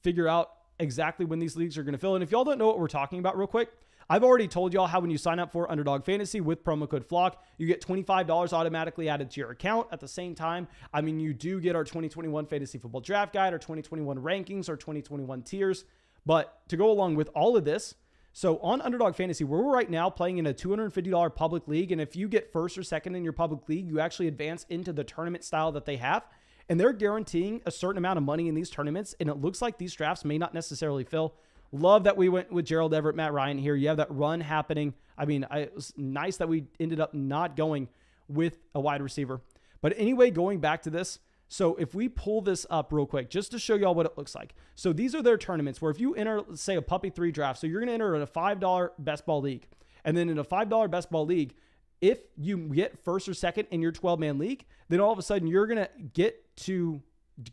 figure out exactly when these leagues are going to fill. And if y'all don't know what we're talking about real quick, I've already told y'all how when you sign up for Underdog Fantasy with promo code FLOCK, you get $25 automatically added to your account. At the same time, you do get our 2021 Fantasy Football Draft Guide, our 2021 rankings, our 2021 tiers. But to go along with all of this, so on Underdog Fantasy, we're right now playing in a $250 public league. And if you get first or second in your public league, you actually advance into the tournament style that they have. And they're guaranteeing a certain amount of money in these tournaments. And it looks like these drafts may not necessarily fill. Love that we went with Gerald Everett, Matt Ryan here. You have that run happening. It was nice that we ended up not going with a wide receiver. But anyway, going back to this. So if we pull this up real quick, just to show y'all what it looks like. So these are their tournaments where if you enter, let's say, a Puppy 3 draft, so you're going to enter in a $5 best ball league. And then in a $5 best ball league, if you get first or second in your 12-man league, then all of a sudden you're going to get to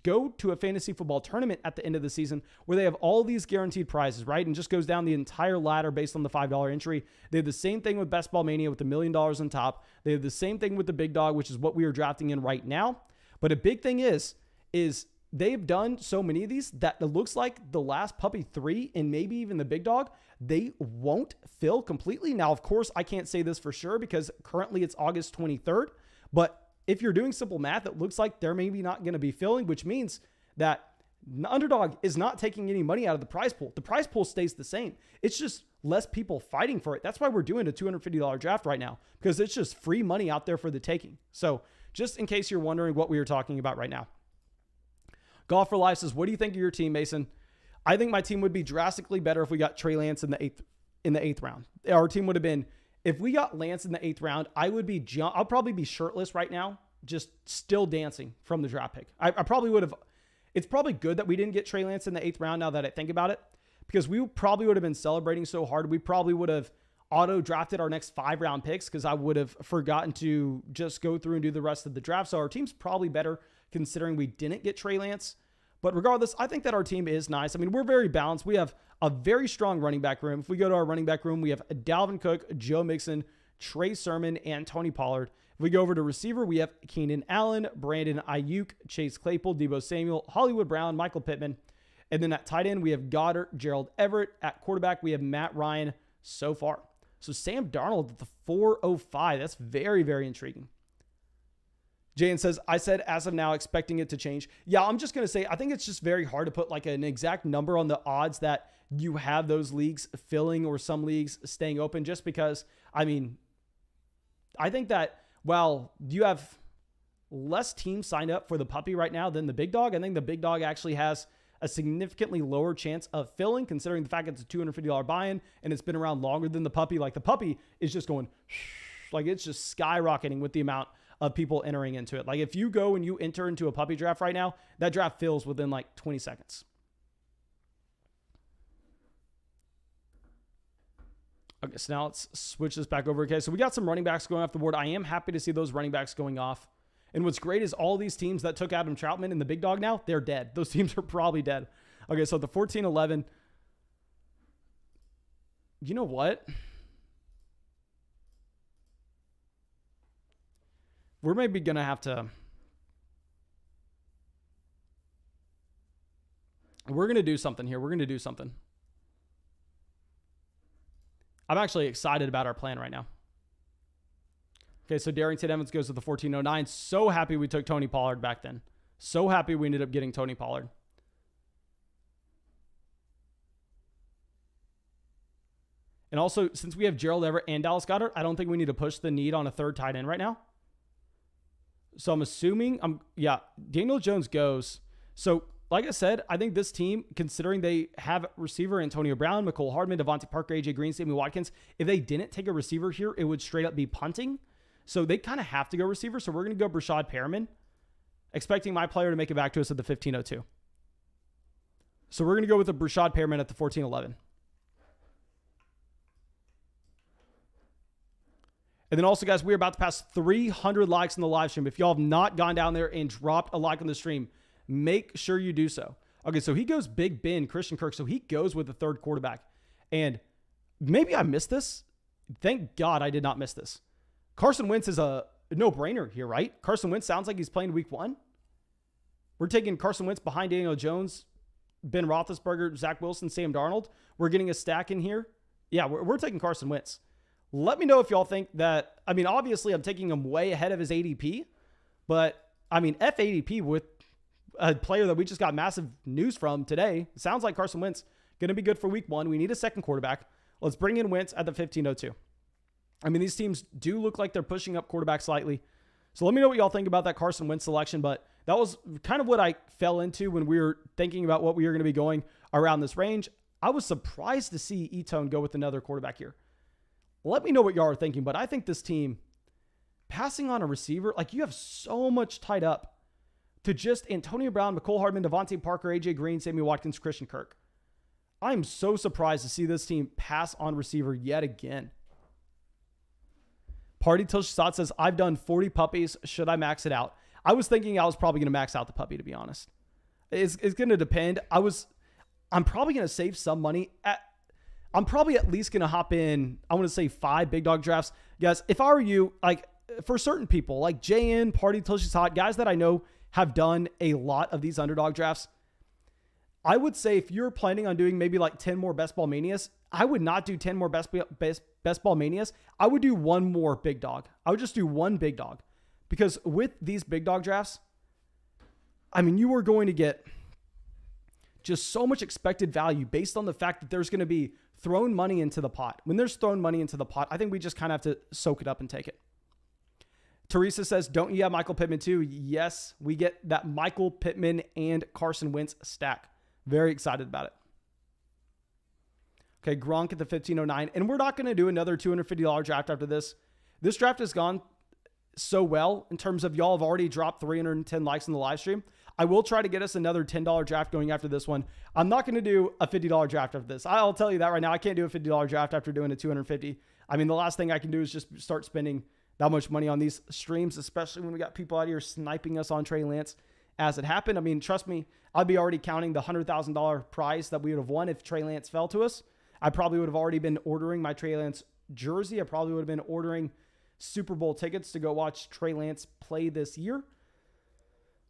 go to a fantasy football tournament at the end of the season where they have all these guaranteed prizes, right? And just goes down the entire ladder based on the $5 entry. They have the same thing with Best Ball Mania with $1 million on top. They have the same thing with the Big Dog, which is what we are drafting in right now. But a big thing is they've done so many of these that it looks like the last Puppy 3 and maybe even the Big Dog, they won't fill completely. Now, of course, I can't say this for sure because currently it's August 23rd, but if you're doing simple math, it looks like they're maybe not going to be filling, which means that Underdog is not taking any money out of the prize pool. The prize pool stays the same. It's just less people fighting for it. That's why we're doing a $250 draft right now, because it's just free money out there for the taking. So just in case you're wondering what we are talking about right now. Golf for Life says, what do you think of your team, Mason? I think my team would be drastically better if we got Trey Lance in the eighth round. Our team would have been, if we got Lance in the 8th round, I'll probably be shirtless right now, just still dancing from the draft pick. I probably would have. It's probably good that we didn't get Trey Lance in the 8th round now that I think about it, because we probably would have been celebrating so hard. We probably would have auto drafted our next 5 round picks because I would have forgotten to just go through and do the rest of the draft. So our team's probably better considering we didn't get Trey Lance. But regardless, I think that our team is nice. We're very balanced. We have a very strong running back room. If we go to our running back room, we have Dalvin Cook, Joe Mixon, Trey Sermon, and Tony Pollard. If we go over to receiver, we have Keenan Allen, Brandon Ayuk, Chase Claypool, Deebo Samuel, Hollywood Brown, Michael Pittman. And then at tight end, we have Goddard, Gerald Everett. At quarterback, we have Matt Ryan so far. So Sam Darnold at the 405. That's very, very intriguing. Jayan says, I said as of now, expecting it to change. Yeah, I'm just going to say, I think it's just very hard to put like an exact number on the odds that you have those leagues filling or some leagues staying open, just because, I think that while you have less teams signed up for the Puppy right now than the Big Dog, I think the Big Dog actually has a significantly lower chance of filling, considering the fact it's a $250 buy-in and it's been around longer than the Puppy. Like the Puppy is just going, like it's just skyrocketing with the amount of people entering into it. Like if you go and you enter into a puppy draft right now, that draft fills within like 20 seconds. Okay, so now let's switch this back over. Okay, so we got some running backs going off the board. I am happy to see those running backs going off. And what's great is all these teams that took Adam Troutman and the big dog now, they're dead. Those teams are probably dead. Okay, so the 14-11. You know what? We're maybe going to have to... We're going to do something here. We're going to do something. I'm actually excited about our plan right now. Okay, so Darrington Evans goes to the 14-09. So happy we took Tony Pollard back then. So happy we ended up getting Tony Pollard. And also, since we have Gerald Everett and Dallas Goedert, I don't think we need to push the need on a third tight end right now. So I'm assuming, Daniel Jones goes. So like I said, I think this team, considering they have receiver Antonio Brown, Mecole Hardman, Devontae Parker, AJ Green, Sammy Watkins, if they didn't take a receiver here, it would straight up be punting. So they kind of have to go receiver. So we're going to go Brashad Perriman, expecting my player to make it back to us at the 15-02. So we're going to go with the Brashad Perriman at the 14-11. And then also, guys, we're about to pass 300 likes in the live stream. If y'all have not gone down there and dropped a like on the stream, make sure you do so. Okay, so he goes Big Ben, Christian Kirk. So he goes with the third quarterback. And maybe I missed this. Thank God I did not miss this. Carson Wentz is a no-brainer here, right? Carson Wentz sounds like he's playing week 1. We're taking Carson Wentz behind Daniel Jones, Ben Roethlisberger, Zach Wilson, Sam Darnold. We're getting a stack in here. Yeah, we're taking Carson Wentz. Let me know if y'all think that, obviously I'm taking him way ahead of his ADP, but F ADP with a player that we just got massive news from today. It sounds like Carson Wentz going to be good for week 1. We need a second quarterback. Let's bring in Wentz at the 15-02. These teams do look like they're pushing up quarterback slightly. So let me know what y'all think about that Carson Wentz selection, but that was kind of what I fell into when we were thinking about what we were going to be going around this range. I was surprised to see E-Tone go with another quarterback here. Let me know what y'all are thinking, but I think this team passing on a receiver, like you have so much tied up to just Antonio Brown, Mecole Hardman, Devontae Parker, AJ Green, Sammy Watkins, Christian Kirk. I'm so surprised to see this team pass on receiver yet again. Party Till Shot says, I've done 40 puppies. Should I max it out? I was thinking I was probably going to max out the puppy, to be honest. It's going to depend. I'm probably going to save some money. I'm probably at least going to hop in, I want to say 5 big dog drafts. Guys, if I were you, like for certain people, like JN, Party Till She's Hot, guys that I know have done a lot of these underdog drafts, I would say if you're planning on doing maybe like 10 more Best Ball Manias, I would not do 10 more Best Ball Manias. I would do one more big dog. I would just do one big dog. Because with these big dog drafts, you are going to get just so much expected value based on the fact that there's going to be thrown money into the pot. When there's thrown money into the pot, I think we just kind of have to soak it up and take it. Teresa says, don't you have Michael Pittman too? Yes, we get that Michael Pittman and Carson Wentz stack. Very excited about it. Okay, Gronk at the 15-09. And we're not going to do another $250 draft after this. This draft has gone so well in terms of y'all have already dropped 310 likes in the live stream. I will try to get us another $10 draft going after this one. I'm not going to do a $50 draft after this. I'll tell you that right now. I can't do a $50 draft after doing a $250. The last thing I can do is just start spending that much money on these streams, especially when we got people out here sniping us on Trey Lance as it happened. Trust me, I'd be already counting the $100,000 prize that we would have won if Trey Lance fell to us. I probably would have already been ordering my Trey Lance jersey. I probably would have been ordering Super Bowl tickets to go watch Trey Lance play this year.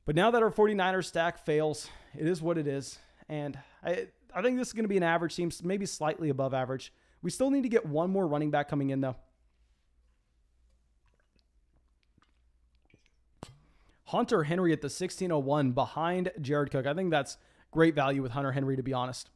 But now that our 49ers stack fails, it is what it is. And I think this is going to be an average team, maybe slightly above average. We still need to get one more running back coming in, though. Hunter Henry at the 16-01 behind Jared Cook. I think that's great value with Hunter Henry, to be honest.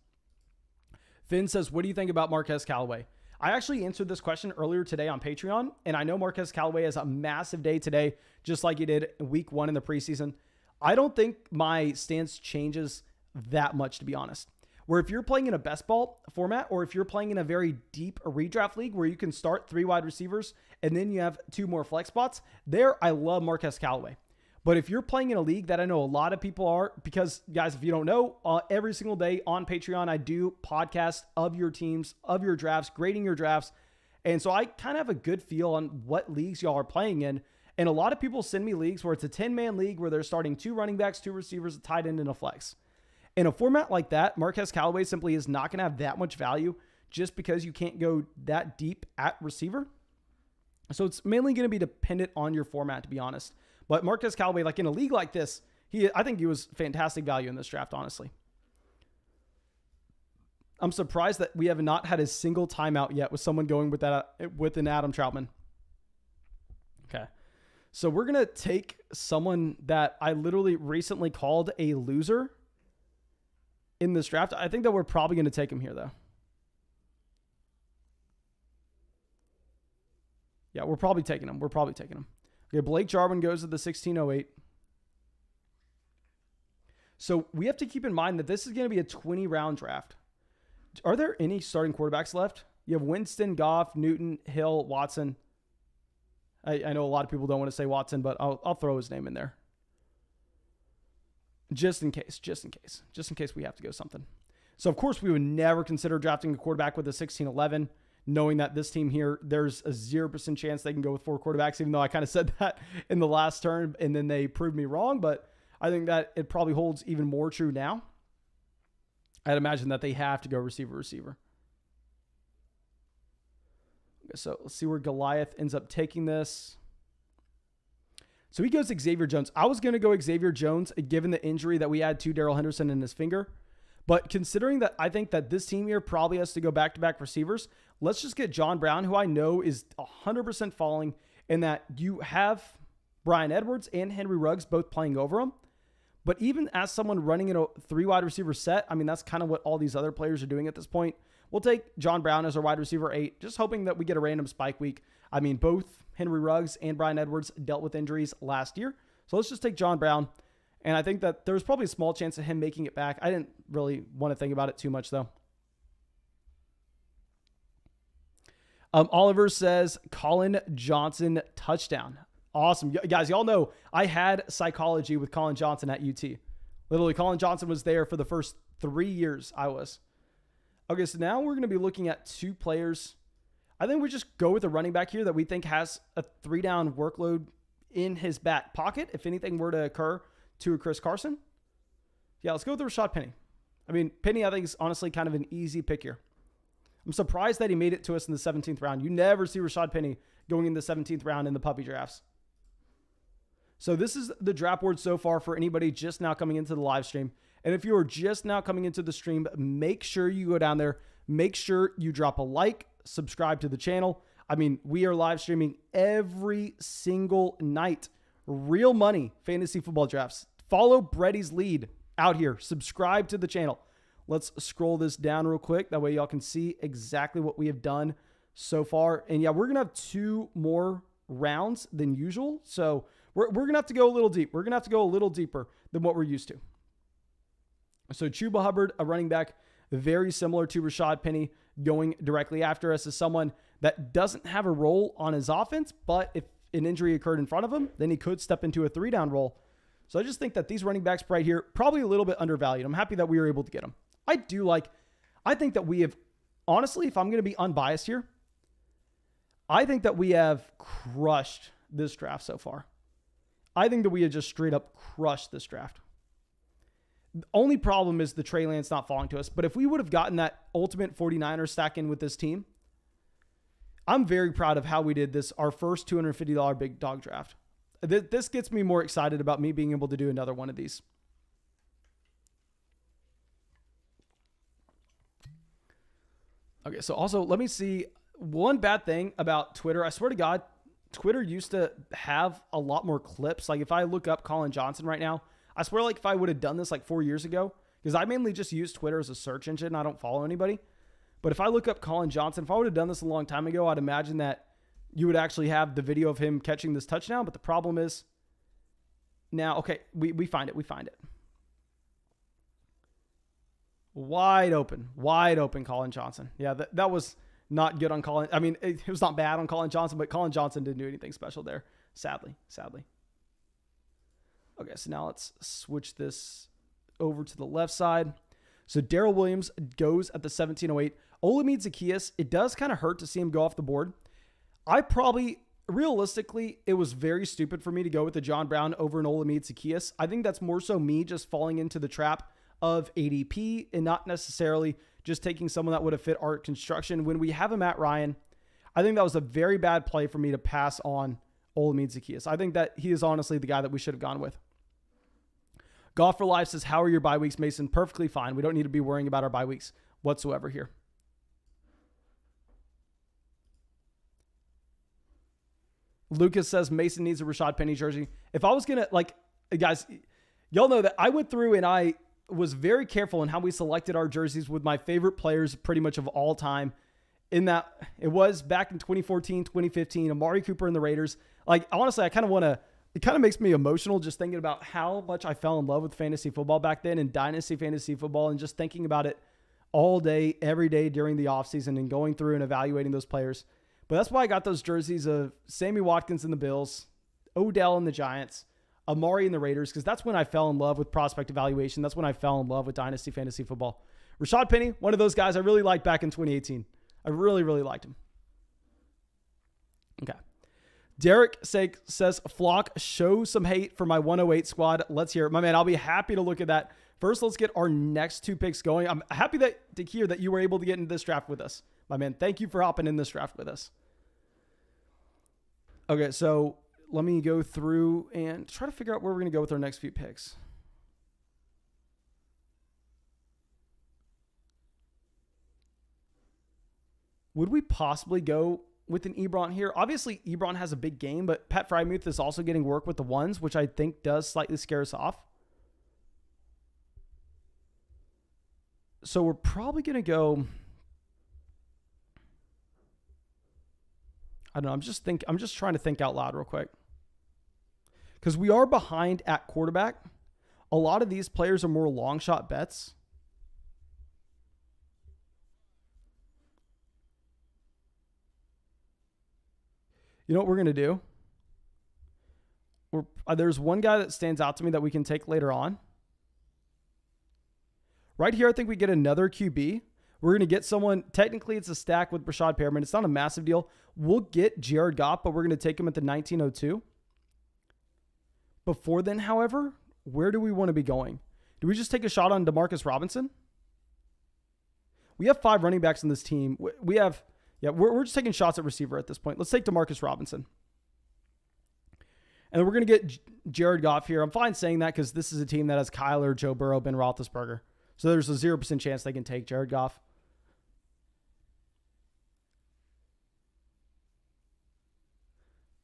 Finn says, what do you think about Marquez Callaway? I actually answered this question earlier today on Patreon, and I know Marquez Callaway has a massive day today, just like he did in week 1 in the preseason. I don't think my stance changes that much, to be honest. Where if you're playing in a best ball format, or if you're playing in a very deep redraft league where you can start 3 wide receivers and then you have 2 more flex spots, there I love Marquez Callaway. But if you're playing in a league that I know a lot of people are, because guys, if you don't know, every single day on Patreon, I do podcasts of your teams, of your drafts, grading your drafts. And so I kind of have a good feel on what leagues y'all are playing in. And a lot of people send me leagues where it's a 10-man league where they're starting 2 running backs, 2 receivers, a tight end, and a flex. In a format like that, Marquez Callaway simply is not going to have that much value just because you can't go that deep at receiver. So it's mainly going to be dependent on your format, to be honest. But Marquez Callaway, like in a league like this, I think he was fantastic value in this draft, honestly. I'm surprised that we have not had a single timeout yet with someone going with an Adam Troutman. Okay. So we're going to take someone that I literally recently called a loser in this draft. I think that we're probably going to take him here, though. Yeah, we're probably taking him. Okay, Blake Jarwin goes to the 1608. So we have to keep in mind that this is going to be a 20-round draft. Are there any starting quarterbacks left? You have Winston, Goff, Newton, Hill, Watson. I know a lot of people don't want to say Watson, but I'll throw his name in there. Just in case we have to go something. So, of course, we would never consider drafting a quarterback with a 16-11. Knowing that this team here, there's a 0% chance they can go with 4 quarterbacks, even though I kind of said that in the last turn and then they proved me wrong. But I think that it probably holds even more true now. I'd imagine that they have to go receiver. Okay, so let's see where Goliath ends up taking this. So he goes Xavier Jones. I was going to go Xavier Jones given the injury that we had to Darrell Henderson in his finger. But considering that I think that this team here probably has to go back-to-back receivers, let's just get John Brown, who I know is 100% falling, and that you have Bryan Edwards and Henry Ruggs both playing over him. But even as someone running in a 3 wide receiver set, I mean, that's kind of what all these other players are doing at this point. We'll take John Brown as our wide receiver 8, just hoping that we get a random spike week. I mean, both Henry Ruggs and Bryan Edwards dealt with injuries last year. So let's just take John Brown. And I think that there was probably a small chance of him making it back. I didn't really want to think about it too much, though. Oliver says, Colin Johnson touchdown. Awesome. Guys, y'all know I had psychology with Colin Johnson at UT. Literally, Colin Johnson was there for the first 3 years I was. Okay, so now we're going to be looking at 2 players. I think we just go with a running back here that we think has a 3-down workload in his back pocket if anything were to occur to a Chris Carson. Yeah, let's go with Rashad Penny. I mean, Penny, I think, is honestly kind of an easy pick here. I'm surprised that he made it to us in the 17th round. You never see Rashad Penny going in the 17th round in the puppy drafts. So this is the draft board so far for anybody just now coming into the live stream. And if you are just now coming into the stream, make sure you go down there. Make sure you drop a like, subscribe to the channel. I mean, we are live streaming every single night. Real money fantasy football drafts. Follow Brady's lead out here. Subscribe to the channel. Let's scroll this down real quick. That way y'all can see exactly what we have done so far. And yeah, we're going to have 2 more rounds than usual. So we're going to have to go a little deep. We're going to have to go a little deeper than what we're used to. So Chuba Hubbard, a running back, very similar to Rashad Penny, going directly after us as someone that doesn't have a role on his offense, but if an injury occurred in front of him, then he could step into a 3-down role. So I just think that these running backs right here, probably a little bit undervalued. I'm happy that we were able to get them. I think that we have, honestly, if I'm going to be unbiased here, I think that we have crushed this draft so far. I think that we have just straight up crushed this draft. The only problem is the Trey Lance not falling to us. But if we would have gotten that ultimate 49er stack in with this team, I'm very proud of how we did this, our first $250 big dog draft. This gets me more excited about me being able to do another one of these. Okay, so also let me see one bad thing about Twitter. I swear to God, Twitter used to have a lot more clips. Like if I look up Colin Johnson right now, I swear like if I would have done this like 4 years ago, because I mainly just use Twitter as a search engine. I don't follow anybody. But if I look up Colin Johnson, if I would have done this a long time ago, I'd imagine that you would actually have the video of him catching this touchdown. But the problem is now, okay, we find it. We find it. Wide open, Colin Johnson. Yeah, that was not good on Colin. I mean, it was not bad on Colin Johnson, but Colin Johnson didn't do anything special there. Sadly. Okay, so now let's switch this over to the left side. So Darrell Williams goes at the 1708. Olamide Zaccheaus, it does kind of hurt to see him go off the board. Realistically, it was very stupid for me to go with the John Brown over an Olamide Zaccheaus. I think that's more so me just falling into the trap of ADP and not necessarily just taking someone that would have fit our construction. When we have a Matt Ryan, I think that was a very bad play for me to pass on Olamide Zaccheaus. I think that he is honestly the guy that we should have gone with. Golf for Life says, how are your bye weeks, Mason? Perfectly fine. We don't need to be worrying about our bye weeks whatsoever here. Lucas says Mason needs a Rashad Penny jersey. If I was going to, guys, y'all know that I went through and I was very careful in how we selected our jerseys with my favorite players pretty much of all time. In that, it was back in 2014, 2015, Amari Cooper and the Raiders. Honestly, it kind of makes me emotional just thinking about how much I fell in love with fantasy football back then and dynasty fantasy football and just thinking about it all day, every day during the offseason and going through and evaluating those players. But that's why I got those jerseys of Sammy Watkins and the Bills, Odell and the Giants, Amari and the Raiders, because that's when I fell in love with prospect evaluation. That's when I fell in love with dynasty fantasy football. Rashad Penny, one of those guys I really liked back in 2018. I really, really liked him. Okay. Derek says, Flock, show some hate for my 108 squad. Let's hear it. My man, I'll be happy to look at that. First, let's get our next two picks going. I'm happy to hear that you were able to get into this draft with us. My man, thank you for hopping in this draft with us. Okay, so let me go through and try to figure out where we're going to go with our next few picks. Would we possibly go with an Ebron here? Obviously, Ebron has a big game, but Pat Frymuth is also getting work with the ones, which I think does slightly scare us off. So we're probably going to go... I don't know. I'm just trying to think out loud real quick. Because we are behind at quarterback. A lot of these players are more long shot bets. You know what we're going to do? There's one guy that stands out to me that we can take later on. Right here, I think we get another QB. We're going to get someone, technically it's a stack with Brashad Perriman. It's not a massive deal. We'll get Jared Goff, but we're going to take him at the 1902. Before then, however, where do we want to be going? Do we just take a shot on Demarcus Robinson? We have 5 running backs in this team. We're just taking shots at receiver at this point. Let's take Demarcus Robinson. And then we're going to get Jared Goff here. I'm fine saying that because this is a team that has Kyler, Joe Burrow, Ben Roethlisberger. So there's a 0% chance they can take Jared Goff.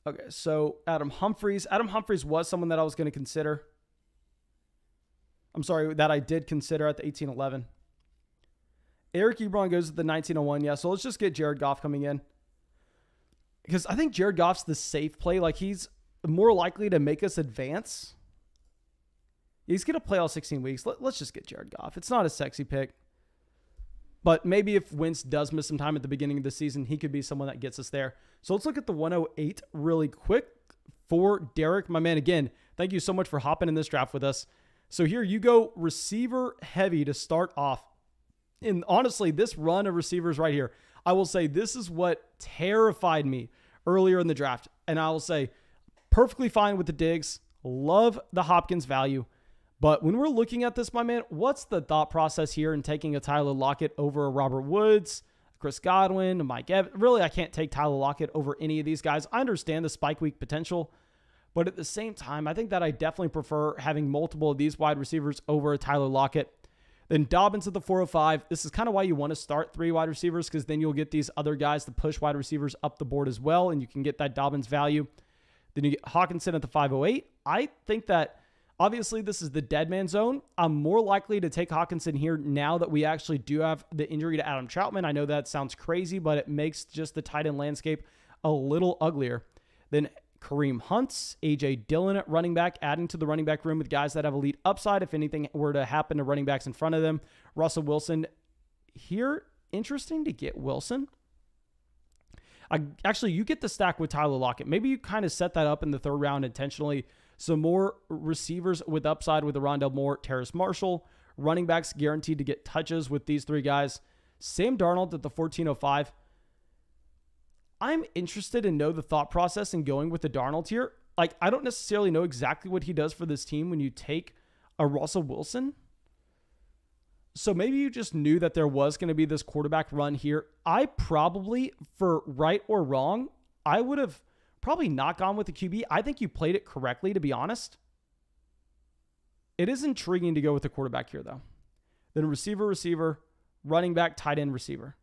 Okay, so Adam Humphries. Adam Humphries was someone that I was going to consider. I'm sorry, that I did consider at the 1811. Eric Ebron goes to the 1901. Yeah, so let's just get Jared Goff coming in. Because I think Jared Goff's the safe play. He's more likely to make us advance. He's going to play all 16 weeks. Let's just get Jared Goff. It's not a sexy pick. But maybe if Wentz does miss some time at the beginning of the season, he could be someone that gets us there. So let's look at the 108 really quick for Derek. My man, again, thank you so much for hopping in this draft with us. So here you go, receiver heavy to start off. And honestly, this run of receivers right here, I will say this is what terrified me earlier in the draft. And I will say perfectly fine with the Diggs. Love the Hopkins value. But when we're looking at this, my man, what's the thought process here in taking a Tyler Lockett over a Robert Woods, Chris Godwin, Mike Evans? Really, I can't take Tyler Lockett over any of these guys. I understand the spike week potential, but at the same time, I think that I definitely prefer having multiple of these wide receivers over a Tyler Lockett. Then Dobbins at the 405. This is kind of why you want to start 3 wide receivers, because then you'll get these other guys to push wide receivers up the board as well, and you can get that Dobbins value. Then you get Hawkinson at the 508. I think that obviously, this is the dead man zone. I'm more likely to take Hawkinson here now that we actually do have the injury to Adam Troutman. I know that sounds crazy, but it makes just the tight end landscape a little uglier. Then Kareem Hunt's, A.J. Dillon at running back, adding to the running back room with guys that have elite upside if anything were to happen to running backs in front of them. Russell Wilson here, interesting to get Wilson. Actually, you get the stack with Tyler Lockett. Maybe you kind of set that up in the third round intentionally. Some more receivers with upside with Rondale Moore, Terrace Marshall. Running backs guaranteed to get touches with these three guys. Sam Darnold at the 1405. I'm interested in know the thought process in going with the Darnold here. Like, I don't necessarily know exactly what he does for this team when you take a Russell Wilson. So maybe you just knew that there was going to be this quarterback run here. I probably, for right or wrong, I would have probably not gone with the QB. I think you played it correctly, to be honest. It is intriguing to go with the quarterback here, though. Then receiver, running back, tight end, receiver.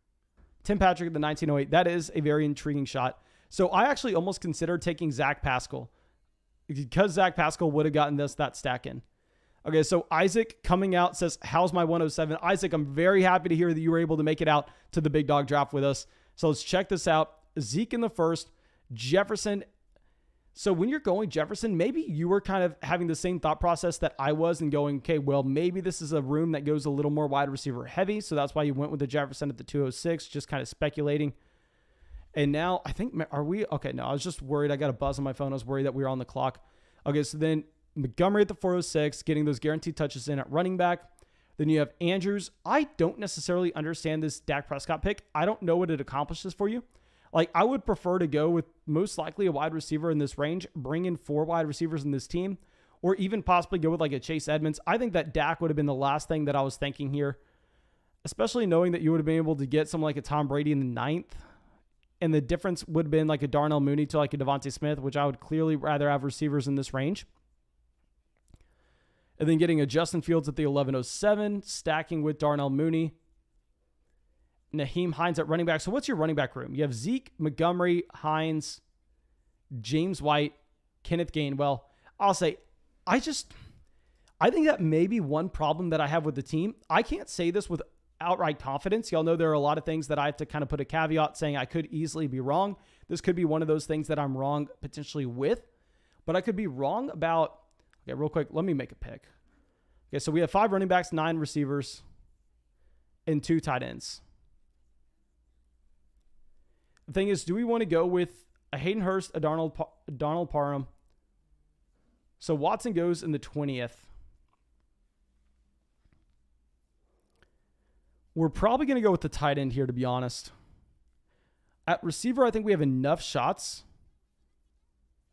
Tim Patrick at the 1908. That is a very intriguing shot. So I actually almost considered taking Zach Pascal because Zach Pascal would have gotten that stack in. Okay, so Isaac coming out says, how's my 107? Isaac, I'm very happy to hear that you were able to make it out to the Big Dog Draft with us. So let's check this out. Zeke in the first, Jefferson. So when you're going Jefferson, maybe you were kind of having the same thought process that I was and going, okay, well, maybe this is a room that goes a little more wide receiver heavy. So that's why you went with the Jefferson at the 206, just kind of speculating. And now I think, are we? Okay, no, I was just worried. I got a buzz on my phone. I was worried that we were on the clock. Okay, so then Montgomery at the 406, getting those guaranteed touches in at running back. Then you have Andrews. I don't necessarily understand this Dak Prescott pick. I don't know what it accomplishes for you. Like, I would prefer to go with most likely a wide receiver in this range, bring in 4 wide receivers in this team, or even possibly go with like a Chase Edmonds. I think that Dak would have been the last thing that I was thinking here, especially knowing that you would have been able to get someone like a Tom Brady in the 9th. And the difference would have been like a Darnell Mooney to like a Devontae Smith, which I would clearly rather have receivers in this range. And then getting a Justin Fields at the 1107, stacking with Darnell Mooney. Naheem Hines at running back. So what's your running back room? You have Zeke, Montgomery, Hines, James White, Kenneth Gainwell. I'll say, I think that may be one problem that I have with the team. I can't say this with outright confidence. Y'all know there are a lot of things that I have to kind of put a caveat saying I could easily be wrong. This could be one of those things that I'm wrong potentially with, but I could be wrong about, okay, real quick, let me make a pick. Okay, so we have 5 running backs, 9 receivers, and 2 tight ends. The thing is, do we want to go with a Hayden Hurst, a Donald Parham? So Watson goes in the 20th. We're probably going to go with the tight end here, to be honest. At receiver, I think we have enough shots.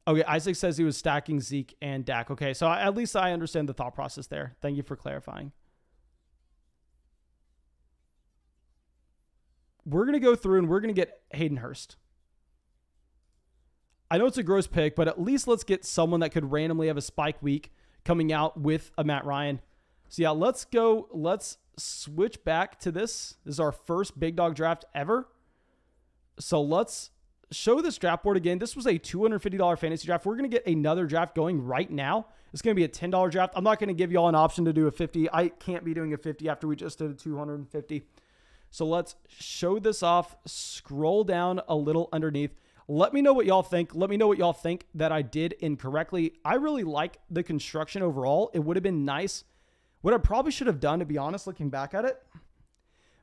Okay, Isaac says he was stacking Zeke and Dak. Okay, so at least I understand the thought process there. Thank you for clarifying. We're going to go through and we're going to get Hayden Hurst. I know it's a gross pick, but at least let's get someone that could randomly have a spike week coming out with a Matt Ryan. So yeah, let's go. Let's switch back to this. This is our first Big Dog Draft ever. So let's show this draft board again. This was a $250 fantasy draft. We're going to get another draft going right now. It's going to be a $10 draft. I'm not going to give y'all an option to do a 50. I can't be doing a 50 after we just did a 250. So let's show this off, scroll down a little underneath. Let me know what y'all think. Let me know what y'all think that I did incorrectly. I really like the construction overall. It would have been nice. What I probably should have done, to be honest, looking back at it,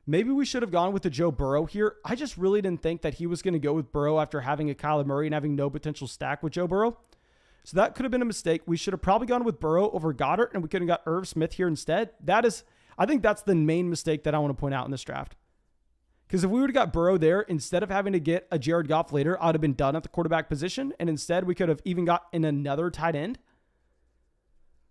maybe we should have gone with the Joe Burrow here. I just really didn't think that he was going to go with Burrow after having a Kyler Murray and having no potential stack with Joe Burrow. So that could have been a mistake. We should have probably gone with Burrow over Goddard, and we could have got Irv Smith here instead. I think that's the main mistake that I want to point out in this draft. Because if we would have got Burrow there, instead of having to get a Jared Goff later, I would have been done at the quarterback position. And instead, we could have even got in another tight end.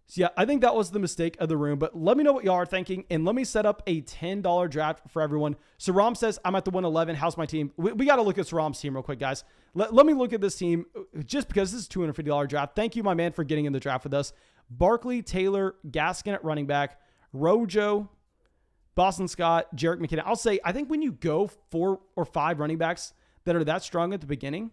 So yeah, I think that was the mistake of the room. But let me know what y'all are thinking. And let me set up a $10 draft for everyone. So Ram says, I'm at the 111. How's my team? We got to look at Saram's team real quick, guys. Let me look at this team just because this is a $250 draft. Thank you, my man, for getting in the draft with us. Barkley, Taylor, Gaskin at running back, Rojo, Boston Scott, Jerick McKinnon. I'll say, I think when you go 4 or 5 running backs that are that strong at the beginning,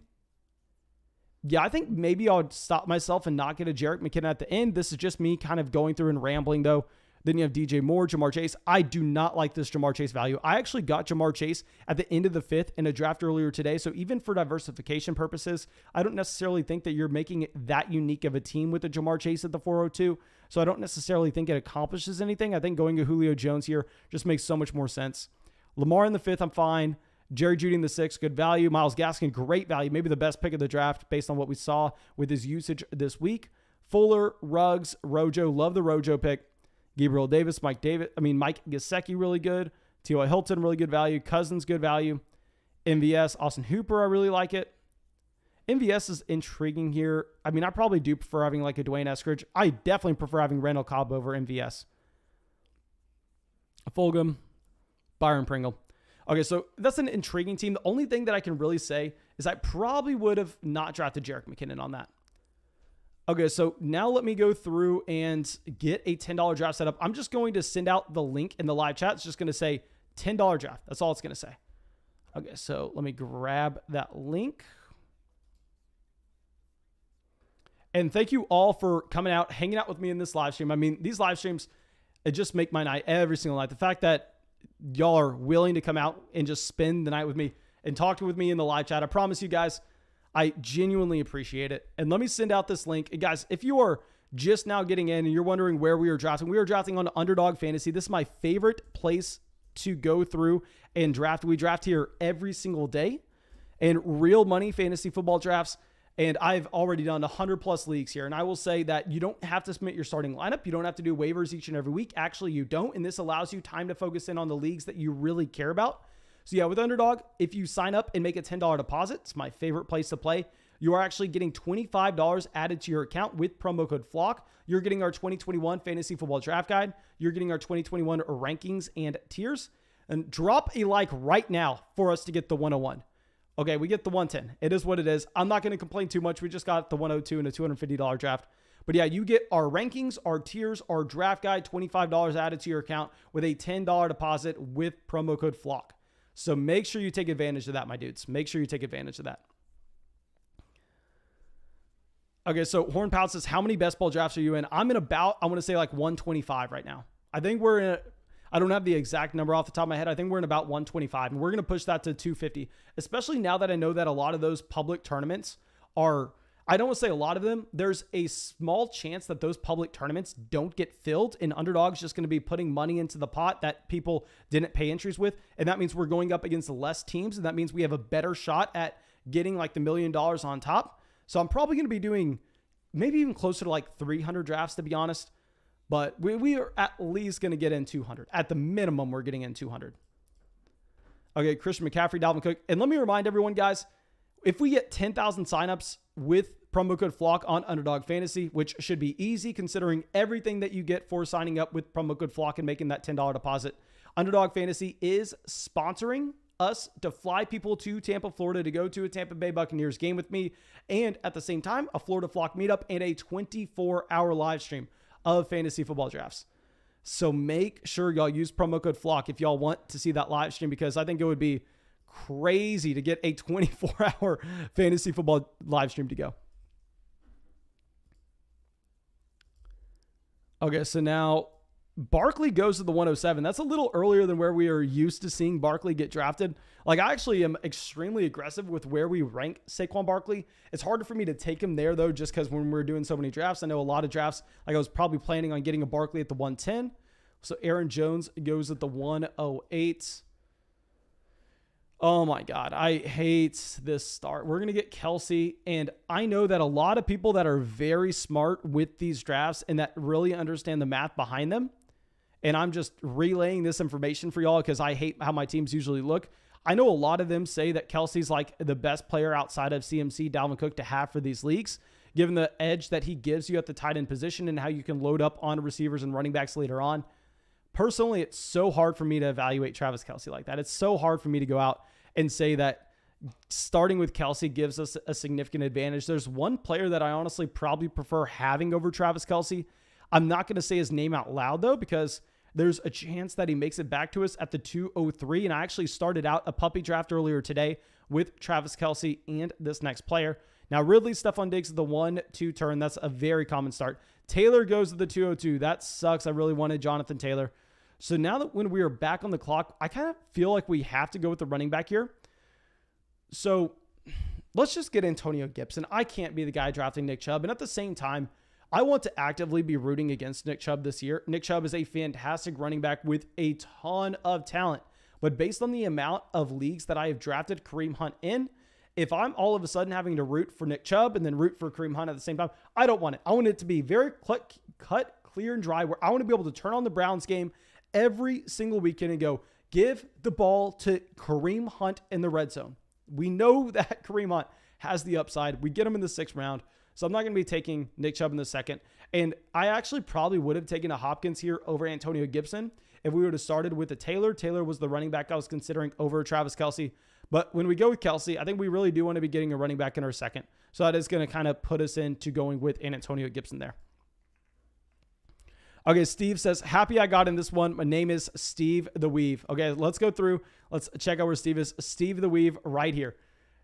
yeah, I think maybe I'll stop myself and not get a Jerick McKinnon at the end. This is just me kind of going through and rambling, though. Then you have DJ Moore, Jamar Chase. I do not like this Jamar Chase value. I actually got Jamar Chase at the end of the 5th in a draft earlier today. So even for diversification purposes, I don't necessarily think that you're making it that unique of a team with the Jamar Chase at the 402. So I don't necessarily think it accomplishes anything. I think going to Julio Jones here just makes so much more sense. Lamar in the 5th, I'm fine. Jerry Jeudy in the 6th, good value. Myles Gaskin, great value. Maybe the best pick of the draft based on what we saw with his usage this week. Fuller, Ruggs, Rojo, love the Rojo pick. Gabriel Davis, Mike Gesicki, really good. T.Y. Hilton, really good value. Cousins, good value. MVS, Austin Hooper, I really like it. MVS is intriguing here. I mean, I probably do prefer having like a Dwayne Eskridge. I definitely prefer having Randall Cobb over MVS. Fulgham, Byron Pringle. Okay, so that's an intriguing team. The only thing that I can really say is I probably would have not drafted Jerick McKinnon on that. Okay, so now let me go through and get a $10 draft setup. I'm just going to send out the link in the live chat. It's just going to say $10 draft. That's all it's going to say. Okay, so let me grab that link. And thank you all for coming out, hanging out with me in this live stream. I mean, these live streams, it just make my night every single night. The fact that y'all are willing to come out and just spend the night with me and talk with me in the live chat, I promise you guys, I genuinely appreciate it. And let me send out this link. And guys, if you are just now getting in and you're wondering where we are drafting on Underdog Fantasy. This is my favorite place to go through and draft. We draft here every single day and real money fantasy football drafts. And I've already done 100 plus leagues here. And I will say that you don't have to submit your starting lineup. You don't have to do waivers each and every week. Actually, you don't. And this allows you time to focus in on the leagues that you really care about. So yeah, with Underdog, if you sign up and make a $10 deposit, it's my favorite place to play. You are actually getting $25 added to your account with promo code FLOCK. You're getting our 2021 Fantasy Football Draft Guide. You're getting our 2021 rankings and tiers. And drop a like right now for us to get the 101. Okay, we get the 110. It is what it is. I'm not going to complain too much. We just got the 102 and a $250 draft. But yeah, you get our rankings, our tiers, our draft guide, $25 added to your account with a $10 deposit with promo code FLOCK. So make sure you take advantage of that, my dudes. Make sure you take advantage of that. Okay, so Horn Pout says, how many best ball drafts are you in? I'm in about, I want to say like 125 right now. I think we're in I don't have the exact number off the top of my head. I think we're in about 125, and we're going to push that to 250, especially now that I know that a lot of those public tournaments are, I don't want to say a lot of them, there's a small chance that those public tournaments don't get filled, and Underdog's just going to be putting money into the pot that people didn't pay entries with, and that means we're going up against less teams, and that means we have a better shot at getting like the $1 million on top. So I'm probably going to be doing maybe even closer to like 300 drafts, to be honest. But we are at least going to get in 200. At the minimum, we're getting in 200. Okay, Christian McCaffrey, Dalvin Cook. And let me remind everyone, guys, if we get 10,000 signups with promo code FLOCK on Underdog Fantasy, which should be easy considering everything that you get for signing up with promo code FLOCK and making that $10 deposit, Underdog Fantasy is sponsoring us to fly people to Tampa, Florida to go to a Tampa Bay Buccaneers game with me. And at the same time, a Florida Flock meetup and a 24-hour live stream of fantasy football drafts. So make sure y'all use promo code FLOCK if y'all want to see that live stream, because I think it would be crazy to get a 24-hour fantasy football live stream to go. Okay, so now Barkley goes to the 107. That's a little earlier than where we are used to seeing Barkley get drafted. Like, I actually am extremely aggressive with where we rank Saquon Barkley. It's harder for me to take him there, though, just because when we're doing so many drafts, I know a lot of drafts, like I was probably planning on getting a Barkley at the 110. So Aaron Jones goes at the 108. Oh my God, I hate this start. We're going to get Kelsey, and I know that a lot of people that are very smart with these drafts and that really understand the math behind them, and I'm just relaying this information for y'all because I hate how my teams usually look. I know a lot of them say that Kelsey's like the best player outside of CMC, Dalvin Cook, to have for these leagues, given the edge that he gives you at the tight end position and how you can load up on receivers and running backs later on. Personally, it's so hard for me to evaluate Travis Kelsey like that. It's so hard for me to go out and say that starting with Kelsey gives us a significant advantage. There's one player that I honestly probably prefer having over Travis Kelsey. I'm not going to say his name out loud, though, because there's a chance that he makes it back to us at the 203. And I actually started out a puppy draft earlier today with Travis Kelce and this next player. Now, Ridley, Stephon Diggs, the 1-2 turn. That's a very common start. Taylor goes to the 202. That sucks. I really wanted Jonathan Taylor. So now that when we are back on the clock, I kind of feel like we have to go with the running back here. So let's just get Antonio Gibson. I can't be the guy drafting Nick Chubb. And at the same time, I want to actively be rooting against Nick Chubb this year. Nick Chubb is a fantastic running back with a ton of talent. But based on the amount of leagues that I have drafted Kareem Hunt in, if I'm all of a sudden having to root for Nick Chubb and then root for Kareem Hunt at the same time, I don't want it. I want it to be very cut, clear, and dry, where I want to be able to turn on the Browns game every single weekend and go, give the ball to Kareem Hunt in the red zone. We know that Kareem Hunt has the upside. We get him in the 6th round. So I'm not going to be taking Nick Chubb in the 2nd. And I actually probably would have taken a Hopkins here over Antonio Gibson if we would have started with a Taylor. Taylor was the running back I was considering over Travis Kelce. But when we go with Kelce, I think we really do want to be getting a running back in our 2nd. So that is going to kind of put us into going with an Antonio Gibson there. Okay, Steve says, happy I got in this one. My name is Steve the Weave. Okay, let's go through. Let's check out where Steve is. Steve the Weave right here.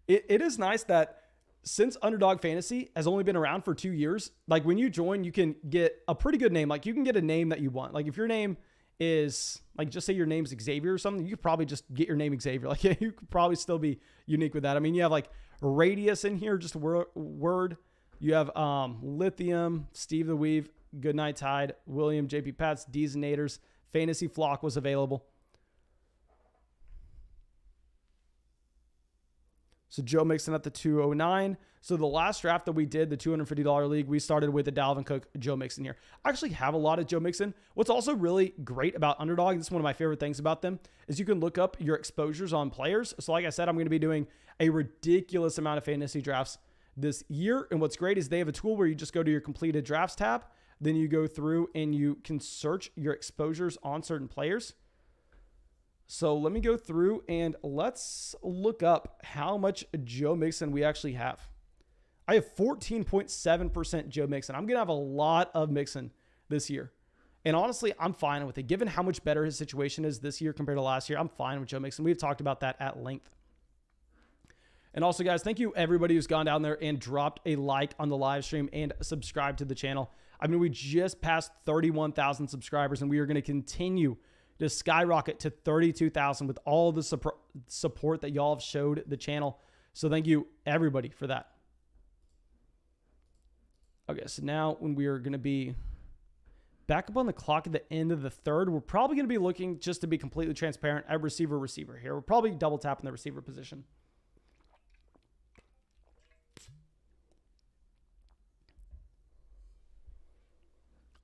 It is nice that since Underdog Fantasy has only been around for 2 years, like when you join, you can get a pretty good name. Like you can get a name that you want. Like if your name is, like just say your name's Xavier or something, you could probably just get your name Xavier. Like you could probably still be unique with that. I mean, you have like Radius in here, just a word. You have Lithium, Steve the Weave, Goodnight Tide, William, JP Pats, Deesonators, Fantasy Flock was available. So Joe Mixon at the 209. So the last draft that we did, the $250 league, we started with the Dalvin Cook, Joe Mixon here. I actually have a lot of Joe Mixon. What's also really great about Underdog, this is one of my favorite things about them, is you can look up your exposures on players. So like I said, I'm going to be doing a ridiculous amount of fantasy drafts this year. And what's great is they have a tool where you just go to your completed drafts tab. Then you go through and you can search your exposures on certain players. So let me go through and let's look up how much Joe Mixon we actually have. I have 14.7% Joe Mixon. I'm going to have a lot of Mixon this year. And honestly, I'm fine with it. Given how much better his situation is this year compared to last year, I'm fine with Joe Mixon. We've talked about that at length. And also, guys, thank you everybody who's gone down there and dropped a like on the live stream and subscribed to the channel. I mean, we just passed 31,000 subscribers, and we are going to continue to skyrocket to 32,000 with all the support that y'all have showed the channel. So thank you, everybody, for that. Okay, so now when we are going to be back up on the clock at the end of the 3rd, we're probably going to be looking, just to be completely transparent, at receiver here. We're probably double tapping the receiver position.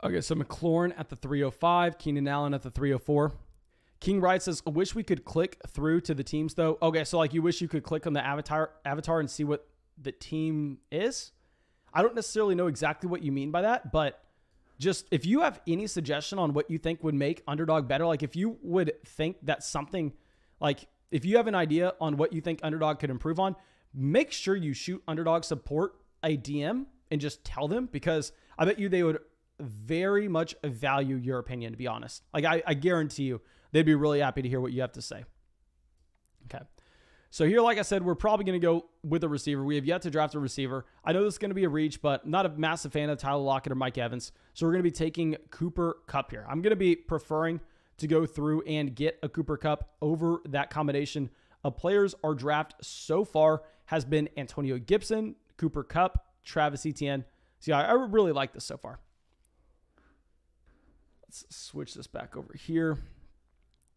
Okay, so McLaurin at the 305, Keenan Allen at the 304. King Wright says, I wish we could click through to the teams, though. Okay, so like you wish you could click on the avatar and see what the team is? I don't necessarily know exactly what you mean by that, but just if you have any suggestion on what you think would make Underdog better, like if you would think that something, like if you have an idea on what you think Underdog could improve on, make sure you shoot Underdog support a DM and just tell them, because I bet you they would very much value your opinion, to be honest. Like I guarantee you they'd be really happy to hear what you have to say. Okay. So here, like I said, we're probably going to go with a receiver. We have yet to draft a receiver. I know this is going to be a reach, but I'm not a massive fan of Tyler Lockett or Mike Evans. So we're going to be taking Cooper Kupp here. I'm going to be preferring to go through and get a Cooper Kupp over that combination of players. Our draft so far has been Antonio Gibson, Cooper Kupp, Travis Etienne. See, I really like this so far. Let's switch this back over here.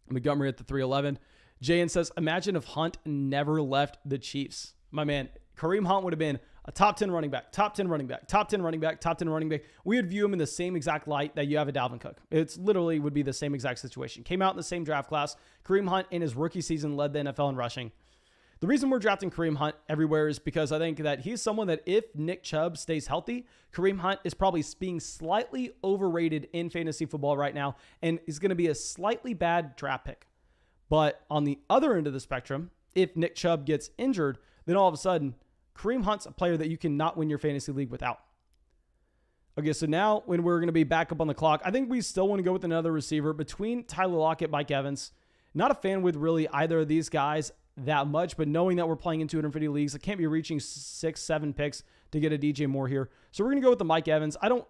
Montgomery at the 311. Jayan says, imagine if Hunt never left the Chiefs. My man, Kareem Hunt would have been a top 10 running back, top 10 running back, top 10 running back, top 10 running back. We would view him in the same exact light that you have a Dalvin Cook. It's literally would be the same exact situation. Came out in the same draft class. Kareem Hunt in his rookie season led the NFL in rushing. The reason we're drafting Kareem Hunt everywhere is because I think that he's someone that if Nick Chubb stays healthy, Kareem Hunt is probably being slightly overrated in fantasy football right now and is going to be a slightly bad draft pick. But on the other end of the spectrum, if Nick Chubb gets injured, then all of a sudden, Kareem Hunt's a player that you cannot win your fantasy league without. Okay, so now when we're going to be back up on the clock, I think we still want to go with another receiver between Tyler Lockett, Mike Evans. Not a fan with really either of these guys that much, but knowing that we're playing in 250 leagues, I can't be reaching 6-7 picks to get a DJ Moore here. So we're going to go with the Mike Evans. I don't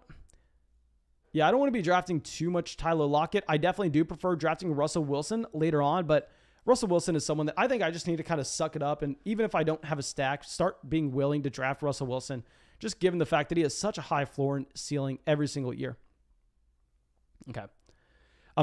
want to be drafting too much Tyler Lockett. I definitely do prefer drafting Russell Wilson later on, but Russell Wilson is someone that I think I just need to kind of suck it up. And even if I don't have a stack, start being willing to draft Russell Wilson, just given the fact that he has such a high floor and ceiling every single year. Okay.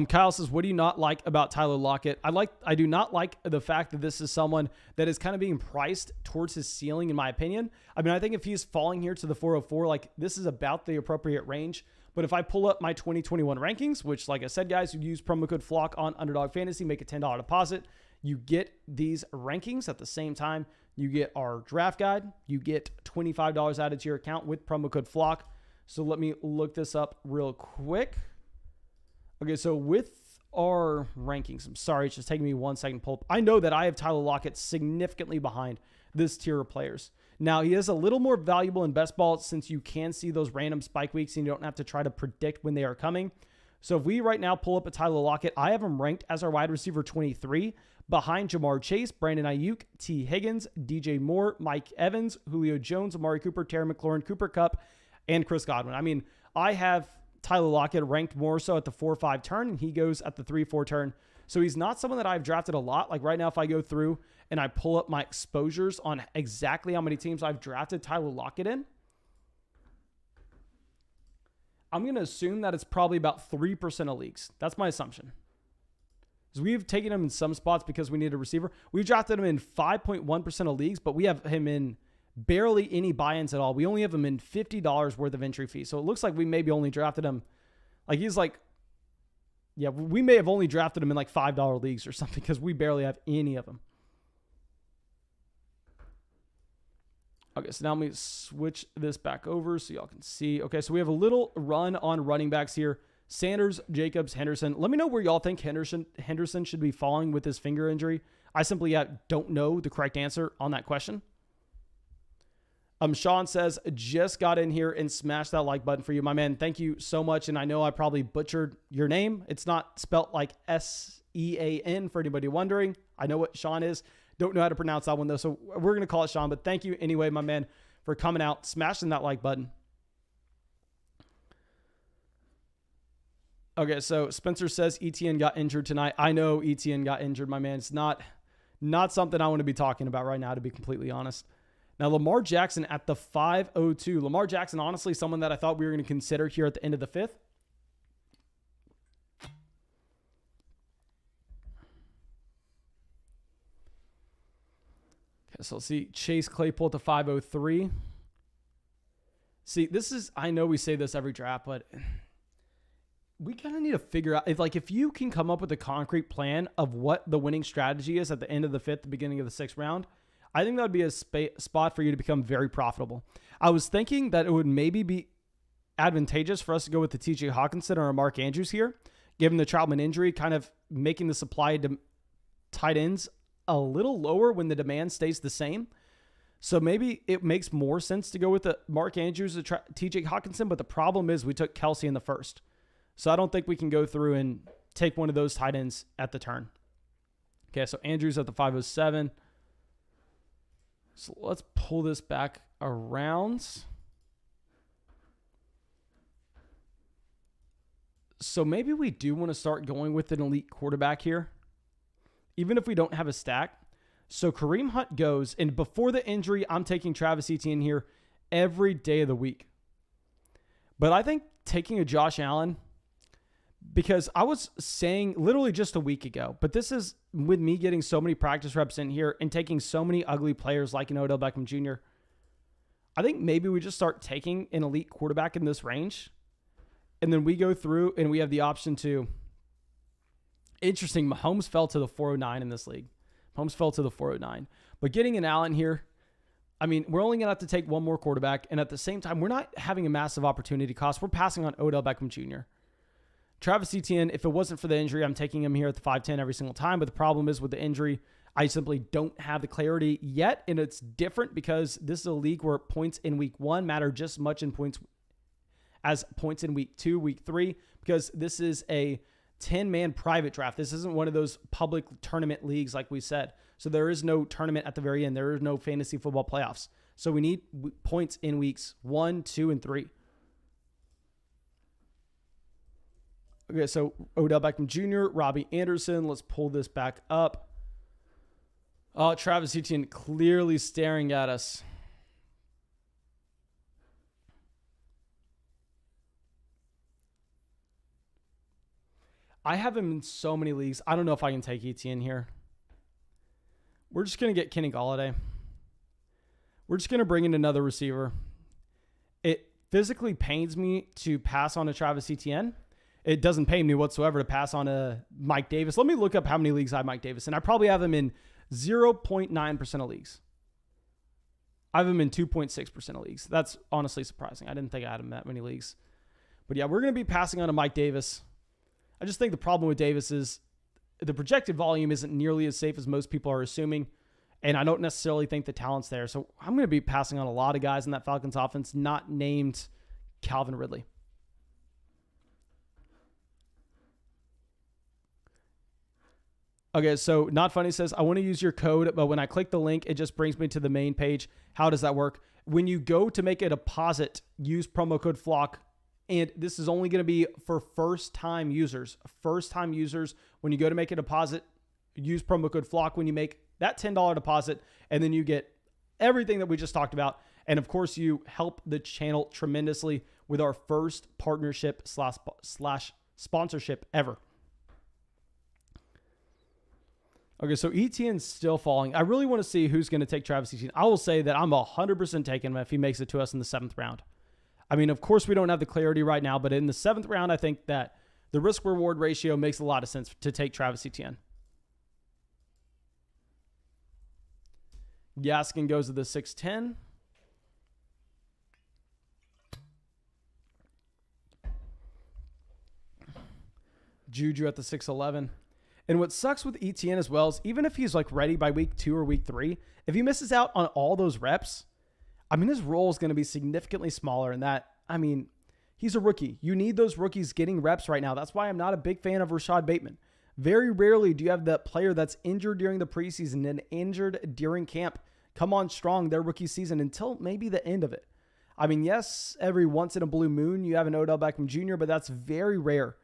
Kyle says, what do you not like about Tyler Lockett? I do not like the fact that this is someone that is kind of being priced towards his ceiling, in my opinion. I mean, I think if he's falling here to the 404, like this is about the appropriate range. But if I pull up my 2021 rankings, which like I said, guys, you use promo code FLOCK on Underdog Fantasy, make a $10 deposit. You get these rankings at the same time. You get our draft guide. You get $25 added to your account with promo code FLOCK. So let me look this up real quick. Okay, so with our rankings, I'm sorry, it's just taking me 1 second to pull up. I know that I have Tyler Lockett significantly behind this tier of players. Now, he is a little more valuable in best ball since you can see those random spike weeks and you don't have to try to predict when they are coming. So if we right now pull up a Tyler Lockett, I have him ranked as our wide receiver 23 behind Jamar Chase, Brandon Ayuk, T. Higgins, DJ Moore, Mike Evans, Julio Jones, Amari Cooper, Terry McLaurin, Cooper Kupp, and Chris Godwin. I mean, I have Tyler Lockett ranked more so at the 4-5 turn, and he goes at the 3-4 turn. So he's not someone that I've drafted a lot. Like right now, if I go through and I pull up my exposures on exactly how many teams I've drafted Tyler Lockett in, I'm going to assume that it's probably about 3% of leagues. That's my assumption. Because we've taken him in some spots because we need a receiver. We've drafted him in 5.1% of leagues, but we have him in barely any buy-ins at all. We only have him in $50 worth of entry fee. So it looks like we maybe only drafted him. Like he's like, yeah, we may have only drafted him in like $5 leagues or something because we barely have any of them. Okay, so now let me switch this back over so y'all can see. Okay, so we have a little run on running backs here. Sanders, Jacobs, Henderson. Let me know where y'all think Henderson should be falling with his finger injury. I simply don't know the correct answer on that question. Sean says, just got in here and smashed that like button for you, my man. Thank you so much. And I know I probably butchered your name. It's not spelt like S-E-A-N for anybody wondering. I know what Sean is. Don't know how to pronounce that one though. So we're going to call it Sean, but thank you anyway, my man, for coming out, smashing that like button. Okay. So Spencer says ETN got injured tonight. I know ETN got injured, my man. It's not something I want to be talking about right now, to be completely honest. Now, Lamar Jackson at the 502. Lamar Jackson, honestly, someone that I thought we were going to consider here at the end of the 5th. Okay, so let's see. Chase Claypool at the 503. See, this is, I know we say this every draft, but we kind of need to figure out, if you can come up with a concrete plan of what the winning strategy is at the end of the 5th, the beginning of the 6th round, I think that would be a spot for you to become very profitable. I was thinking that it would maybe be advantageous for us to go with the TJ Hawkinson or Mark Andrews here, given the Troutman injury, kind of making the supply to tight ends a little lower when the demand stays the same. So maybe it makes more sense to go with the Mark Andrews, the TJ Hawkinson, but the problem is we took Kelsey in the 1st. So I don't think we can go through and take one of those tight ends at the turn. Okay, so Andrews at the 507. So let's pull this back around. So maybe we do want to start going with an elite quarterback here, even if we don't have a stack. So Kareem Hunt goes, and before the injury, I'm taking Travis Etienne here every day of the week. But I think taking a Josh Allen, because I was saying literally just a week ago, but this is with me getting so many practice reps in here and taking so many ugly players like an Odell Beckham Jr. I think maybe we just start taking an elite quarterback in this range. And then we go through and we have the option to, interesting, Mahomes fell to the 409 in this league. Mahomes fell to the 409. But getting an Allen here, I mean, we're only going to have to take one more quarterback. And at the same time, we're not having a massive opportunity cost. We're passing on Odell Beckham Jr. Travis Etienne, if it wasn't for the injury, I'm taking him here at the 510 every single time. But the problem is with the injury, I simply don't have the clarity yet. And it's different because this is a league where points in week 1 matter just as much in points as points in week 2, week 3, because this is a 10-man private draft. This isn't one of those public tournament leagues like we said. So there is no tournament at the very end. There is no fantasy football playoffs. So we need points in weeks 1, 2, and 3. Okay, so Odell Beckham Jr., Robbie Anderson. Let's pull this back up. Oh, Travis Etienne clearly staring at us. I have him in so many leagues. I don't know if I can take Etienne here. We're just going to get Kenny Golladay. We're just going to bring in another receiver. It physically pains me to pass on a Travis Etienne. It doesn't pain me whatsoever to pass on a Mike Davis. Let me look up how many leagues I have Mike Davis. And I probably have him in 0.9% of leagues. I have him in 2.6% of leagues. That's honestly surprising. I didn't think I had him in that many leagues. But yeah, we're going to be passing on a Mike Davis. I just think the problem with Davis is the projected volume isn't nearly as safe as most people are assuming. And I don't necessarily think the talent's there. So I'm going to be passing on a lot of guys in that Falcons offense, not named Calvin Ridley. Okay, so Not Funny says, I want to use your code, but when I click the link, it just brings me to the main page. How does that work? When you go to make a deposit, use promo code FLOCK. And this is only going to be for first-time users. First-time users, when you go to make a deposit, use promo code FLOCK when you make that $10 deposit, and then you get everything that we just talked about. And, of course, you help the channel tremendously with our first partnership slash sponsorship ever. Okay, so Etienne's still falling. I really want to see who's going to take Travis Etienne. I will say that I'm 100% taking him if he makes it to us in the 7th round. I mean, of course, we don't have the clarity right now, but in the 7th round, I think that the risk-reward ratio makes a lot of sense to take Travis Etienne. Gaskin goes to the 6'10". Juju at the 6'11". And what sucks with Etienne as well is even if he's like ready by week 2 or week 3, if he misses out on all those reps, I mean, his role is going to be significantly smaller. And that, I mean, he's a rookie. You need those rookies getting reps right now. That's why I'm not a big fan of Rashad Bateman. Very rarely do you have that player that's injured during the preseason and injured during camp come on strong their rookie season until maybe the end of it. I mean, yes, every once in a blue moon, you have an Odell Beckham Jr., but that's very rare.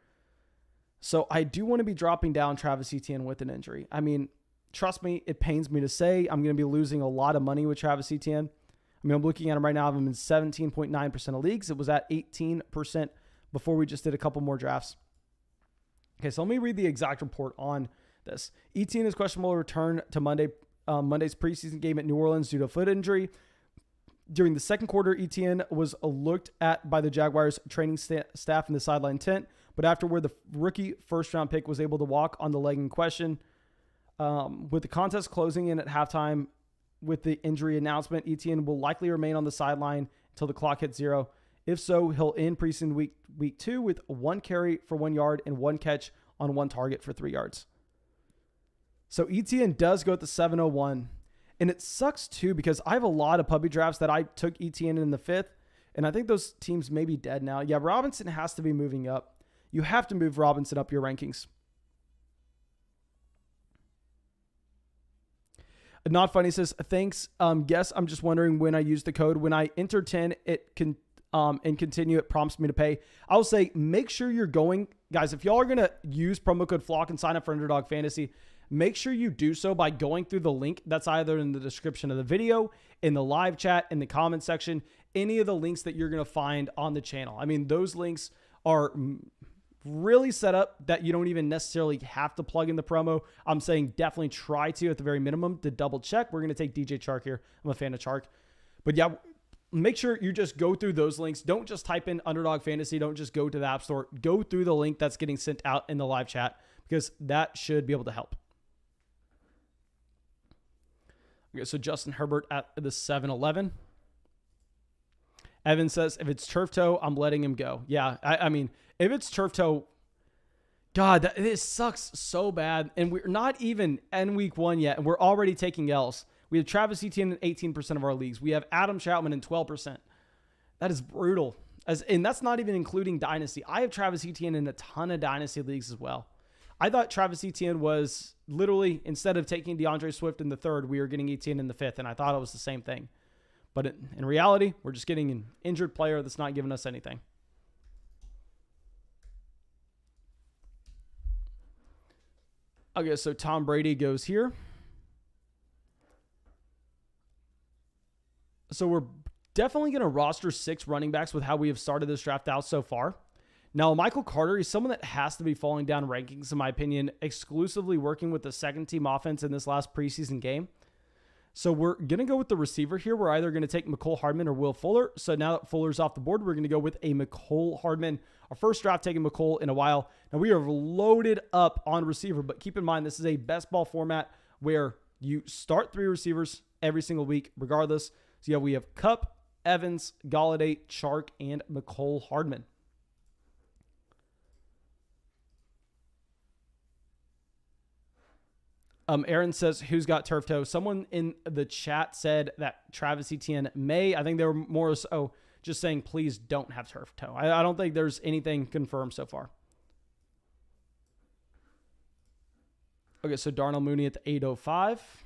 So I do want to be dropping down Travis Etienne with an injury. I mean, trust me, it pains me to say I'm going to be losing a lot of money with Travis Etienne. I mean, I'm looking at him right now. I'm in 17.9% of leagues. It was at 18% before we just did a couple more drafts. Okay, so let me read the exact report on this. Etienne is questionable to return to Monday's preseason game at New Orleans due to a foot injury. During the second quarter, Etienne was looked at by the Jaguars training staff in the sideline tent, but afterward, the rookie first-round pick was able to walk on the leg in question. With the contest closing in at halftime with the injury announcement, Etienne will likely remain on the sideline until the clock hits 0. If so, he'll end preseason week 2 with 1 carry for 1 yard and 1 catch on 1 target for 3 yards. So Etienne does go at the 701. And it sucks too because I have a lot of puppy drafts that I took Etienne in the 5th. And I think those teams may be dead now. Yeah, Robinson has to be moving up. You have to move Robinson up your rankings. Not Funny says, thanks. Guess I'm just wondering when I use the code. When I enter 10, it can and continue, it prompts me to pay. I'll say make sure you're going. Guys, if y'all are going to use promo code FLOCK and sign up for Underdog Fantasy, make sure you do so by going through the link that's either in the description of the video, in the live chat, in the comment section, any of the links that you're going to find on the channel. I mean, those links are really set up that you don't even necessarily have to plug in the promo. I'm saying definitely try to, at the very minimum, to double check. We're going to take DJ Chark here. I'm a fan of Chark. But yeah, make sure you just go through those links. Don't just type in Underdog Fantasy. Don't just go to the App Store. Go through the link that's getting sent out in the live chat because that should be able to help. Okay, so Justin Herbert at the 7-11. Evan says, if it's turf toe, I'm letting him go. Yeah, I mean, if it's turf toe, God, this sucks so bad. And we're not even in week 1 yet, and we're already taking L's. We have Travis Etienne in 18% of our leagues. We have Adam Troutman in 12%. That is brutal. And that's not even including Dynasty. I have Travis Etienne in a ton of Dynasty leagues as well. I thought Travis Etienne was literally, instead of taking DeAndre Swift in the third, we were getting Etienne in the fifth, and I thought it was the same thing. But in reality, we're just getting an injured player that's not giving us anything. Okay, so Tom Brady goes here. So we're definitely going to roster 6 running backs with how we have started this draft out so far. Now, Michael Carter is someone that has to be falling down rankings, in my opinion, exclusively working with the second-team offense in this last preseason game. So we're going to go with the receiver here. We're either going to take McCole Hardman or Will Fuller. So now that Fuller's off the board, we're going to go with a McCole Hardman. Our first draft taking McCole in a while. Now, we are loaded up on receiver, but keep in mind, this is a best ball format where you start 3 receivers every single week, regardless. So yeah, we have Kupp, Evans, Golladay, Chark, and McCole Hardman. Aaron says, who's got turf toe? Someone in the chat said that Travis Etienne may. I think they were more so just saying, please don't have turf toe. I don't think there's anything confirmed so far. Okay, so Darnell Mooney at the 805.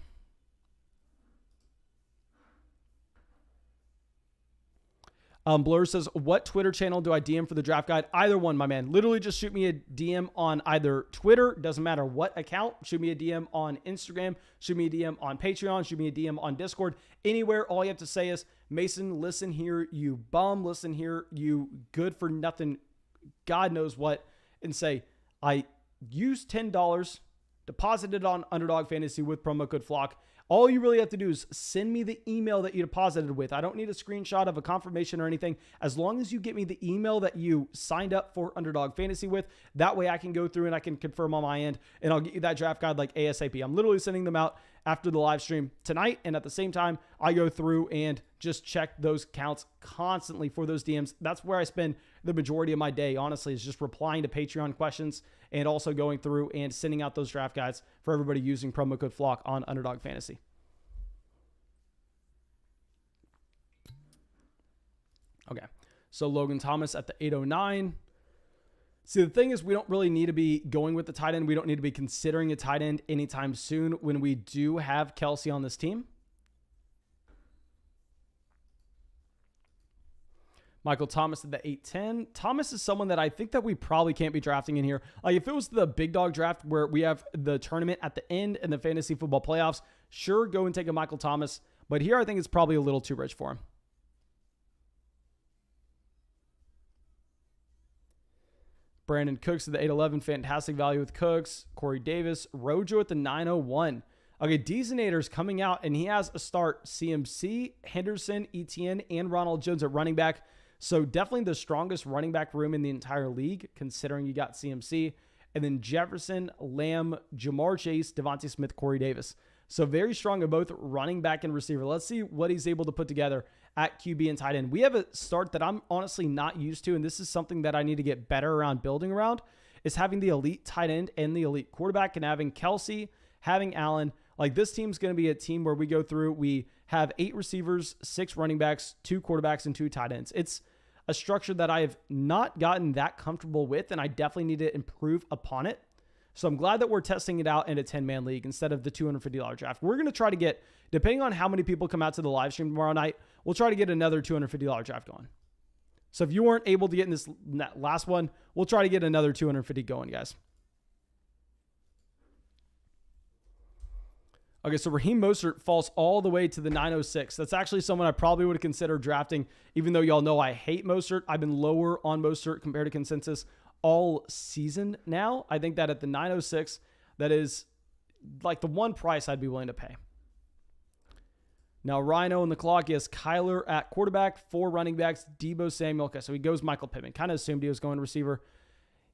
Blur says, what Twitter channel do I DM for the draft guide? Either one, my man. Literally just shoot me a DM on either Twitter. Doesn't matter what account. Shoot me a DM on Instagram. Shoot me a DM on Patreon. Shoot me a DM on Discord. Anywhere, all you have to say is, Mason, listen here, you bum. Listen here, you good for nothing, God knows what. And say, I used $10, deposited on Underdog Fantasy with promo code FLOCK. All you really have to do is send me the email that you deposited with. I don't need a screenshot of a confirmation or anything. As long as you get me the email that you signed up for Underdog Fantasy with, that way I can go through and I can confirm on my end, and I'll get you that draft guide like ASAP. I'm literally sending them out after the live stream tonight, and at the same time, I go through and just check those accounts constantly for those DMs. That's where I spend the majority of my day, honestly, is just replying to Patreon questions and also going through and sending out those draft guides for everybody using promo code FLOCK on Underdog Fantasy. Okay, so Logan Thomas at the 809. See, the thing is, we don't really need to be going with the tight end. We don't need to be considering a tight end anytime soon when we do have Kelsey on this team. Michael Thomas at the 810. Thomas is someone that I think that we probably can't be drafting in here. Like, if it was the big dog draft where we have the tournament at the end and the fantasy football playoffs, sure, go and take a Michael Thomas. But here I think it's probably a little too rich for him. Brandon Cooks at the 811, fantastic value with Cooks. Corey Davis, Rojo at the 901. Okay, Deezonator's coming out, and he has a start CMC, Henderson, Etienne, and Ronald Jones at running back. So definitely the strongest running back room in the entire league, considering you got CMC. And then Jefferson, Lamb, Jamar Chase, Devontae Smith, Corey Davis. So very strong of both running back and receiver. Let's see what he's able to put together at QB and tight end. We have a start that I'm honestly not used to, and this is something that I need to get better around building around, is having the elite tight end and the elite quarterback, and having Kelsey, having Allen. Like, this team's going to be a team where we go through, we have 8 receivers, 6 running backs, 2 quarterbacks, and 2 tight ends. It's a structure that I have not gotten that comfortable with, and I definitely need to improve upon it. So I'm glad that we're testing it out in a 10-man league instead of the $250 draft. We're going to try to get, depending on how many people come out to the live stream tomorrow night, we'll try to get another $250 draft going. So if you weren't able to get in this last one, we'll try to get another $250 going, guys. Okay, so Raheem Mostert falls all the way to the 906. That's actually someone I probably would have considered drafting, even though y'all know I hate Mostert. I've been lower on Mostert compared to consensus all season now. I think that at the 906, that is like the one price I'd be willing to pay. Now, Rhino on the clock, he has Kyler at quarterback, 4 running backs, Deebo Samuel. Okay, so he goes Michael Pittman. Kind of assumed he was going receiver.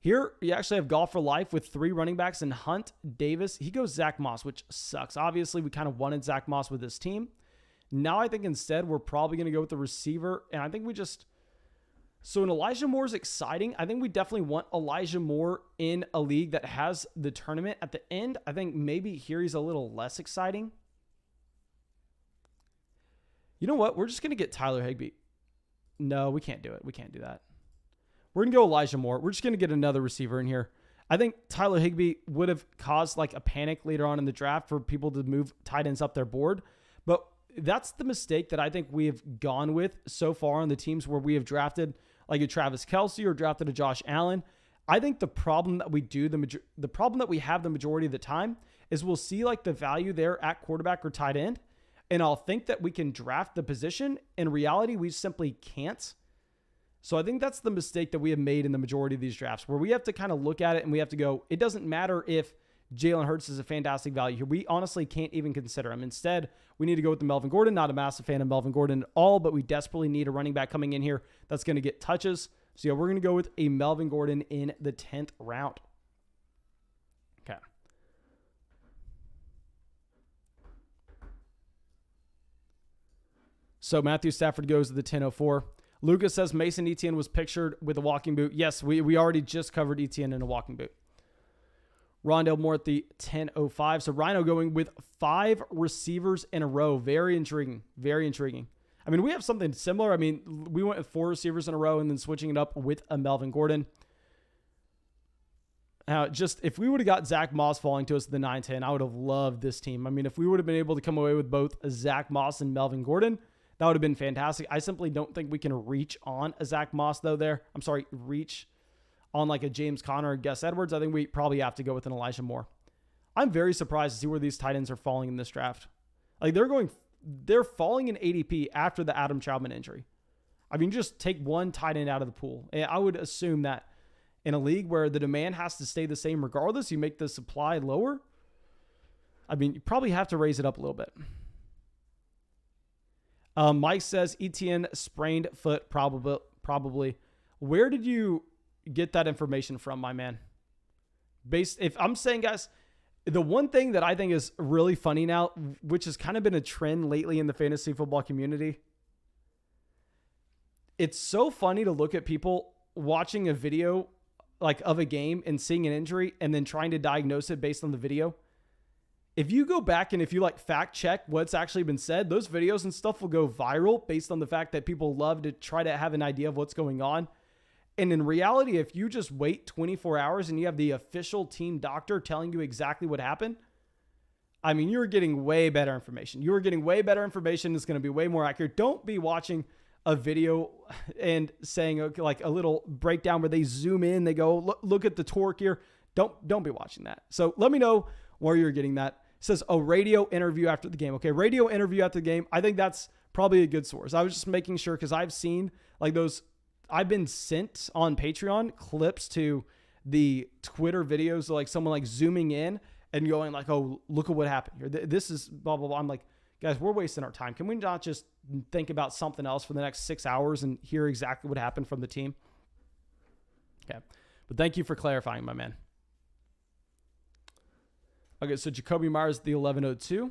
Here, you actually have Golf for Life with 3 running backs and Hunt, Davis. He goes Zach Moss, which sucks. Obviously, we kind of wanted Zach Moss with this team. Now, I think instead, we're probably going to go with the receiver. And I think we just... So, an Elijah Moore is exciting. I think we definitely want Elijah Moore in a league that has the tournament at the end. I think maybe here he's a little less exciting. You know what? We're just going to get Tyler Higbee. No, we can't do it. We can't do that. We're going to go Elijah Moore. We're just going to get another receiver in here. I think Tyler Higbee would have caused like a panic later on in the draft for people to move tight ends up their board. But that's the mistake that I think we have gone with so far on the teams where we have drafted like a Travis Kelce or drafted a Josh Allen. I think the problem that we do, the problem that we have the majority of the time is we'll see like the value there at quarterback or tight end, and I'll think that we can draft the position. In reality, we simply can't. So I think that's the mistake that we have made in the majority of these drafts, where we have to kind of look at it and we have to go, it doesn't matter if Jalen Hurts is a fantastic value here. We honestly can't even consider him. Instead, we need to go with the Melvin Gordon. Not a massive fan of Melvin Gordon at all, but we desperately need a running back coming in here that's going to get touches. So yeah, we're going to go with a Melvin Gordon in the 10th round. Okay. So Matthew Stafford goes to the 10:04. Lucas says Mason Etienne was pictured with a walking boot. Yes, we already just covered Etienne in a walking boot. Rondale Moore at the 10:05. So Rhino going with 5 receivers in a row. Very intriguing. Very intriguing. I mean, we have something similar. I mean, we went with 4 receivers in a row and then switching it up with a Melvin Gordon. Now, just if we would have got Zach Moss falling to us at the 9-10, I would have loved this team. I mean, if we would have been able to come away with both Zach Moss and Melvin Gordon, that would have been fantastic. I simply don't think we can reach on a Zach Moss, though, there. I'm sorry, reach on like a James Conner or Gus Edwards. I think we probably have to go with an Elijah Moore. I'm very surprised to see where these tight ends are falling in this draft. Like, they're falling in ADP after the Adam Trautman injury. I mean, just take one tight end out of the pool. And I would assume that in a league where the demand has to stay the same regardless, you make the supply lower. I mean, you probably have to raise it up a little bit. Mike says Etienne sprained foot, probably. Where did you get that information from, my man? If I'm saying, guys, the one thing that I think is really funny now, which has kind of been a trend lately in the fantasy football community, it's so funny to look at people watching a video like of a game and seeing an injury and then trying to diagnose it based on the video. If you go back and if you like fact check what's actually been said, those videos and stuff will go viral based on the fact that people love to try to have an idea of what's going on. And in reality, if you just wait 24 hours and you have the official team doctor telling you exactly what happened, I mean, you're getting way better information. You're getting way better information. It's going to be way more accurate. Don't be watching a video and saying okay, like a little breakdown where they zoom in, they go, look at the torque here. Don't be watching that. So let me know where you're getting that. It says a radio interview after the game. Okay, radio interview after the game. I think that's probably a good source. I was just making sure because I've seen like those. I've been sent on Patreon clips to the Twitter videos of like someone like zooming in and going like, oh, look at what happened here. This is blah, blah, blah. I'm like, guys, we're wasting our time. Can we not just think about something else for the next 6 hours and hear exactly what happened from the team? Okay. But thank you for clarifying, my man. Okay, so Jacoby Myers, the 11:02.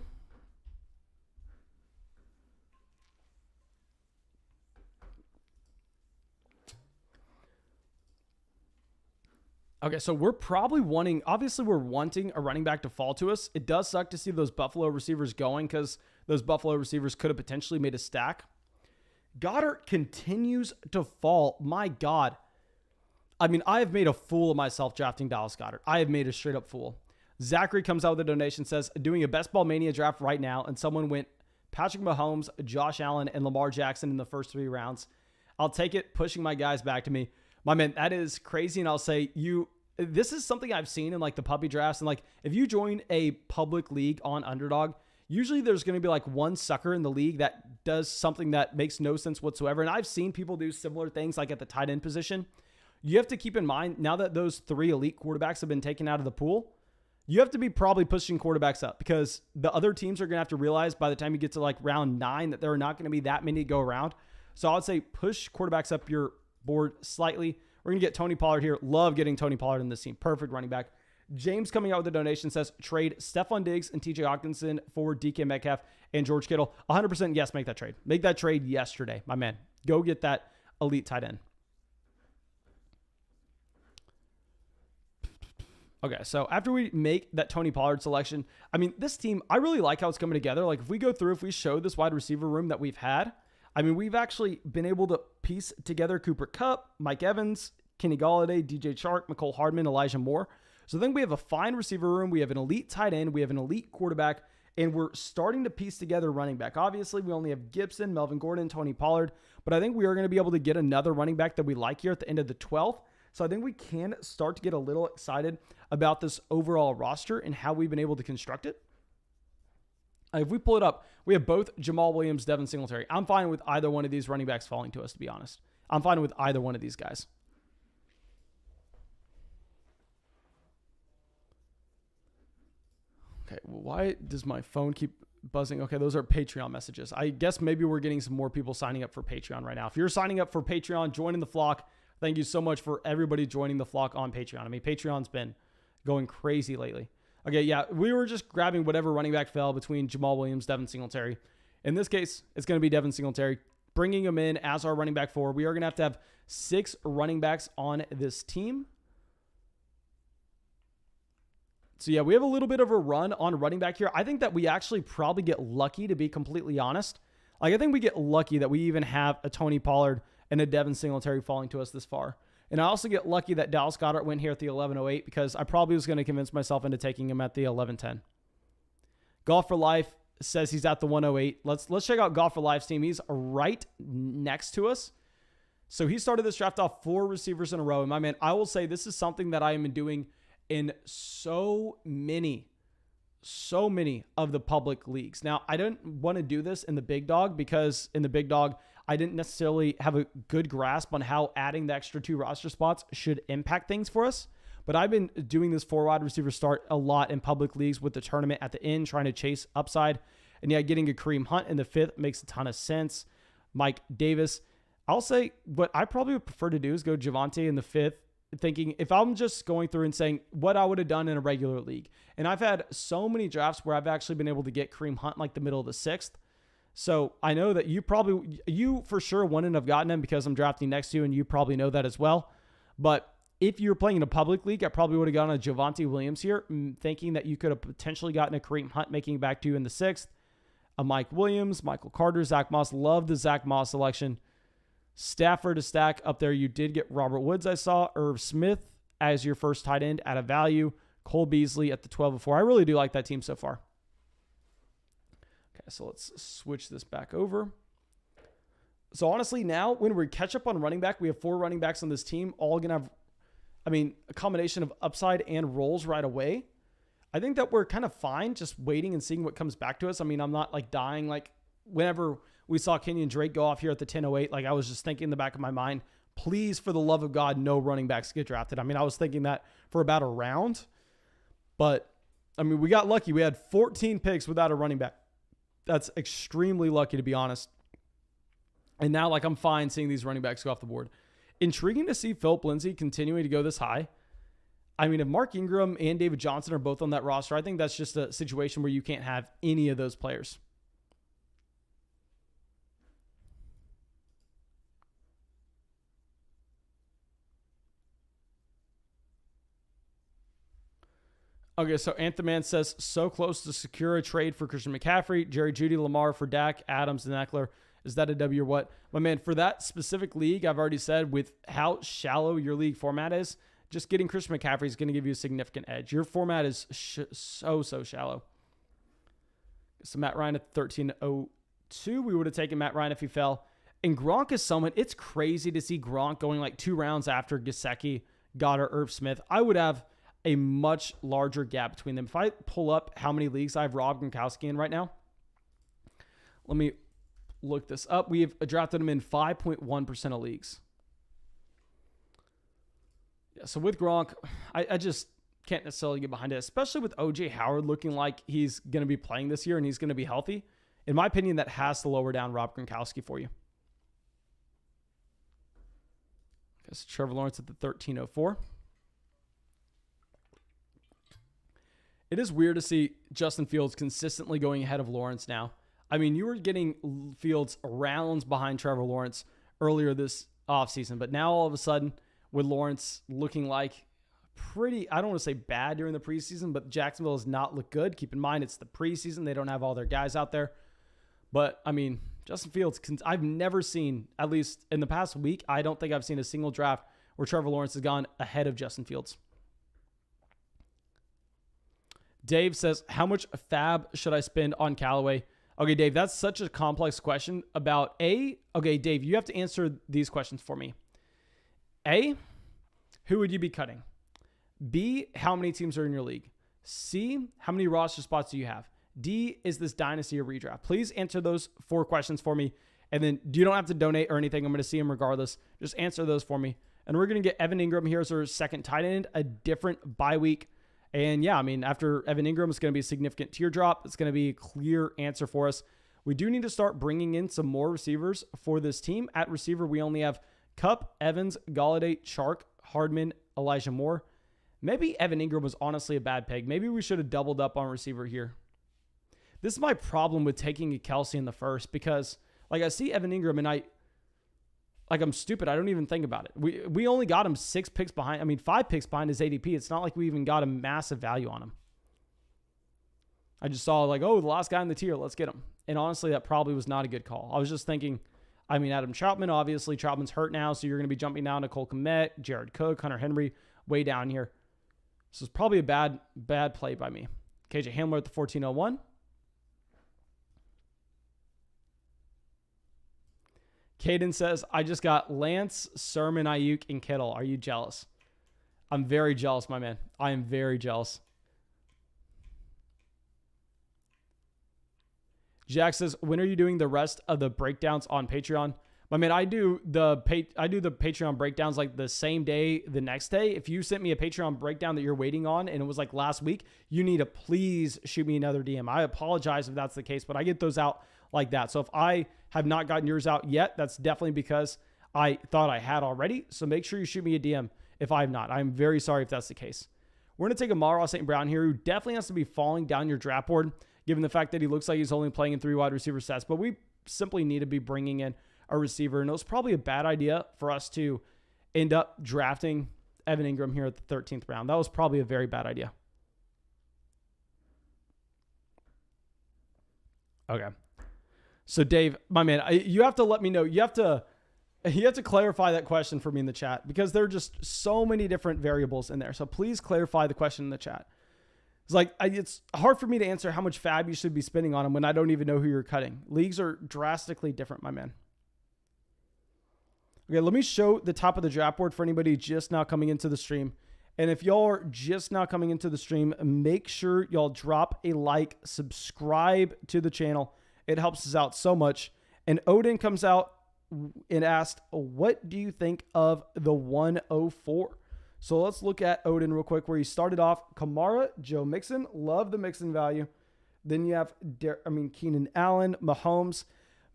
Okay, so we're probably wanting a running back to fall to us. It does suck to see those Buffalo receivers going because those Buffalo receivers could have potentially made a stack. Goddard continues to fall. My God. I mean, I have made a fool of myself drafting Dallas Goedert. I have made a straight up fool. Zachary comes out with a donation, says, doing a Best Ball Mania draft right now, and someone went Patrick Mahomes, Josh Allen, and Lamar Jackson in the first 3 rounds. I'll take it, pushing my guys back to me. My man, that is crazy, and I'll say this is something I've seen in like the puppy drafts, and like if you join a public league on Underdog, usually there's going to be like one sucker in the league that does something that makes no sense whatsoever, and I've seen people do similar things like at the tight end position. You have to keep in mind, now that those 3 elite quarterbacks have been taken out of the pool, you have to be probably pushing quarterbacks up because the other teams are going to have to realize by the time you get to like round 9 that there are not going to be that many to go around. So I would say push quarterbacks up your board slightly. We're going to get Tony Pollard here. Love getting Tony Pollard in this team. Perfect running back. James coming out with a donation says trade Stephon Diggs and TJ Hawkinson for DK Metcalf and George Kittle. 100% yes, make that trade. Make that trade yesterday, my man. Go get that elite tight end. Okay, so after we make that Tony Pollard selection, I mean, this team, I really like how it's coming together. Like, if we go through, if we show this wide receiver room that we've had, I mean, we've actually been able to piece together Cooper Kupp, Mike Evans, Kenny Golladay, DJ Chark, Mecole Hardman, Elijah Moore. So I think we have a fine receiver room. We have an elite tight end. We have an elite quarterback. And we're starting to piece together running back. Obviously, we only have Gibson, Melvin Gordon, Tony Pollard. But I think we are going to be able to get another running back that we like here at the end of the 12th. So I think we can start to get a little excited about this overall roster and how we've been able to construct it. If we pull it up, we have both Jamal Williams, Devin Singletary. I'm fine with either one of these running backs falling to us, to be honest. I'm fine with either one of these guys. Okay, well, why does my phone keep buzzing? Okay, those are Patreon messages. I guess maybe we're getting some more people signing up for Patreon right now. If you're signing up for Patreon, joining the flock, thank you so much for everybody joining the flock on Patreon. I mean, Patreon's been going crazy lately. Okay, yeah, we were just grabbing whatever running back fell between Jamal Williams, Devin Singletary. In this case, it's going to be Devin Singletary, bringing him in as our running back 4. We are going to have 6 running backs on this team. So, yeah, we have a little bit of a run on running back here. I think that we actually probably get lucky, to be completely honest. Like, I think we get lucky that we even have a Tony Pollard and a Devin Singletary falling to us this far. And I also get lucky that Dallas Goedert went here at the 11:08 because I probably was going to convince myself into taking him at the 11:10. Golf for Life says he's at the 108. Let's check out Golf for Life's team. He's right next to us. So he started this draft off 4 receivers in a row. And my man, I will say this is something that I am doing in so many of the public leagues. Now, I don't want to do this in the Big Dog because in the Big Dog, I didn't necessarily have a good grasp on how adding the extra 2 roster spots should impact things for us. But I've been doing this 4 wide receiver start a lot in public leagues with the tournament at the end, trying to chase upside. And yeah, getting a Kareem Hunt in the 5th makes a ton of sense. Mike Davis. I'll say what I probably would prefer to do is go Javonte in the 5th, thinking if I'm just going through and saying what I would have done in a regular league. And I've had so many drafts where I've actually been able to get Kareem Hunt like the middle of the 6th. So I know that you for sure wouldn't have gotten him because I'm drafting next to you, and you probably know that as well. But if you're playing in a public league, I probably would have gotten a Javonte Williams here, thinking that you could have potentially gotten a Kareem Hunt making it back to you in the 6th. A Mike Williams, Michael Carter, Zach Moss. Love the Zach Moss selection. Stafford to stack up there. You did get Robert Woods, I saw. Irv Smith as your first tight end at a value. Cole Beasley at the 12-4. I really do like that team so far. Okay, so let's switch this back over. So honestly, now when we catch up on running back, we have 4 running backs on this team, all going to have, a combination of upside and rolls right away. I think that we're kind of fine just waiting and seeing what comes back to us. I'm not like dying. Like whenever we saw Kenyon Drake go off here at the 10:08, like I was just thinking in the back of my mind, please, for the love of God, no running backs get drafted. I was thinking that for about a round, but we got lucky. We had 14 picks without a running back. That's extremely lucky, to be honest. And now, I'm fine seeing these running backs go off the board. Intriguing to see Philip Lindsay continuing to go this high. If Mark Ingram and David Johnson are both on that roster, I think that's just a situation where you can't have any of those players. Okay, so Anthony says, so close to secure a trade for Christian McCaffrey, Jerry Jeudy, Lamar for Dak, Adams, and Eckler. Is that a W or what? My man, for that specific league, I've already said with how shallow your league format is, just getting Christian McCaffrey is going to give you a significant edge. Your format is so shallow. So Matt Ryan at 1302. We would have taken Matt Ryan if he fell. And Gronk is someone, it's crazy to see Gronk going 2 rounds after Gesicki, Goddard, Irv Smith. I would have a much larger gap between them. If I pull up how many leagues I have Rob Gronkowski in right now, let me look this up. We have drafted him in 5.1% of leagues. Yeah, so with Gronk, I just can't necessarily get behind it, especially with O.J. Howard looking like he's going to be playing this year and he's going to be healthy. In my opinion, that has to lower down Rob Gronkowski for you. Okay, so Trevor Lawrence at the 1304. It is weird to see Justin Fields consistently going ahead of Lawrence now. You were getting Fields rounds behind Trevor Lawrence earlier this offseason, but now all of a sudden, with Lawrence looking like pretty, I don't want to say bad during the preseason, but Jacksonville has not looked good. Keep in mind, it's the preseason. They don't have all their guys out there. But, Justin Fields, I've never seen, at least in the past week, I don't think I've seen a single draft where Trevor Lawrence has gone ahead of Justin Fields. Dave says, how much fab should I spend on Callaway? Okay, Dave, that's such a complex question about okay, Dave, you have to answer these questions for me. A, who would you be cutting? B, how many teams are in your league? C, how many roster spots do you have? D, is this dynasty or redraft? Please answer those 4 questions for me. And then you don't have to donate or anything. I'm going to see them regardless. Just answer those for me. And we're going to get Evan Ingram here as our second tight end, a different bye week. And yeah, I mean, after Evan Ingram, it's going to be a significant teardrop. It's going to be a clear answer for us. We do need to start bringing in some more receivers for this team. At receiver, we only have Kupp, Evans, Golladay, Chark, Hardman, Elijah Moore. Maybe Evan Ingram was honestly a bad pick. Maybe we should have doubled up on receiver here. This is my problem with taking a Kelsey in the first, because like I see Evan Ingram and I'm stupid. I don't even think about it. We only got him 5 picks behind his ADP. It's not like we even got a massive value on him. I just saw like, oh, the last guy in the tier, let's get him. And honestly, that probably was not a good call. I was just thinking, I mean, Adam Troutman, obviously Troutman's hurt now, so you're going to be jumping down to Cole Kmet, Jared Cook, Hunter Henry, way down here. This is probably a bad play by me. KJ Hamler at the 1401. Caden says, I just got Lance, Sermon, Ayuk, and Kittle. Are you jealous? I'm very jealous, my man. I am very jealous. Jack says, when are you doing the rest of the breakdowns on Patreon? My man, I do the Patreon breakdowns like the same day, the next day. If you sent me a Patreon breakdown that you're waiting on and it was like last week, you need to please shoot me another DM. I apologize if that's the case, but I get those out like that. So if I have not gotten yours out yet, that's definitely because I thought I had already. So make sure you shoot me a DM if I have not. I'm very sorry if that's the case. We're going to take Amon-Ra St. Brown here, who definitely has to be falling down your draft board, given the fact that he looks like he's only playing in 3 wide receiver sets. But we simply need to be bringing in a receiver. And it was probably a bad idea for us to end up drafting Evan Ingram here at the 13th round. That was probably a very bad idea. Okay. So Dave, my man, you have to let me know. You have to clarify that question for me in the chat, because there are just so many different variables in there. So please clarify the question in the chat. It's like, it's hard for me to answer how much fab you should be spending on him when I don't even know who you're cutting. Leagues are drastically different, my man. Okay, let me show the top of the draft board for anybody just now coming into the stream. And if y'all are just now coming into the stream, make sure y'all drop a like, subscribe to the channel. It helps us out so much. And Odin comes out and asked, what do you think of the 104? So let's look at Odin real quick, where he started off. Kamara, Joe Mixon, love the Mixon value. Then you have, Keenan Allen, Mahomes.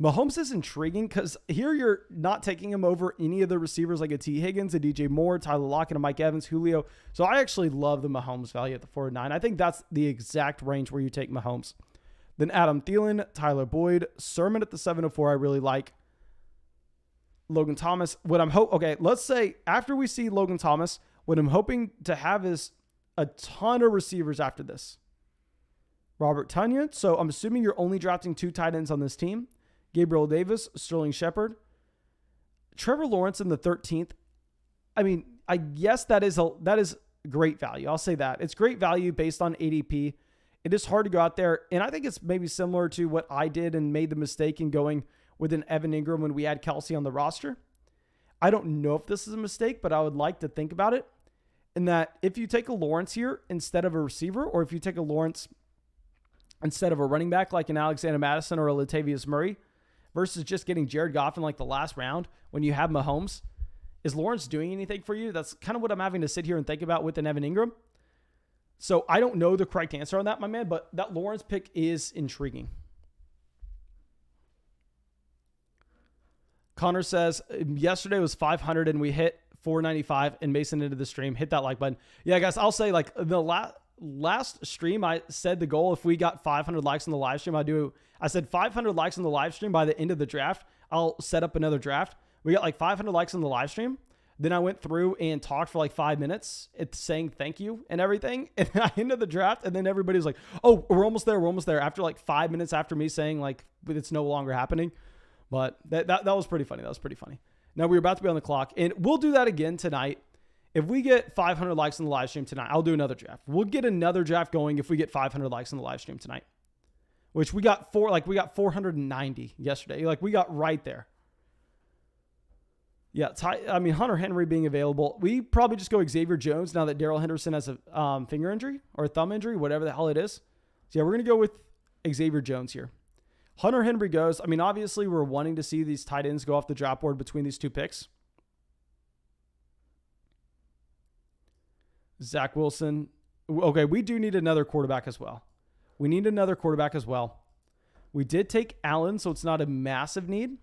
Mahomes is intriguing because here you're not taking him over any of the receivers like a T. Higgins, a DJ Moore, Tyler Lockett, a Mike Evans, Julio. So I actually love the Mahomes value at the 409. I think that's the exact range where you take Mahomes. Then Adam Thielen, Tyler Boyd, Sermon at the 704 I really like. Logan Thomas. Let's say after we see Logan Thomas, what I'm hoping to have is a ton of receivers after this. Robert Tonyan. So I'm assuming you're only drafting 2 tight ends on this team. Gabriel Davis, Sterling Shepard. Trevor Lawrence in the 13th. I mean, I guess that is great value. I'll say that. It's great value based on ADP. It is hard to go out there. And I think it's maybe similar to what I did and made the mistake in going with an Evan Ingram when we had Kelsey on the roster. I don't know if this is a mistake, but I would like to think about it. In that if you take a Lawrence here instead of a receiver, or if you take a Lawrence instead of a running back like an Alexander Madison or a Latavius Murray, versus just getting Jared Goff in like the last round when you have Mahomes, is Lawrence doing anything for you? That's kind of what I'm having to sit here and think about with an Evan Ingram. So I don't know the correct answer on that, my man, but that Lawrence pick is intriguing. Connor says, yesterday was 500 and we hit 495, and Mason into the stream. Hit that like button. Yeah, guys, I'll say like the last stream, I said the goal, if we got 500 likes on the live stream, I said 500 likes on the live stream by the end of the draft, I'll set up another draft. We got like 500 likes on the live stream. Then I went through and talked for like 5 minutes. It's saying thank you and everything. And then I ended the draft, and then everybody's like, oh, we're almost there. We're almost there. After like 5 minutes after me saying like, it's no longer happening. But that was pretty funny. That was pretty funny. Now we're about to be on the clock, and we'll do that again tonight. If we get 500 likes in the live stream tonight, I'll do another draft. We'll get another draft going if we get 500 likes in the live stream tonight, which we got 490 yesterday. Like we got right there. Yeah, I mean, Hunter Henry being available. We probably just go Xavier Jones now that Darrell Henderson has a finger injury or a thumb injury, whatever the hell it is. So yeah, we're going to go with Xavier Jones here. Hunter Henry goes. I mean, obviously we're wanting to see these tight ends go off the draft board between these two picks. Zach Wilson. Okay, we do need another quarterback as well. We need another quarterback as well. We did take Allen, so it's not a massive need.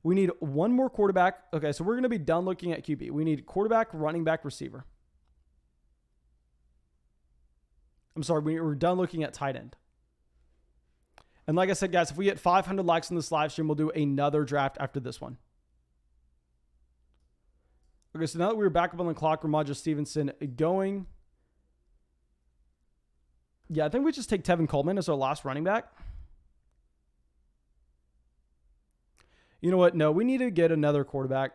We need one more quarterback. Okay, so we're going to be done looking at QB. We need quarterback, running back, receiver. I'm sorry, we're done looking at tight end. And like I said, guys, if we get 500 likes in this live stream, we'll do another draft after this one. Okay, so now that we're back up on the clock, Ramondre Stevenson going. Yeah, I think we just take Tevin Coleman as our last running back. You know what? No, we need to get another quarterback.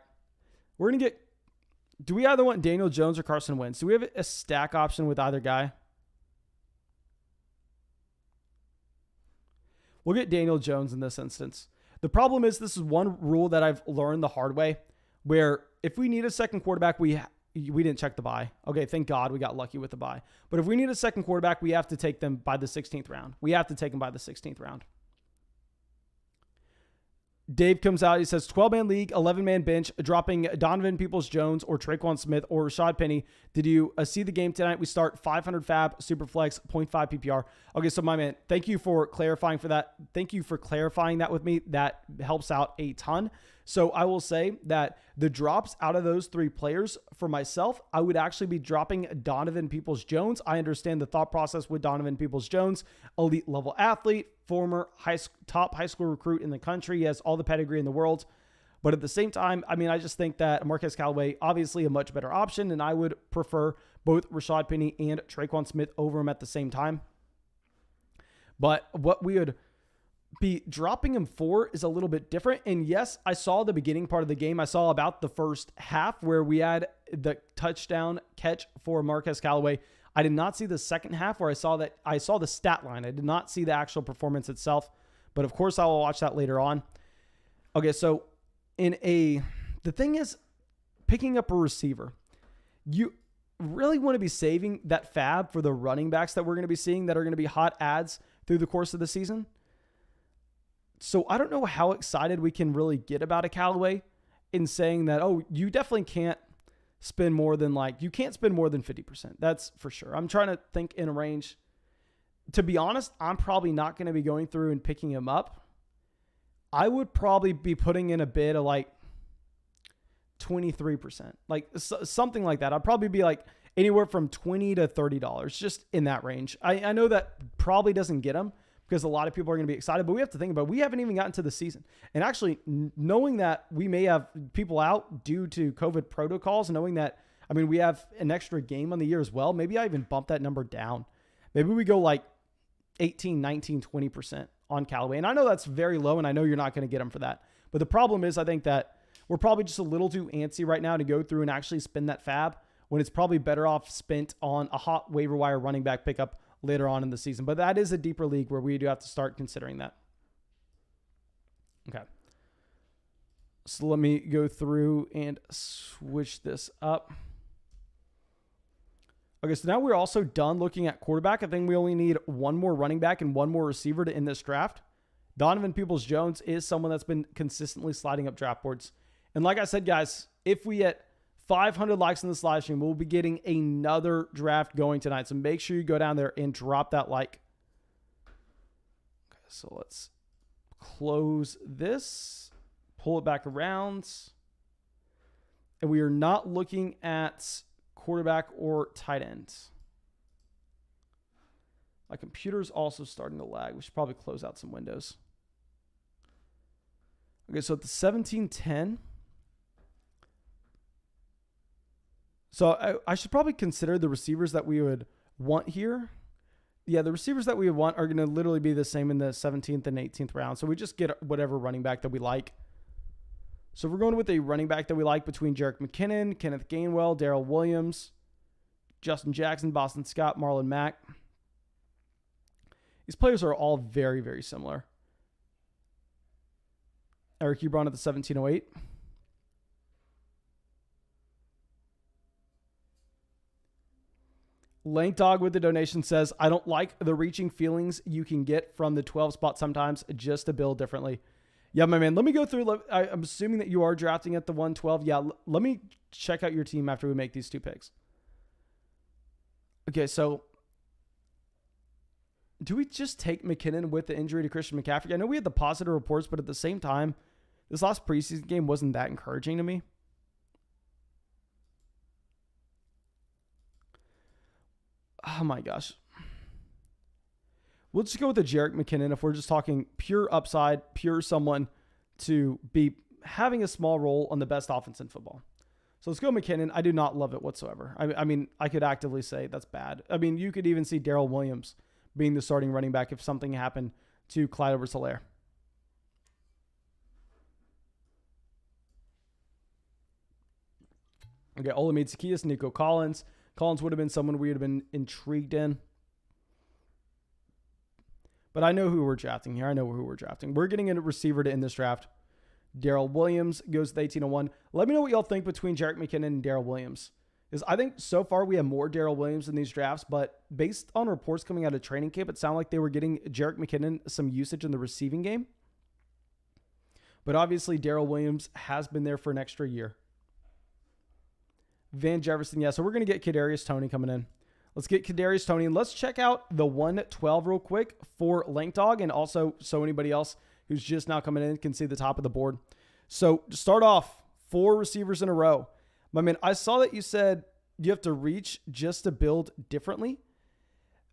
We're going to get... Do we either want Daniel Jones or Carson Wentz? Do we have a stack option with either guy? We'll get Daniel Jones in this instance. The problem is this is one rule that I've learned the hard way, where if we need a second quarterback, we didn't check the bye. Okay, thank God we got lucky with the bye. But if we need a second quarterback, we have to take them by the 16th round. We have to take them by the 16th round. Dave comes out. He says 12-man league, 11-man bench, dropping Donovan Peoples-Jones or Traquan Smith or Rashad Penny. Did you see the game tonight? We start 500 fab, Superflex, 0.5 PPR. Okay, so my man, thank you for clarifying for that. Thank you for clarifying that with me. That helps out a ton. So I will say that the drops out of those three players for myself, I would actually be dropping Donovan Peoples-Jones. I understand the thought process with Donovan Peoples-Jones, elite level athlete, former top high school recruit in the country. He has all the pedigree in the world. But at the same time, I mean, I just think that Marquez Callaway, obviously a much better option, and I would prefer both Rashad Penny and Traquan Smith over him at the same time. But what we would be dropping him for is a little bit different. And yes, I saw the beginning part of the game. I saw about the first half where we had the touchdown catch for Marquez Callaway. I did not see the second half where I saw the stat line. I did not see the actual performance itself, but of course I will watch that later on. Okay. So the thing is picking up a receiver, you really want to be saving that fab for the running backs that we're going to be seeing that are going to be hot ads through the course of the season. So I don't know how excited we can really get about a Callaway in saying that, oh, you definitely can't spend more than you can't spend more than 50%. That's for sure. I'm trying to think in a range. To be honest, I'm probably not going to be going through and picking him up. I would probably be putting in a bid of 23%, something like that. I'd probably be anywhere from $20 to $30, just in that range. I know that probably doesn't get him, because a lot of people are going to be excited, but we have to think about it. We haven't even gotten to the season. And actually, knowing that we may have people out due to COVID protocols, knowing that, I mean, we have an extra game on the year as well, maybe I even bump that number down. Maybe we go 18, 19, 20% on Callaway. And I know that's very low, and I know you're not going to get him for that. But the problem is, I think that we're probably just a little too antsy right now to go through and actually spend that fab when it's probably better off spent on a hot waiver wire running back pickup later on in the season. But that is a deeper league where we do have to start considering that. Okay. So let me go through and switch this up. Okay, so now we're also done looking at quarterback. I think we only need one more running back and one more receiver to end this draft. Donovan Peoples-Jones is someone that's been consistently sliding up draft boards. And like I said, guys, if we get 500 likes in this live stream, we'll be getting another draft going tonight. So make sure you go down there and drop that like. Okay, so let's close this, pull it back around. And we are not looking at quarterback or tight end. My computer's also starting to lag. We should probably close out some windows. Okay, so at the 1710. So I should probably consider the receivers that we would want here. Yeah, the receivers that we would want are going to literally be the same in the 17th and 18th round. So we just get whatever running back that we like. So we're going with a running back that we like between Jerick McKinnon, Kenneth Gainwell, Darrell Williams, Justin Jackson, Boston Scott, Marlon Mack. These players are all very, very similar. Eric Ebron at the 1708. Lank Dog with the donation says, I don't like the reaching feelings you can get from the 12 spot sometimes, just to build differently. Yeah, my man, let me go through. I'm assuming that you are drafting at the 112. Yeah, let me check out your team after we make these two picks. Okay, so do we just take McKinnon with the injury to Christian McCaffrey? I know we had the positive reports, but at the same time, this last preseason game wasn't that encouraging to me. Oh my gosh. We'll just go with the Jerick McKinnon if we're just talking pure upside, pure someone to be having a small role on the best offense in football. So let's go McKinnon. I do not love it whatsoever. I mean, I could actively say that's bad. I mean, you could even see Darrell Williams being the starting running back if something happened to Clyde Edwards-Helaire. Okay, Olamide Zaccheaus, Nico Collins. Collins would have been someone we would have been intrigued in. But I know who we're drafting here. We're getting a receiver to end this draft. Darrell Williams goes to the 1801. Let me know what y'all think between Jerick McKinnon and Darrell Williams. Because I think so far we have more Darrell Williams in these drafts, but based on reports coming out of training camp, it sounded like they were getting Jerick McKinnon some usage in the receiving game. But obviously Darrell Williams has been there for an extra year. Van Jefferson, yeah. So we're going to get Kadarius Toney coming in. Let's get Kadarius Toney, and let's check out the 112 real quick for Lank Dog, and also so anybody else who's just now coming in can see the top of the board. So to start off, 4 receivers in a row. My man, I saw that you said you have to reach just to build differently.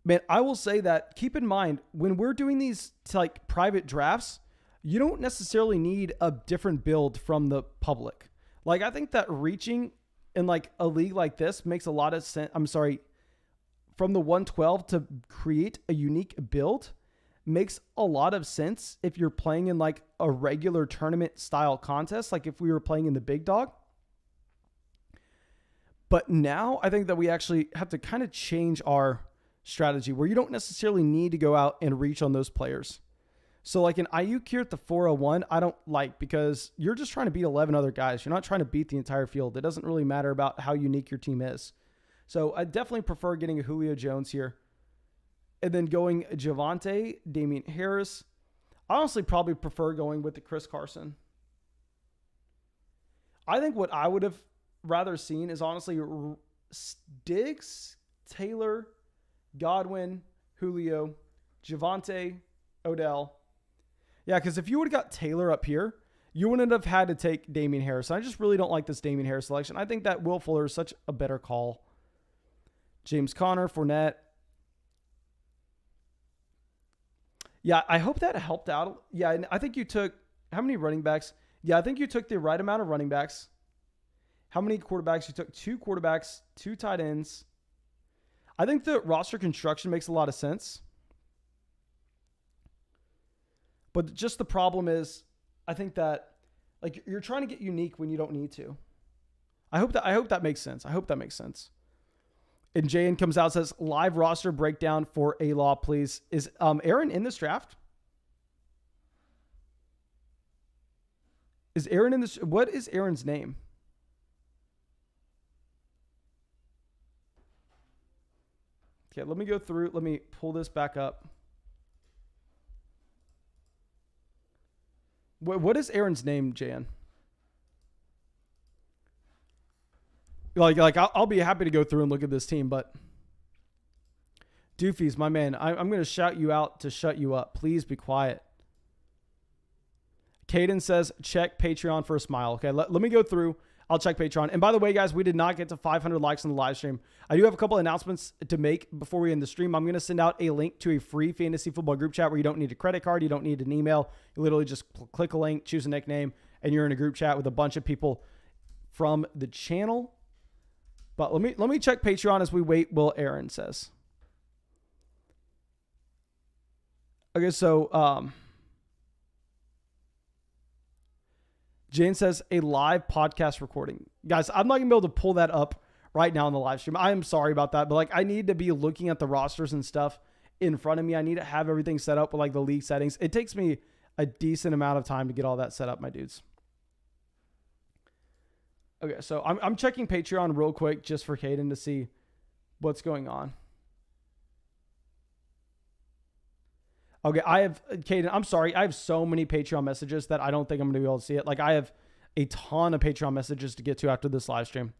Man, I will say that keep in mind when we're doing these like private drafts, you don't necessarily need a different build from the public. Like I think that reaching in like a league like this makes a lot of sense. From the 112 to create a unique build makes a lot of sense if you're playing in like a regular tournament style contest, like if we were playing in the big dog. But now I think that we actually have to kind of change our strategy where you don't necessarily need to go out and reach on those players. So like an Ayuk here at the 401, I don't like because you're just trying to beat 11 other guys. You're not trying to beat the entire field. It doesn't really matter about how unique your team is. So I definitely prefer getting a Julio Jones here. And then going Javonte, Damian Harris. I honestly probably prefer going with the Chris Carson. I think what I would have rather seen is honestly Diggs, Taylor, Godwin, Julio, Javonte, Odell. Yeah, because if you would have got Taylor up here, you wouldn't have had to take Damian Harris. I just really don't like this Damian Harris selection. I think that Will Fuller is such a better call. James Conner, Fournette. Yeah, I hope that helped out. Yeah, and I think you took, how many running backs? Yeah, I think you took the right amount of running backs. How many quarterbacks? You took 2 quarterbacks, 2 tight ends. I think the roster construction makes a lot of sense. But just the problem is, I think that like you're trying to get unique when you don't need to. I hope that makes sense. And JN comes out and says, live roster breakdown for A-Law, please. Is Aaron in this draft? Is Aaron in this? What is Aaron's name? Okay, let me go through. Let me pull this back up. What is Aaron's name, Jan? Like I'll be happy to go through and look at this team, but Doofies, my man, I'm going to shout you out to shut you up. Please be quiet. Caden says, check Patreon for a smile. Okay, let me go through. I'll check Patreon. And by the way, guys, we did not get to 500 likes on the live stream. I do have a couple announcements to make before we end the stream. I'm going to send out a link to a free fantasy football group chat where you don't need a credit card. You don't need an email. You literally just click a link, choose a nickname, and you're in a group chat with a bunch of people from the channel. But let me check Patreon as we wait, Will Aaron says. Okay, so Jane says a live podcast recording. Guys, I'm not going to be able to pull that up right now in the live stream. I am sorry about that, but like I need to be looking at the rosters and stuff in front of me. I need to have everything set up with like the league settings. It takes me a decent amount of time to get all that set up, my dudes. Okay, so I'm checking Patreon real quick just for Caden to see what's going on. Okay, Caden, I'm sorry. I have so many Patreon messages that I don't think I'm going to be able to see it. Like I have a ton of Patreon messages to get to after this live stream.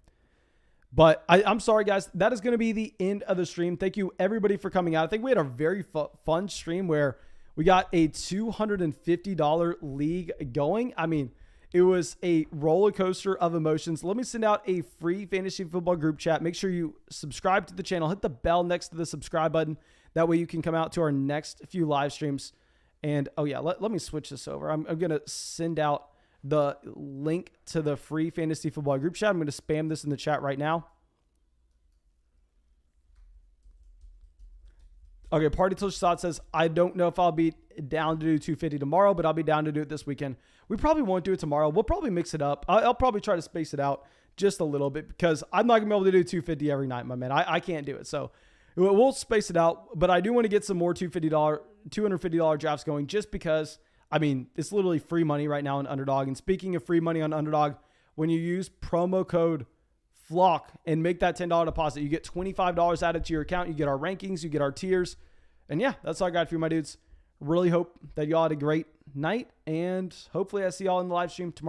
But I'm sorry, guys. That is going to be the end of the stream. Thank you, everybody, for coming out. I think we had a very fun stream where we got a $250 league going. I mean, it was a roller coaster of emotions. Let me send out a free fantasy football group chat. Make sure you subscribe to the channel. Hit the bell next to the subscribe button. That way you can come out to our next few live streams. And, oh, yeah, let me switch this over. I'm going to send out the link to the free fantasy football group chat. I'm going to spam this in the chat right now. Okay, Party Till Shot says, I don't know if I'll be down to do 250 tomorrow, but I'll be down to do it this weekend. We probably won't do it tomorrow. We'll probably mix it up. I'll probably try to space it out just a little bit because I'm not going to be able to do 250 every night, my man. I can't do it. So we'll space it out, but I do want to get some more $250 drafts going just because, I mean, it's literally free money right now on Underdog. And speaking of free money on Underdog, when you use promo code FLOCK and make that $10 deposit, you get $25 added to your account. You get our rankings, you get our tiers. And yeah, that's all I got for you, my dudes. Really hope that y'all had a great night, and hopefully I see y'all in the live stream tomorrow.